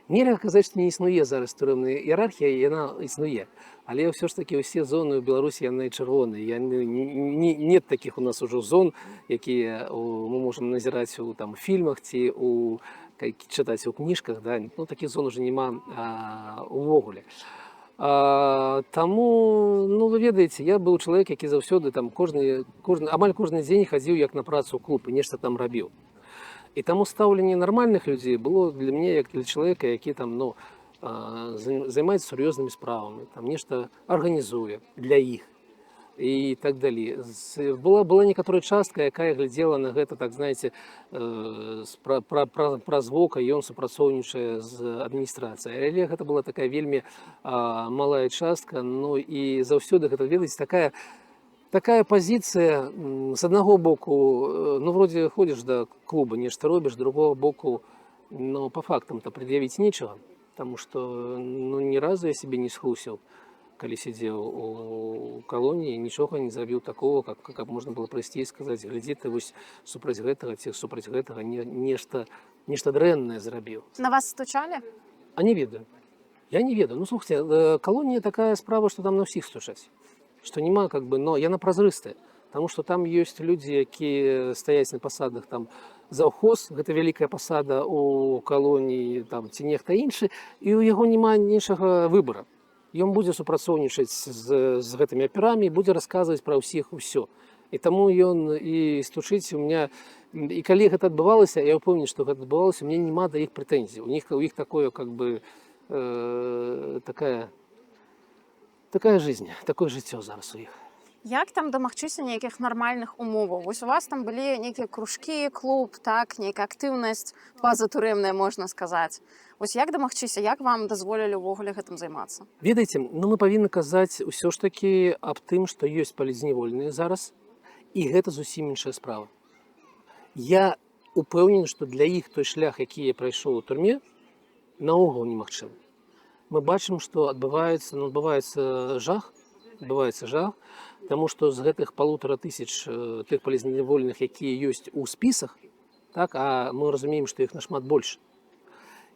Нельга казаць, што не існуе зараз турэмная іерархія, яна існуе. Але ўсё ж такі ўсе зоны ў Беларусі яны чырвоныя. Нет такіх у нас ужо зон, якія мы можам назіраць у там фільмах ці чытаць у кніжках, да? Ну, такіх зон уже няма увогуле. Таму, ну, вы ведаеце, я быў чалавек, які заўсёды там амаль кожны дзень хадзіў як на працу ў клуб і нешта там рабіў. І таму стаўленне нармальных людзей было для мяне як для чалавека, які там, ну, займаецца сур'ёзнымі справамі, там нешта арганізуе для іх і так далей. Была некаторая частка, якая глядзела на гэта, так, знаеце, праз вока, ён супрацоўнічае з адміністрацыяй. Але гэта была такая вельмі малая частка, ну і заўсёды гэта, ведаеце, такая позиция, с одного боку, ну, вроде ходишь до клуба, нечто робишь, с другого боку, но по фактам-то предъявить нечего, потому что, ну, ни разу я себе не схлусил, когда сидел у колонии, ничего не зрабіў такого, как можно было прийти и сказать, гляди, ты вось супраць гэтага, ці супраць гэтага нешта дрэннае зрабіў. На вас стучали? А не ведаю. Я не ведаю. Ну, слушайте, колония такая справа, что там на всех стучать. Что нема, как бы, но яна празрыстая, потому что там есть люди, якія стаяць на пасадах, там заўхоз, гэта вялікая пасада у колонии, там ці нехта іншы, і у яго няма іншага выбора. Ён будзе супрацоўнічаць з гэтымі аперамі, будзе расказваць пра ўсіх усё. І таму ён і стучыць у меня. І калі гэта адбывалася, я ўпэўнены, што гэта адбывалася, у меня няма да іх прэтэнзій. У іх такое, как бы, такая жизнь, такое жыццё зараз у іх. Як там дамагчыся нейкіх нармальных умоваў? Вось у вас там былі нейкія кружкі, клуб, так, нейкая актыўнасць пазатурэмная, можна сказаць. Вось як дамагчыся, як вам дазволілі ўвогуле гэтым займацца? Ведаеце, ну, мы павінны казаць усё ж такі аб тым, што ёсць палізнявольныя зараз, і гэта зусім іншая справа. Я упэўнены, што для іх той шлях, які я прайшоў у турме, наогул немагчымы. Мы бачым, што адбываецца жах, таму што з гэтых 1500 тых палізнявольных, якія ёсць у спісах, так, а мы разумеем, што іх нашмат больш.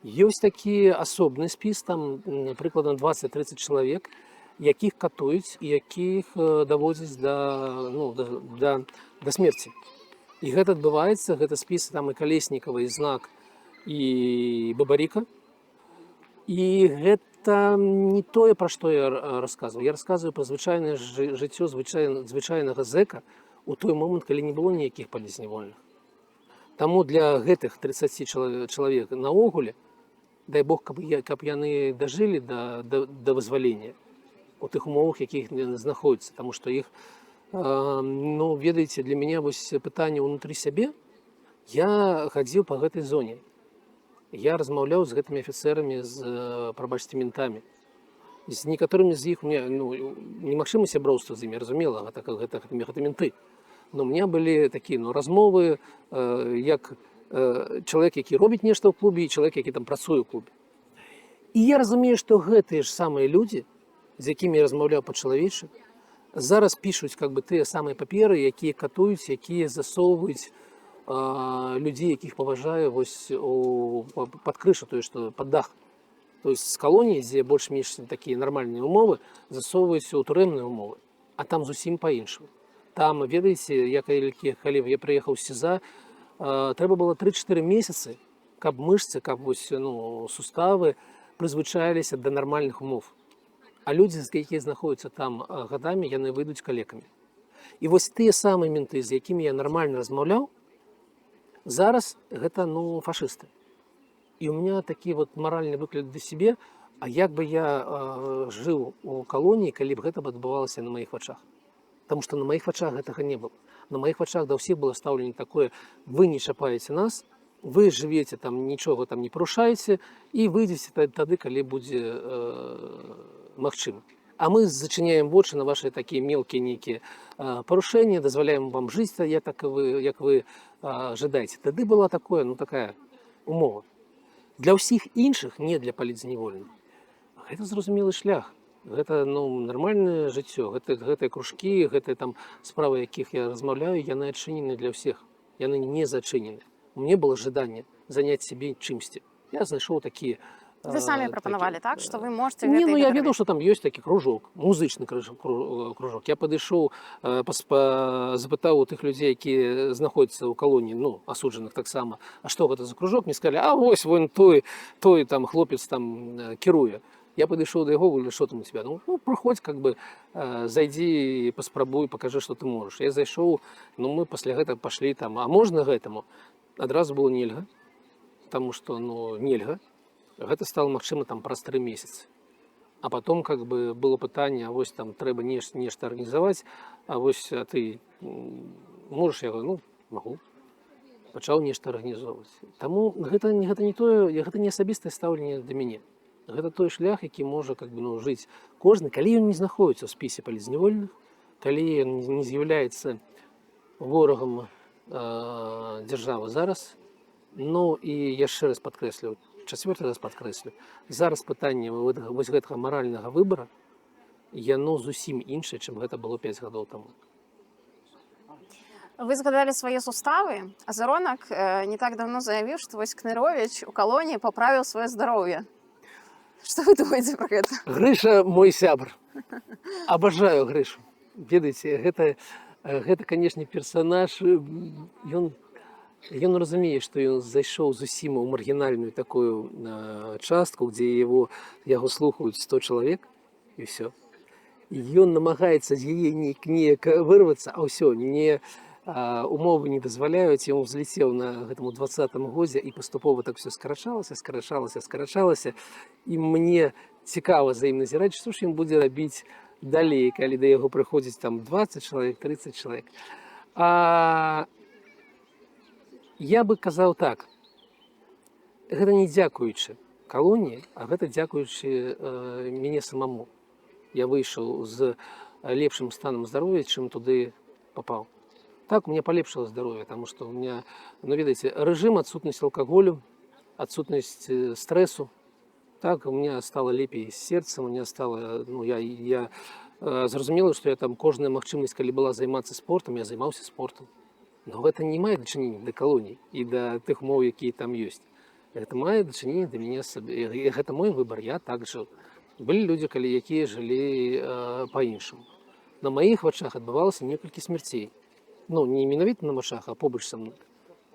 Ёсць такі асобны спіс, там прыкладна 20-30 чалавек, якіх катуюць і якіх даводзяць да смерці. І гэта адбываецца, гэта спісы там і Калеснікава, і Знак, і Бабарыка. І гэта не тое, пра што я расказваю. Я расказваю пра звычайнае жыццё звычайнага зэка у той момант, калі не было ніякіх палізнявольных. Таму для гэтых 30 чалавек наогуле, дай Бог, каб яны дажылі да вызвалення у тых умовах, якіх яны знаходзяцца, таму што іх Ну, ведаеце, для мяне вось пытанне ўнутры сябе. Я хадзіў па гэтай зоне. Я размаўляў з гэтымі афіцэрамі, прабачце, ментамі. З некаторымі з іх мне немагчыма сяброўства з імі, разумела, гэта менты. Но у меня былі такія размовы, як чалавек, які робіць нешта ў клубе, і чалавек, які там працуе ў клубе. І я разумею, што гэтыя ж самыя людзі, з якімі я размаўляў па-чалавечы, зараз пішуць тыя самыя паперы, якія катуюць, якія засоўваюць людзей, якіх паважаю, вось пад крышу, тое, што пад дах. То есть з калоніі, дзе больш-менш такія нармальныя умовы, засоўваюць у турэмныя умовы. А там зусім па-іншаму. Там, ведаеце, калі я прыехаў з СІЗА, трэба было 3-4 месяцы, каб мышцы, каб суставы прызвычаіліся да нармальных умов. А людзі, якія знаходзяцца там гадамі, яны выйдуць калекамі. І вось тыя самыя менты, з якімі я нармальна размаўляў, зараз гэта фашысты. І у меня такі маральны выгляд да сябе, а як бы я жыў у калоніі, калі б гэта адбывалася на маіх вачах. Таму што на маіх вачах гэтага не было. На маіх вачах да ўсіх было стаўленне такое: вы не чапаеце нас, вы жывеце там, нічога там не парушаеце, і выйдзеце тады, калі будзе магчыма. А мы зачыняем вочы на ваши такія мелкія нейкія парушэнні, дазваляем вам жыць як вы жадаеце. Тады была такая умова. Для ўсіх іншых, не для палітзняволеных, гэта зразумелы шлях. Гэта нармальнае жыццё, гэтыя кружкі, гэтыя там справы, якіх я размаўляю, яны адчынены для ўсіх. Яны не зачынены. У мне было жаданне заняць сябе чымсьці. Я знайшоў такія. Вы самі прапанавалі, так, што вы можете гэта. Я ведаў, што там ёсць такі кружок, музычны кружок. Я падышоў, запытаў у тых людзей, якія знаходзяцца ў калоніі, асуджаных таксама, а што гэта за кружок? Мне сказалі: а вось вон той там хлопец там кіруе. Я падышоў да яго, говорю: што там у тебя? Праходзь, зайдзі, паспрабуй, пакажы, што ты можаш. Я зайшоў, мы пасля гэтага пашлі там, а можна гэтаму? Адразу было нельга, таму што нельга. Гэта стало магчыма там праз 3 месяцы. А потом было пытанне: а вось там трэба нешта арганізаваць, а вось ты можаш яго? Магу. Пачаў нешта арганізоўваць. Таму гэта не тое, гэта не асабістае стаўленне да мяне. Гэта той шлях, які можа жыць кожны, калі ён не знаходзіцца ў спісе палітзняволеных, калі ён не з'яўляецца ворагам дзяржавы зараз. І яшчэ раз падкрэслю, 4-й раз падкрэслю, зараз пытанне вось гэтага маральнага выбара, яно зусім іншае, чым гэта было 5 гадоў таму. Вы згадалі свае суставы, а Заронак не так давно заявіў, што вось Кныровіч у калоніі паправіў сваё здароўе. Што вы думаеце пра гэта? Грыша мой сябр. Абажаю Грышу. Ведаеце, гэта, канешне, персанаж, ён разумее, што ён зайшоў зусім у маргінальную такую частку, дзе яго слухаюць 100 чалавек, і ўсё. Ён намагаецца з яе неяк вырвацца, а ўсё, умовы не дазваляюць. Ён узлецеў на гэтаму 20-м годзе, і паступова так все скарачалася. І мне цікава за ім назіраць, што ж ён будзе рабіць далей, калі да яго прыходзіць там 20 чалавек, 30 чалавек. Я бы казаў так: гэта не дзякуючы калоніі, а гэта дзякуючы мяне самому. Я выйшаў з лепшым станам здароўя, чым туды папаў. Так, у меня полепшило здоровье, потому что у меня, видите, режим, отсутность алкоголю, отсутность стрессу. Так, у меня стало лепей с сердцем, у меня стало, я зразумела, что я там кожная магчымасць, калі была займацца спортом, я займаўся спортом. Но гэта не мае дачынення да калоній і да тых умоў, якія там ёсць. Гэта мае дачынення да мяне сабе. І гэта мой выбор, я так жыў. Былі людзі, якія жылі па-іншаму. На маіх вачах адбывалася некалькі смерцей. Не менавіта на вачах, а побач са мной.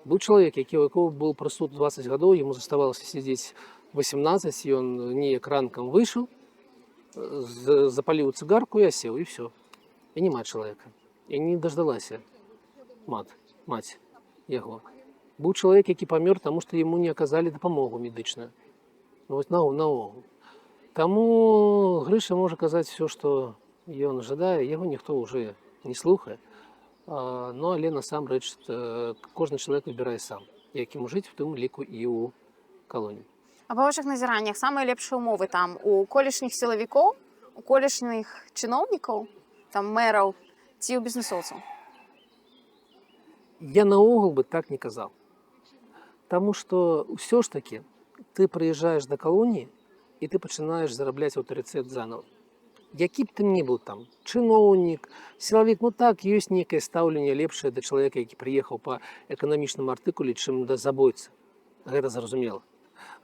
Быў чалавек, у якога быў прысуд 20 гадоў, яму заставалася сядзець 18, ён неяк ранкам выйшаў, запаліў цыгарку і асеў, і все. І няма чалавека. І не даждалася маці яго. Быў чалавек, які памёр, таму што яму не аказалі дапамогу медычную. Наогул. Таму Грыша можа казаць все, што ён жадае, яго ніхто ўжо не слухае. Ну, але насамрэч кожны чалавек выбірае сам, як яму жыць, у тым ліку і ў калоніі. А па вашых назіраннях самыя лепшыя умовы там у колішніх сілавікоў, у колішніх чыноўнікаў, там мэраў ці ў бізнэсоўцаў? Я наогул бы так не казаў. Таму што ўсё ж такі ты прыязджаеш да калоніі і ты пачынаеш зарабляць аўтарытэт занова. Які б ты ни быў там, чыноўнік, сілавік, ну так, ёсць нейкае стаўленне лепшае да чалавека, які прыехаў па эканамічным артыкуле, чым да забойцы. Гэта зразумела.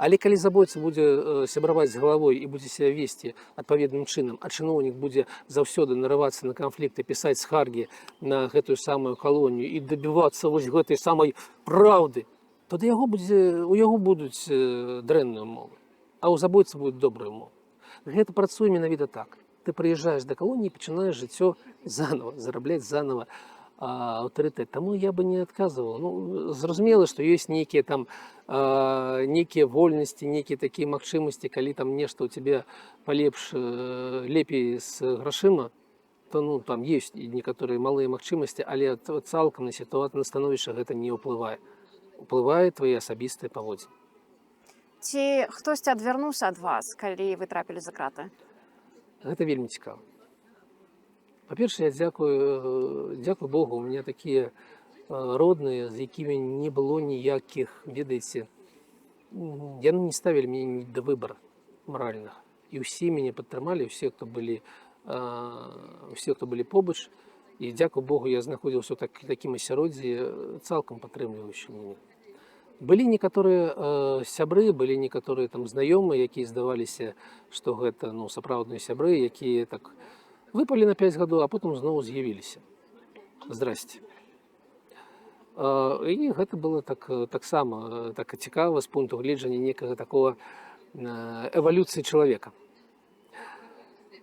Але калі забойца будзе сябраваць з галавой і будзе себя весці адпаведным чынам, а чыноўнік будзе заўсёды нарывацца на канфлікты, пісаць скаргі на гэтую самую калонію і дабівацца вось гэтай самай праўды, то у яго будуць дрэнныя умовы, а ў забойцы будуць добрыя умовы. Гэта працуе менавіта так. Ты прыязджаеш да калоніі і пачынаеш жыццё занова, зарабляць занова аўтарытэт. Таму я бы не адказваў. Ну, зразумела, што ёсць нейкія там нейкія вольнасці, нейкія такія магчымасці, калі там нешта ў цябе лепей з грашыма, то ну, там ёсць некаторыя малыя магчымасці, але цалкам на сітуацыю, на становішча гэта не ўплывае. Уплывае твае асабістыя паводзіны. Ці хтосьці адвярнуўся ад вас, калі вы трапілі за краты? Гэта вельмі цікава. Па-першае, я дзякую Богу, у меня такія родныя, з якімі не было ніякіх, ведаеце, яны не ставілі мяне да выбара маральных. І ўсе мяне падтрымалі, усе, хто былі побач. І дзякую Богу, я знаходзіўся ў такім асяроддзі, цалкам падтрымліваючы мяне. Былі некаторыя сябры, былі некаторыя там знаёмыя, якія здаваліся, што гэта ну, сапраўдныя сябры, якія так выпалі на 5 гадоў, а потым зноў з'явіліся. Здрасце. І гэта было таксама так цікава з пункту гледжання некага такого эвалюцыі чалавека.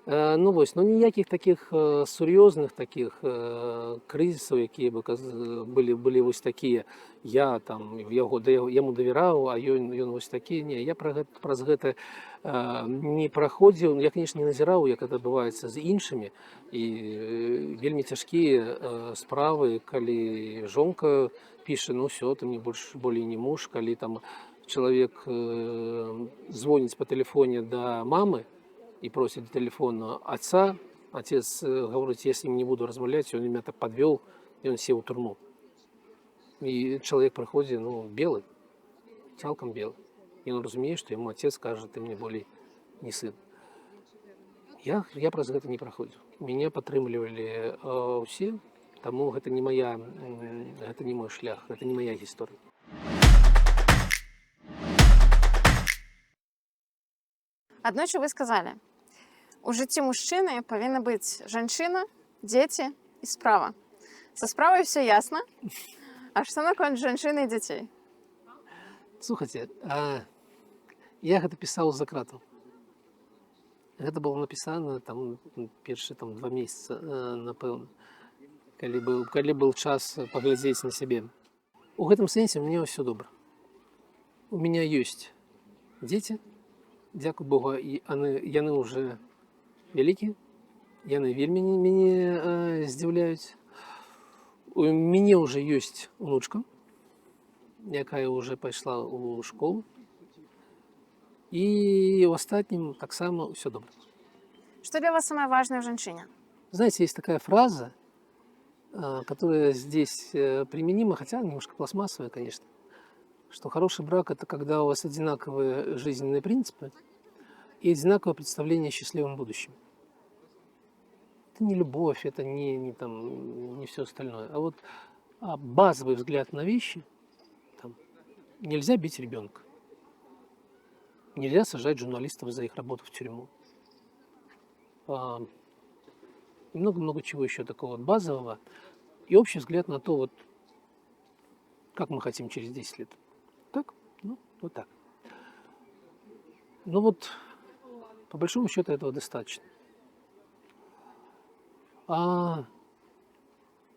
Ну вось, ну ніякіх такіх сур'ёзных такіх крызісаў, якія былі вось такія, я там яму давяраў, а ён вось такі, не, я праз гэта не праходзіў, я, конечно, не назіраў, як гэта адбываецца з іншымі, і вельмі цяжкія справы, калі жонка піша, ну ўсё, ты мне болей не муж, калі там чалавек звоніць па тэлефоне да мамы, и просит телефона отца. Отец говорит, я с ним не буду размовлять, он меня так подвел, и он сел в тюрьму. И человек проходит, ну, белый, цалком белый. И он разумеет, что ему отец скажет, ты мне более не сын. Я праз гэта не праходзіў. Мяне падтрымлівалі ўсе, таму гэта не мой шлях, гэта не моя гісторыя. Аднойчы вы сказалі, у жыцці мужчыны павінна быць жанчына, дзеці і справа. Са справай ўсё ясна. А што наконт жанчыны і дзяцей? Слухайце, я гэта пісаў з-за кратаў. Гэта было напісана там першыя 2 месяцы, напэўна, калі быў час паглядзець на сябе. У гэтым сэнсе мне ўсё добра. У меня ёсць дзеці, дзякуй Богу, і яны ўжо вялікія, яны вельмі мяне здзіўляюць. У мяне ўжо ёсць унучка, якая ўжо пайшла ў школу. И в остальном так само все добро. Что для вас самое важное в женщине? Знаете, есть такая фраза, которая здесь применима, хотя немножко пластмассовая, конечно, что хороший брак – это когда у вас одинаковые жизненные принципы и одинаковое представление о счастливом будущем. Это не любовь, это не все остальное. А вот базовый взгляд на вещи, там, нельзя бить ребенка. Нельзя сажать журналистов за их работу в тюрьму. И много-много чего еще такого базового. И общий взгляд на то, вот, как мы хотим через 10 лет. Так? Ну, вот так. Ну вот, по большому счету, этого достаточно.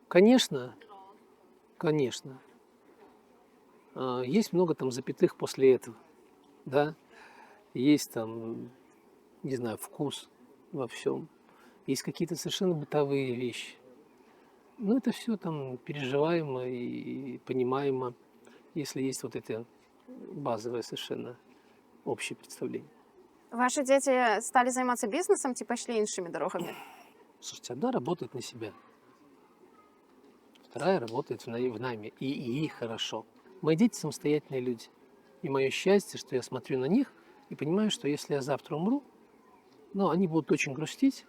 Конечно, есть много там запятых после этого, да. Есть там, не знаю, вкус во всем. Есть какие-то совершенно бытовые вещи. Ну, это все там переживаемо и понимаемо, если есть вот это базовое совершенно общее представление. Ваши дети стали заниматься бизнесом ці пошли іншими дорогами? Слушайте, одна работает на себя, вторая работает в найме, и ей хорошо. Мои дети самостоятельные люди. И мое счастье, что я смотрю на них и понимаю, что если я завтра умру, ну, они будут очень грустить,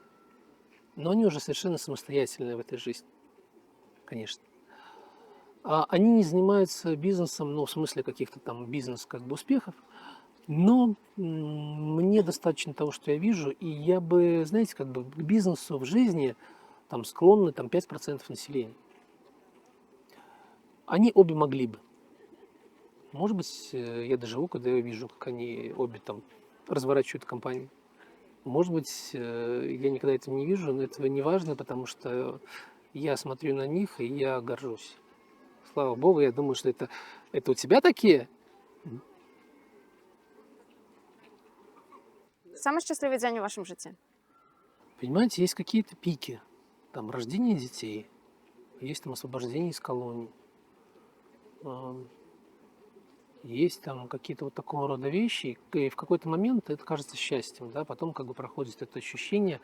но они уже совершенно самостоятельные в этой жизни, конечно. А они не занимаются бизнесом, ну, в смысле каких-то там бизнес как бы успехов, но мне достаточно того, что я вижу, и я бы, знаете, как бы к бизнесу в жизни там склонны там 5% населения. Они обе могли бы. Может быть, я доживу, когда я вижу, как они обе там разворачивают компанию. Может быть, я никогда этого не вижу, но этого не важно, потому что я смотрю на них, и я горжусь. Слава богу, я думаю, что это у тебя такие? Самый счастливый день у вашем житті? Понимаете, есть какие-то пики. Там рождение детей, есть там освобождение из колонии, есть там какие-то вот такого рода вещи, и в какой-то момент это кажется счастьем, да, потом как бы проходит это ощущение,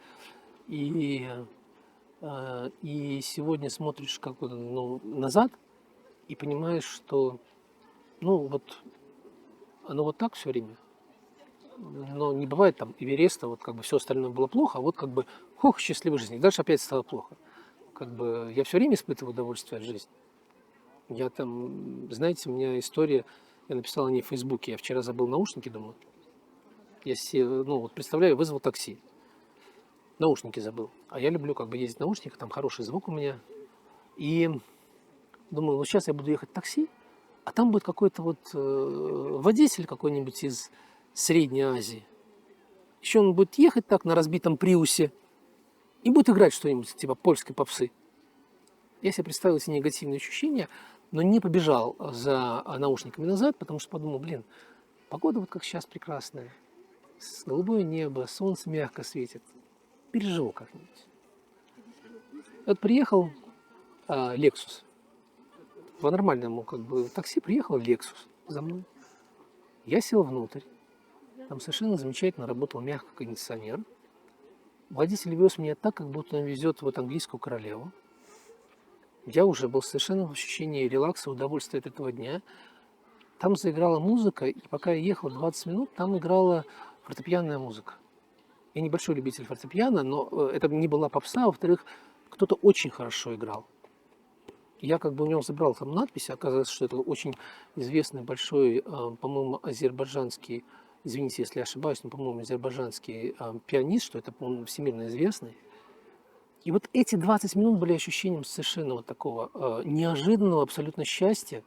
и, и сегодня смотришь как бы, ну, назад и понимаешь, что, ну, вот оно вот так все время. Но не бывает там Эвереста, вот как бы все остальное было плохо, а вот как бы, хух, счастливой жизни. И дальше опять стало плохо. Как бы я все время испытываю удовольствие от жизни. Я там, знаете, у меня история, я написал о ней в Фейсбуке, я вчера забыл наушники дома. Я сел, ну вот представляю, вызвал такси, наушники забыл. А я люблю как бы ездить в наушниках, там хороший звук у меня. И думаю, вот сейчас я буду ехать в такси, а там будет какой-то вот водитель какой-нибудь из Средней Азии. Еще он будет ехать так на разбитом приусе и будет играть что-нибудь типа польской попсы. Я себе представил эти негативные ощущения, но не побежал за наушниками назад, потому что подумал, блин, погода вот как сейчас прекрасная. Голубое небо, солнце мягко светит. Переживу как-нибудь. Вот приехал Lexus. По нормальному как бы такси приехал Lexus за мной. Я сел внутрь. Там совершенно замечательно работал мягко кондиционер. Водитель вез меня так, как будто он везет вот английскую королеву. Я уже был совершенно в ощущении релакса, удовольствия от этого дня. Там заиграла музыка, и пока я ехал 20 минут, там играла фортепианная музыка. Я небольшой любитель фортепиано, но это не была попса, а во-вторых, кто-то очень хорошо играл. Я как бы у него забрал там надпись, оказывается, что это очень известный большой, по-моему, азербайджанский, извините, если я ошибаюсь, но, по-моему, азербайджанский пианист, что это, по-моему, всемирно известный. И вот эти 20 минут были ощущением совершенно вот такого неожиданного абсолютно счастья,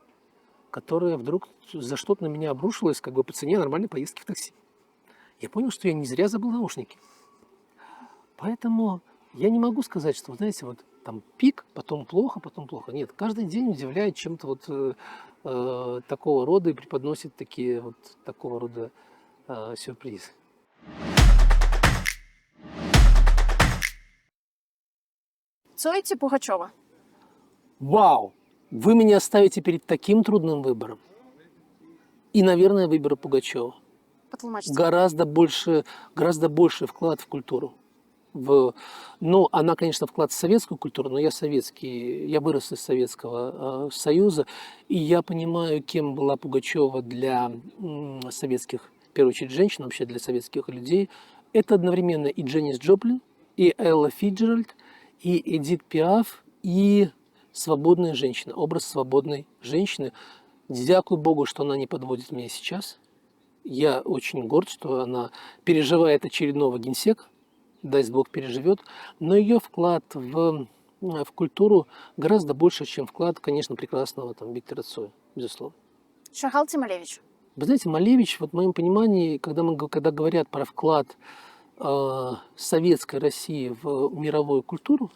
которое вдруг за что-то на меня обрушилось, как бы по цене нормальной поездки в такси. Я понял, что я не зря забыл наушники. Поэтому я не могу сказать, что, знаете, вот там пик, потом плохо, потом плохо. Нет, каждый день удивляет чем-то вот такого рода и преподносит такие вот такого рода сюрпризы. Цой ці Пугачова? Вау! Вы меня ставите перед таким трудным выбором. И, наверное, выберу Пугачева. Патлумачце. Гораздо больше вклад в культуру. Ну, она, конечно, вклад в советскую культуру, но я советский, я вырос из Советского Союза, и я понимаю, кем была Пугачева для советских, в первую очередь, женщин, вообще для советских людей. Это одновременно и Дженнис Джоплин, и Элла Фицджеральд, и Эдит Пиаф, и свободная женщина, образ свободной женщины. Дякую Богу, что она не подводит меня сейчас. Я очень горд, что она переживает очередного генсека, даст Бог переживет, но ее вклад в культуру гораздо больше, чем вклад, конечно, прекрасного там Виктора Цоя, безусловно. Шагал ці Малевич? Вы знаете, Малевич, вот в моем понимании, когда говорят про вклад советской России в мировую культуру,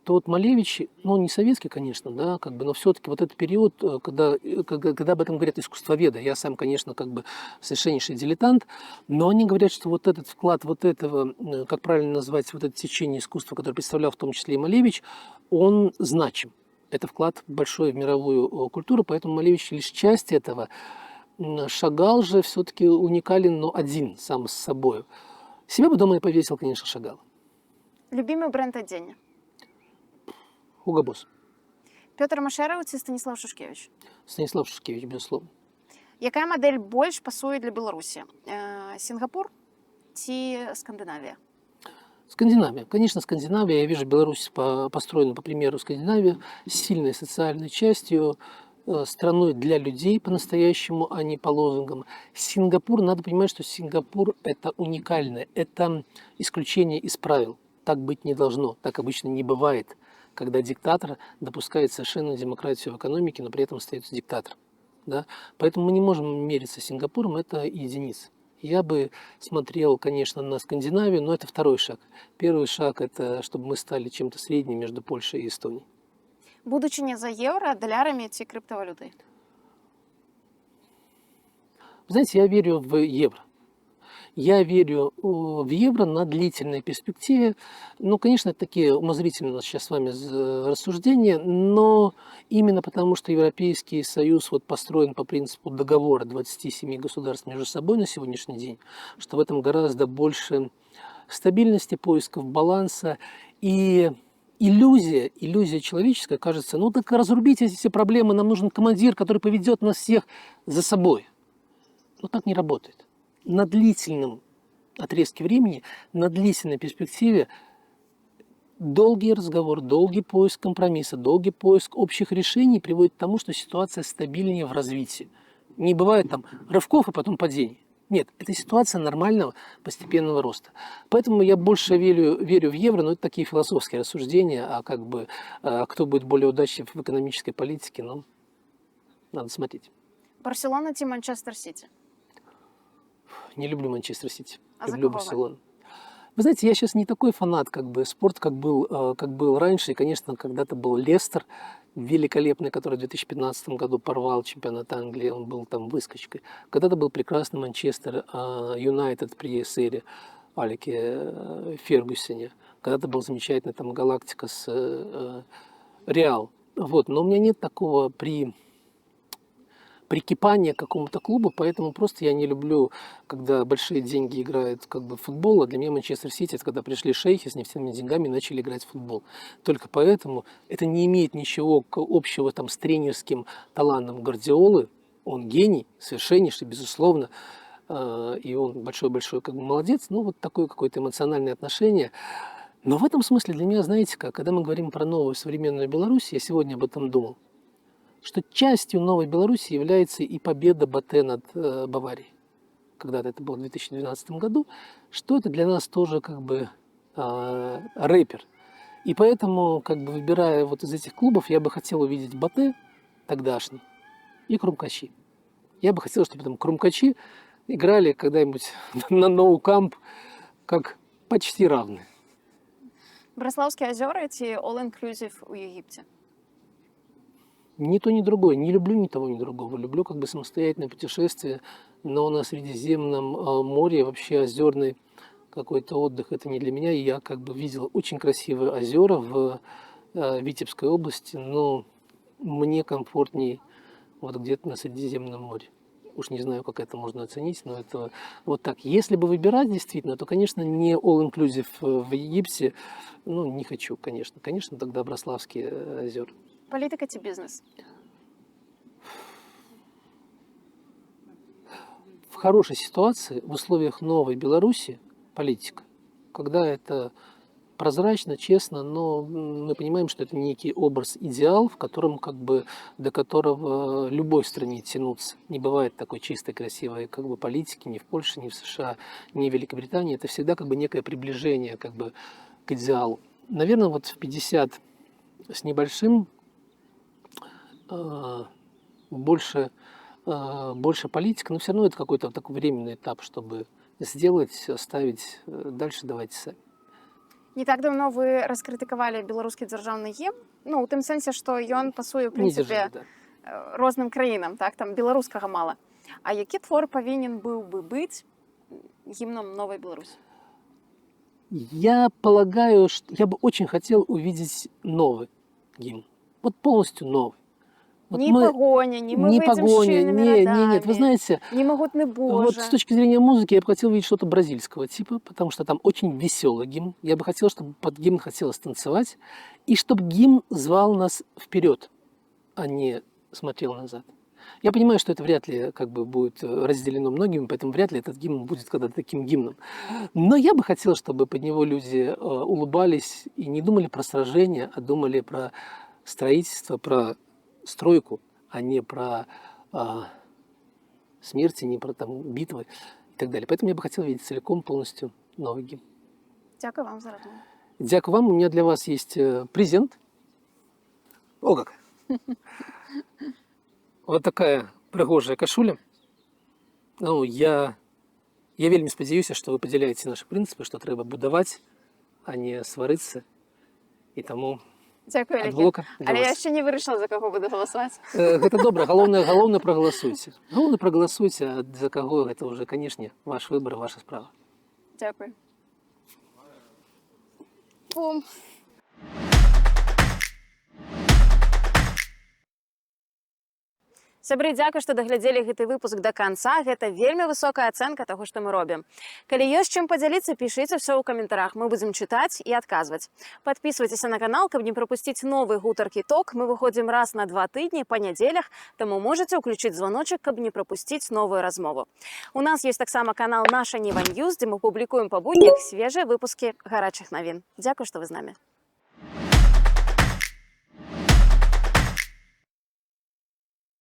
то вот Малевич, ну, он не советский, конечно, да, как бы, но все-таки вот этот период, когда об этом говорят искусствоведы, я сам, конечно, как бы совершеннейший дилетант, но они говорят, что вот этот вклад вот этого, как правильно назвать, вот это течение искусства, которое представлял в том числе и Малевич, он значим. Это вклад большой в мировую культуру, поэтому Малевич лишь часть этого. Шагал же все-таки уникален, но один, сам с собой. Себя бы дома и повесил, конечно, Шагал. Любимый бренд одзення? Hugo Boss. Пётр Машэрэў ці Станіслав Шушкевич? Станислав Шушкевич, безусловно. Якая мадэль больш пасуе для Беларусі? Сінгапур ці Скандынавія? Скандинавия. Конечно, Скандинавия. Я вижу Беларусь построена по примеру Скандинавии, с сильной социальной частью, страной для людей по-настоящему, а не по лозунгам. Сингапур, надо понимать, что Сингапур – это уникальное, это исключение из правил. Так быть не должно, так обычно не бывает, когда диктатор допускает совершенную демократию в экономике, но при этом остается диктатором. Да? Поэтому мы не можем мериться с Сингапуром, это единица. Я бы смотрел, конечно, на Скандинавию, но это второй шаг. Первый шаг – это чтобы мы стали чем-то средним между Польшей и Эстонией. Будучыня за еўра, далярамі ці крыптавалютай? Вы знаете, я верю в евро. Я верю в евро на длительной перспективе. Ну, конечно, это такие умозрительные у нас сейчас с вами рассуждения, но именно потому, что Европейский Союз вот построен по принципу договора 27 государств между собой на сегодняшний день, что в этом гораздо больше стабильности, поисков баланса и иллюзия человеческая, кажется, ну так разрубите эти все проблемы, нам нужен командир, который поведет нас всех за собой. Но так не работает. На длительном отрезке времени, на длительной перспективе долгий разговор, долгий поиск компромисса, долгий поиск общих решений приводит к тому, что ситуация стабильнее в развитии. Не бывает там рывков и потом падений. Нет, это ситуация нормального постепенного роста. Поэтому я больше верю в евро, но это такие философские рассуждения, а как бы кто будет более удачлив в экономической политике, ну, надо смотреть. Барселона ці Манчестер Сити? Не люблю Манчестер Сити, А за люблю кого вы? Барселону. Вы знаете, я сейчас не такой фанат как бы спорта, как был раньше. И, конечно, когда-то был Лестер великолепный, который в 2015 году порвал чемпионат Англии, он был там выскочкой. Когда-то был прекрасный Манчестер Юнайтед при сэре Алеке Фергюсоне. Когда-то был замечательный там Галактика с Реал. Вот. Но у меня нет такого прикипания к какому-то клубу, поэтому просто я не люблю, когда большие деньги играют как бы в футбол, а для меня Манчестер Сити – это когда пришли шейхи с нефтяными деньгами и начали играть в футбол. Только поэтому это не имеет ничего общего там с тренерским талантом Гвардиолы. Он гений, совершеннейший, безусловно, и он большой-большой как бы молодец, ну вот такое какое-то эмоциональное отношение. Но в этом смысле для меня, знаете как, когда мы говорим про новую современную Беларусь, я сегодня об этом думал, что частью новой Беларуси является и победа Батэ над Баварией. Когда-то это было в 2012 году, что это для нас тоже как бы рэпер. И поэтому, как бы выбирая вот из этих клубов, я бы хотел увидеть Батэ тогдашний и Крумкачи. Я бы хотел, чтобы там Крумкачи играли когда-нибудь на ноу-камп как почти равные. Браслаўскія азёры ці all-inclusive у Егіпце? Ни то, ни другое. Не люблю ни того, ни другого. Люблю как бы самостоятельное путешествие, но на Средиземном море вообще озерный какой-то отдых это не для меня. И я как бы видел очень красивые озера в Витебской области, но мне комфортнее вот где-то на Средиземном море. Уж не знаю, как это можно оценить, но это вот так. Если бы выбирать действительно, то, конечно, не all-inclusive в Египте. Ну, не хочу, конечно. Конечно, тогда Браславские озера. Політика ці бізнес? В хорошей ситуации, в условиях новой Беларуси, политика, когда это прозрачно, честно, но мы понимаем, что это некий образ, идеал, в котором как бы до которого любой стране тянуться. Не бывает такой чистой, красивой как бы политики ни в Польше, ни в США, ни в Великобритании. Это всегда как бы некое приближение как бы к идеалу. Наверное, вот в 50 с небольшим больше политика, но все равно это какой-то такой временный этап, чтобы сделать, оставить, дальше давайте сами. Не так давно вы раскрытыкавалі беларускі дзяржаўны гімн, ну у тым сэнсе, што ён пасуе ў прынцыпе розным краінам, так там беларускага мала. А які твор павінен быў бы быць гімном новой Беларусі? Я полагаю, что я бы очень хотел увидеть новый. гимн. Вот полностью новый. Вот Ни погоня, ни мы не выйдем с погоня, щільними нет. рядами, Вы знаете, ни могутный Боже. вот с точки зрения музыки я бы хотел видеть что-то бразильского типа, потому что там очень веселый гимн. Я бы хотел, чтобы под гимн хотелось танцевать, и чтобы гимн звал нас вперед, а не смотрел назад. Я понимаю, что это вряд ли как бы будет разделено многими, поэтому вряд ли этот гимн будет когда-то таким гимном. Но я бы хотел, чтобы под него люди улыбались и не думали про сражения, а думали про строительство, про стройку, а не про смерти, не про там битвы и так далее. Поэтому я бы хотел видеть целиком, полностью новый гимн. Дякую вам за розмову. Дякую вам. У меня для вас есть презент. О, как! Вот такая прыгожая кашуля. Ну, я вельмі спадзяюся, што вы падзяляеце нашы прынцыпы, што трэба будаваць, а не сварыцца. І таму Дякую, ад вялікі. блока для Але я вас. ще не вирішила, за кого буду голосувати. Гэта добра, галоўнае прагаласуйце. Галоўнае прагаласуйце, а за каго гэта ўжо, канешне, ваш выбар, ваша справа. Дякую. Бум. Сябры, дзякуй, што даглядзелі гэты выпуск да канца. Гэта вельмі высокая ацэнка таго, што мы робім. Калі ёсць чым падзяліцца, пішыце ўсё ў каментарах. Мы будзем чытаць і адказваць. Падпісвайцеся на канал, каб не прапусціць новы гутаркі ток. Мы выходзім раз на 2 тыдні па нядзелях, таму можаце ўключыць званочак, каб не прапусціць новую размову. У нас ёсць таксама канал Наша Нева Ньюз, дзе мы публікуем па буднях свежыя выпускі гарачых навін. Дзякуй, што вы з намі.